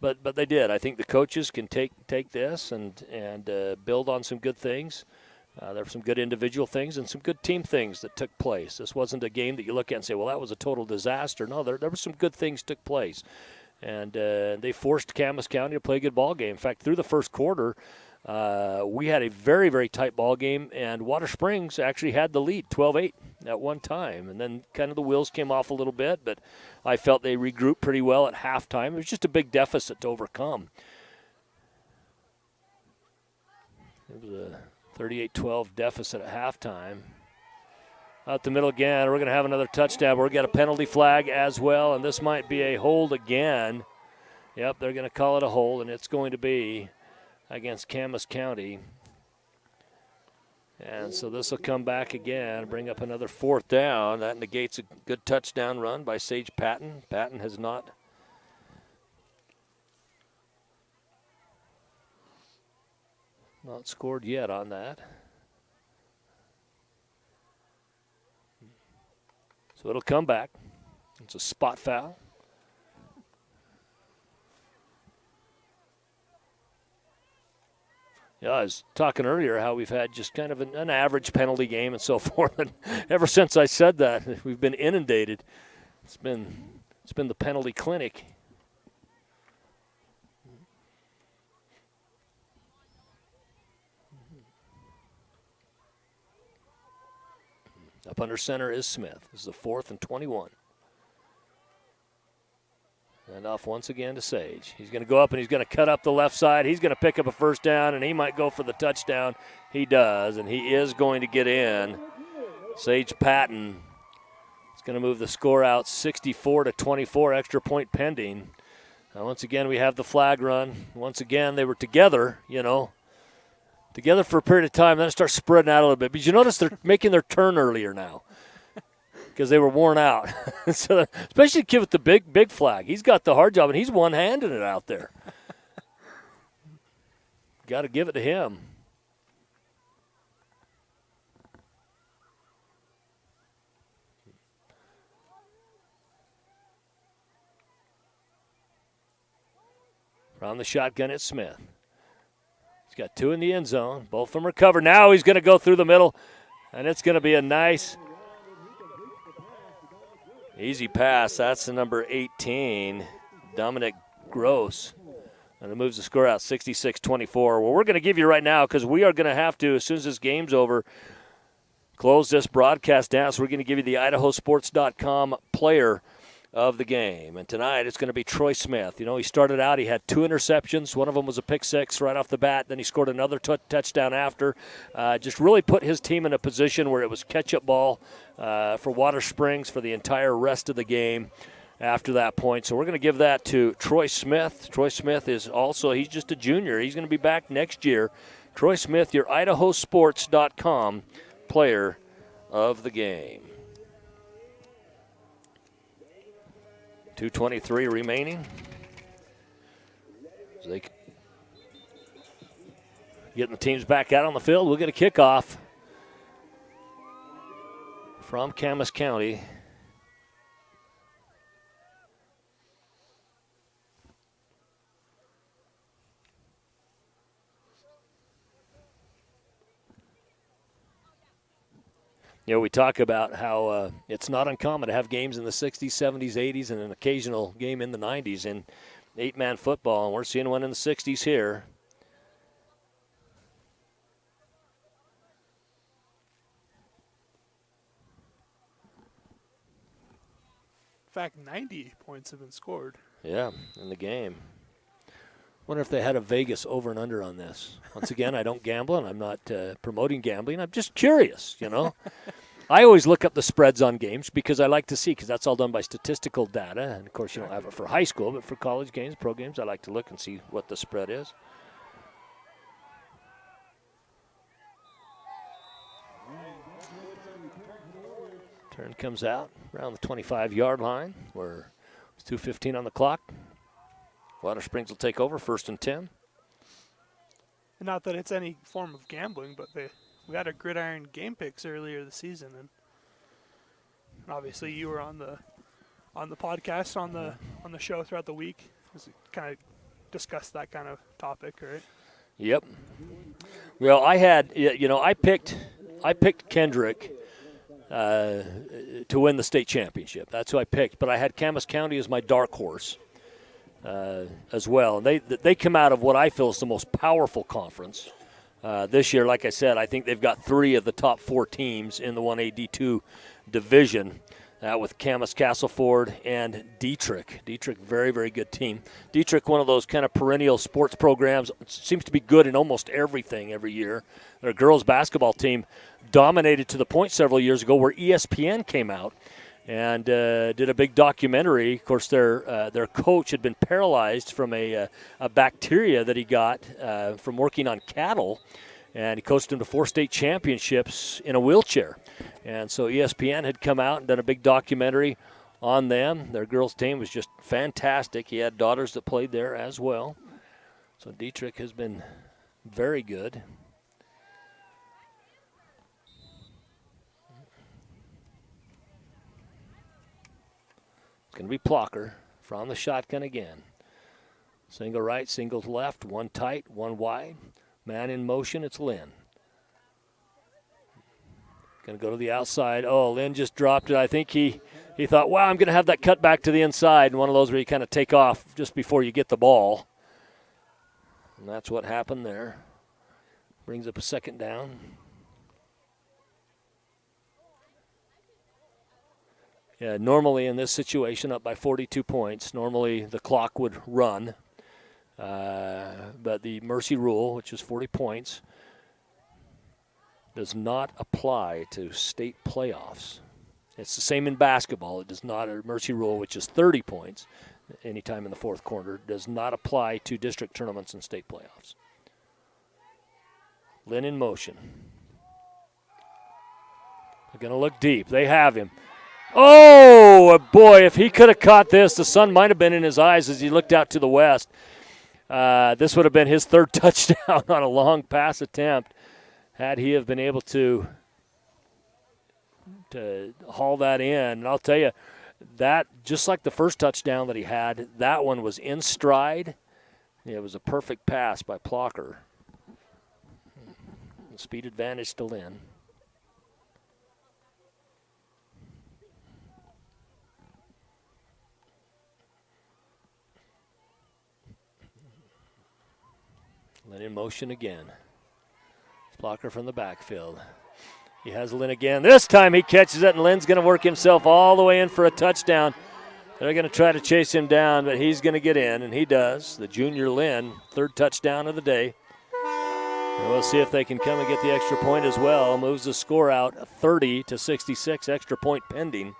But they did. I think the coaches can take this and build on some good things. There were some good individual things and some good team things that took place. This wasn't a game that you look at and say, well, that was a total disaster. No, there were some good things took place. And they forced Camas County to play a good ball game. In fact, through the first quarter, we had a very, very tight ball game, and Watersprings actually had the lead, 12-8 at one time. And then kind of the wheels came off a little bit, but I felt they regrouped pretty well at halftime. It was just a big deficit to overcome. It was a 38-12 deficit at halftime. Out the middle again, we're going to have another touchdown. We're going to get a penalty flag as well, and this might be a hold again. Yep, they're going to call it a hold, and it's going to be against Camas County. And so this will come back again, bring up another 4th down. That negates a good touchdown run by Sage Patton. Patton has not scored yet on that. So it'll come back. It's a spot foul. Yeah, I was talking earlier how we've had just kind of an average penalty game and so forth. And ever since I said that, we've been inundated. It's been the penalty clinic. Up under center is Smith. This is a 4th and 21. And off once again to Sage. He's going to go up and he's going to cut up the left side. He's going to pick up a first down, and he might go for the touchdown. He does, and he is going to get in. Sage Patton is going to move the score out 64-24, extra point pending. Now, once again, we have the flag run. Once again, they were together, together for a period of time. Then it starts spreading out a little bit. But you notice they're making their turn earlier now because they were worn out. So especially the kid with the big flag. He's got the hard job, and he's one-handing it out there. Got to give it to him. From the shotgun, it's Smith. He's got 2 in the end zone. Both of them are covered. Now he's going to go through the middle, and it's going to be a nice easy pass. That's the number 18, Dominic Gross. And it moves the score out 66-24. Well, we're going to give you right now, because we are going to have to, as soon as this game's over, close this broadcast down. So we're going to give you the IdahoSports.com player of the game. And tonight it's going to be Troy Smith. He started out, he had 2 interceptions. One of them was a pick six right off the bat. Then he scored another touchdown after. Just really put his team in a position where it was catch-up ball for Watersprings for the entire rest of the game after that point. So we're going to give that to Troy Smith. Troy Smith is also, he's just a junior. He's going to be back next year. Troy Smith, your IdahoSports.com player of the game. 2:23 remaining. So they getting the teams back out on the field. We'll get a kickoff from Camas County. We talk about how it's not uncommon to have games in the 60s, 70s, 80s, and an occasional game in the 90s in 8-man football, and we're seeing one in the 60s here. In fact, 90 points have been scored. Yeah, in the game. Wonder if they had a Vegas over and under on this. Once again, I don't gamble, and I'm not promoting gambling. I'm just curious, I always look up the spreads on games because I like to see, because that's all done by statistical data. And, of course, you don't have it for high school, but for college games, pro games, I like to look and see what the spread is. Turn comes out around the 25-yard line where it's 2:15 on the clock. Watersprings will take over, 1st and 10. And not that it's any form of gambling, but we had a Gridiron game picks earlier this season, and obviously you were on the podcast on the show throughout the week. It was kind of discuss that kind of topic, right? Yep. Well, I picked Kendrick to win the state championship. That's who I picked. But I had Camas County as my dark horse as well. And they come out of what I feel is the most powerful conference this year. Like I said, I think they've got 3 of the top 4 teams in the 1A D2 division. With Camas, Castleford, and Dietrich. Dietrich, very, very good team. Dietrich, one of those kind of perennial sports programs, seems to be good in almost everything every year. Their girls' basketball team dominated to the point several years ago where ESPN came out and did a big documentary. Of course, their coach had been paralyzed from a bacteria that he got from working on cattle, and he coached them to 4 state championships in a wheelchair. And so ESPN had come out and done a big documentary on them. Their girls' team was just fantastic. He had daughters that played there as well. So Dietrich has been very good. It's going to be Plocker from the shotgun again. Single right, single left, 1 tight, 1 wide. Man in motion, it's Lynn. Going to go to the outside. Oh, Lynn just dropped it. I think he thought, wow, I'm going to have that cut back to the inside. And one of those where you kind of take off just before you get the ball. And that's what happened there. Brings up a 2nd down. Yeah, normally in this situation, up by 42 points, normally the clock would run. But the mercy rule, which is 40 points, does not apply to state playoffs. It's the same in basketball. It does not, a mercy rule, which is 30 points anytime in the 4th quarter, does not apply to district tournaments and state playoffs. Lynn in motion. They're going to look deep. They have him. Oh, boy, if he could have caught this, the sun might have been in his eyes as he looked out to the west. This would have been his 3rd touchdown on a long pass attempt. Had he have been able to haul that in. And I'll tell you, that, just like the first touchdown that he had, that one was in stride. It was a perfect pass by Plocker. Speed advantage to Lynn. Lynn in motion again. Blocker from the backfield. He has Lynn again. This time he catches it, and Lynn's going to work himself all the way in for a touchdown. They're going to try to chase him down, but he's going to get in, and he does. The junior Lynn, 3rd touchdown of the day. And we'll see if they can come and get the extra point as well. Moves the score out 30-66, extra point pending.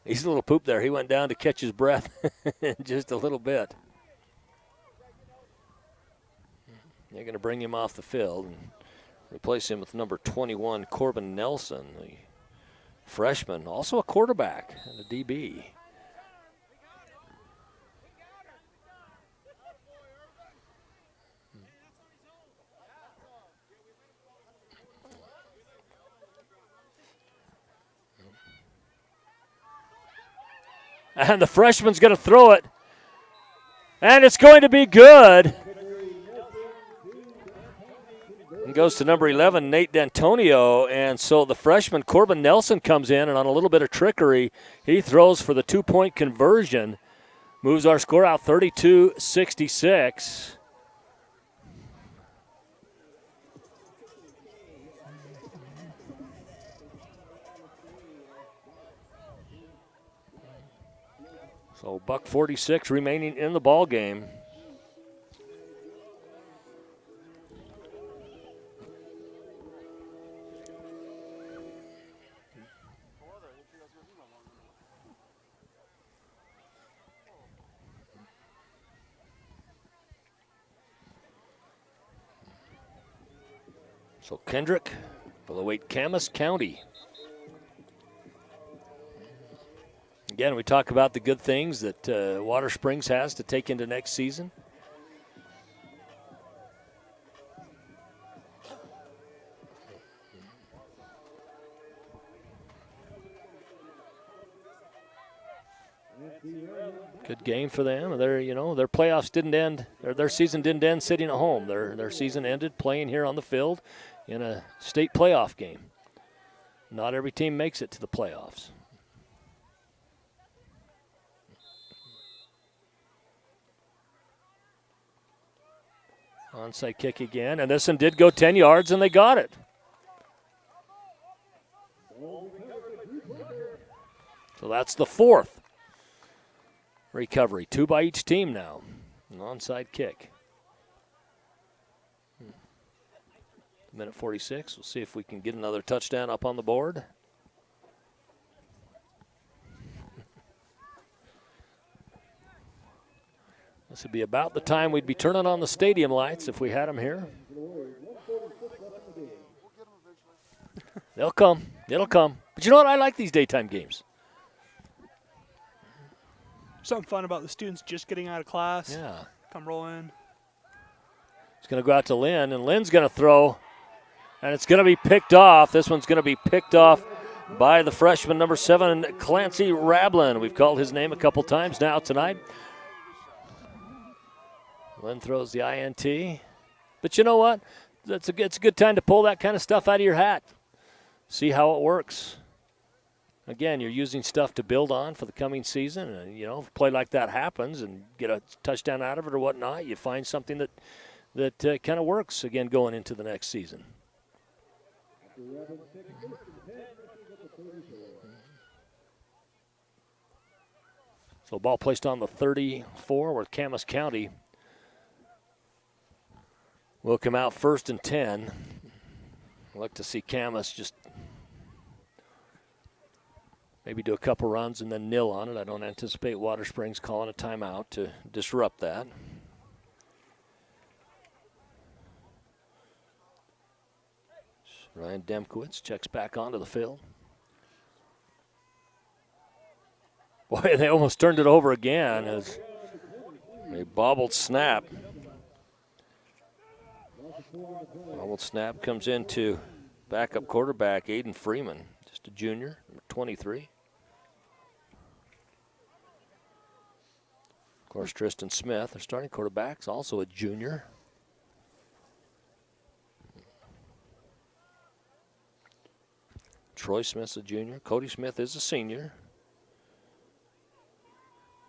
He's a little poop there. He went down to catch his breath just a little bit. They're going to bring him off the field and replace him with number 21, Corbin Nelson, the freshman, also a quarterback and a DB. And the freshman's going to throw it. And it's going to be good. And goes to number 11, Nate D'Antonio. And so the freshman, Corbin Nelson, comes in, and on a little bit of trickery, he throws for the 2-point conversion. Moves our score out 32-66. So $1:46 remaining in the ball game. So Kendrick will await Camas County. Again, we talk about the good things that Watersprings has to take into next season. Good game for them. Their playoffs didn't end, or their season didn't end sitting at home. Their season ended playing here on the field in a state playoff game. Not every team makes it to the playoffs. Onside kick again, and this one did go 10 yards, and they got it. So that's the fourth recovery. 2 by each team now. An onside kick. Minute 46. We'll see if we can get another touchdown up on the board. This would be about the time we'd be turning on the stadium lights if we had them here. They'll come. It'll come. But you know what? I like these daytime games. Something fun about the students just getting out of class. Yeah. Come roll in. It's going to go out to Lynn, and Lynn's going to throw, and it's going to be picked off. This one's going to be picked off by the freshman, number 7, Clancy Rablin. We've called his name a couple times now tonight. Lynn throws the INT. But you know what? It's a good time to pull that kind of stuff out of your hat. See how it works. Again, you're using stuff to build on for the coming season. And, if a play like that happens and get a touchdown out of it or whatnot, you find something that kind of works, again, going into the next season. So ball placed on the 34 where Camas County will come out 1st and 10. I'd like to see Camas just maybe do a couple runs and then nil on it. I don't anticipate Watersprings calling a timeout to disrupt that. Ryan Demkowitz checks back onto the field. Boy, they almost turned it over again as a bobbled snap. Bobbled snap comes into backup quarterback Aiden Freeman, just a junior, number 23. Of course, Tristan Smith, their starting quarterback's also a junior. Troy Smith's a junior. Cody Smith is a senior.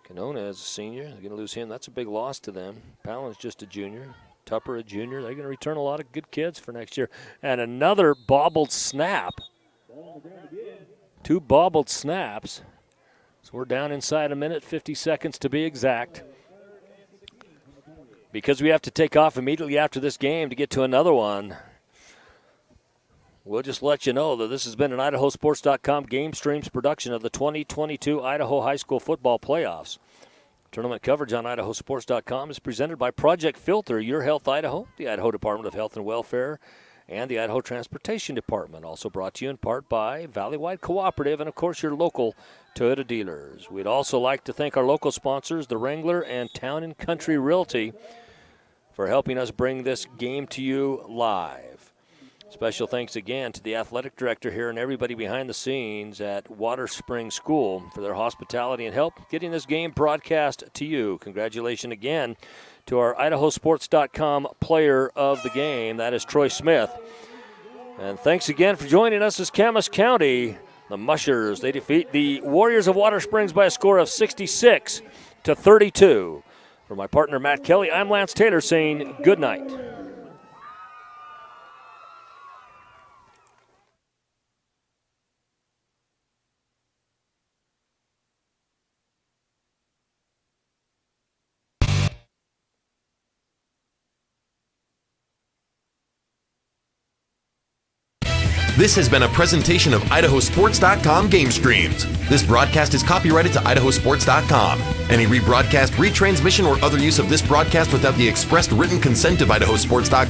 Canona is a senior. They're going to lose him. That's a big loss to them. Palin's just a junior. Tupper a junior. They're going to return a lot of good kids for next year. And another bobbled snap. 2 bobbled snaps. So we're down inside a minute, 50 seconds to be exact. Because we have to take off immediately after this game to get to another one, we'll just let you know that this has been an IdahoSports.com GameStreams production of the 2022 Idaho High School Football Playoffs. Tournament coverage on IdahoSports.com is presented by Project Filter, Your Health Idaho, the Idaho Department of Health and Welfare, and the Idaho Transportation Department. Also brought to you in part by Valleywide Cooperative and, of course, your local Toyota dealers. We'd also like to thank our local sponsors, the Wrangler and Town & Country Realty, for helping us bring this game to you live. Special thanks again to the athletic director here and everybody behind the scenes at Watersprings School for their hospitality and help getting this game broadcast to you. Congratulations again to our IdahoSports.com player of the game. That is Troy Smith. And thanks again for joining us as Camas County. The Mushers, they defeat the Warriors of Watersprings by a score of 66-32. For my partner, Matt Kelly, I'm Lance Taylor saying good night. This has been a presentation of IdahoSports.com GameStreams. This broadcast is copyrighted to IdahoSports.com. Any rebroadcast, retransmission, or other use of this broadcast without the expressed written consent of IdahoSports.com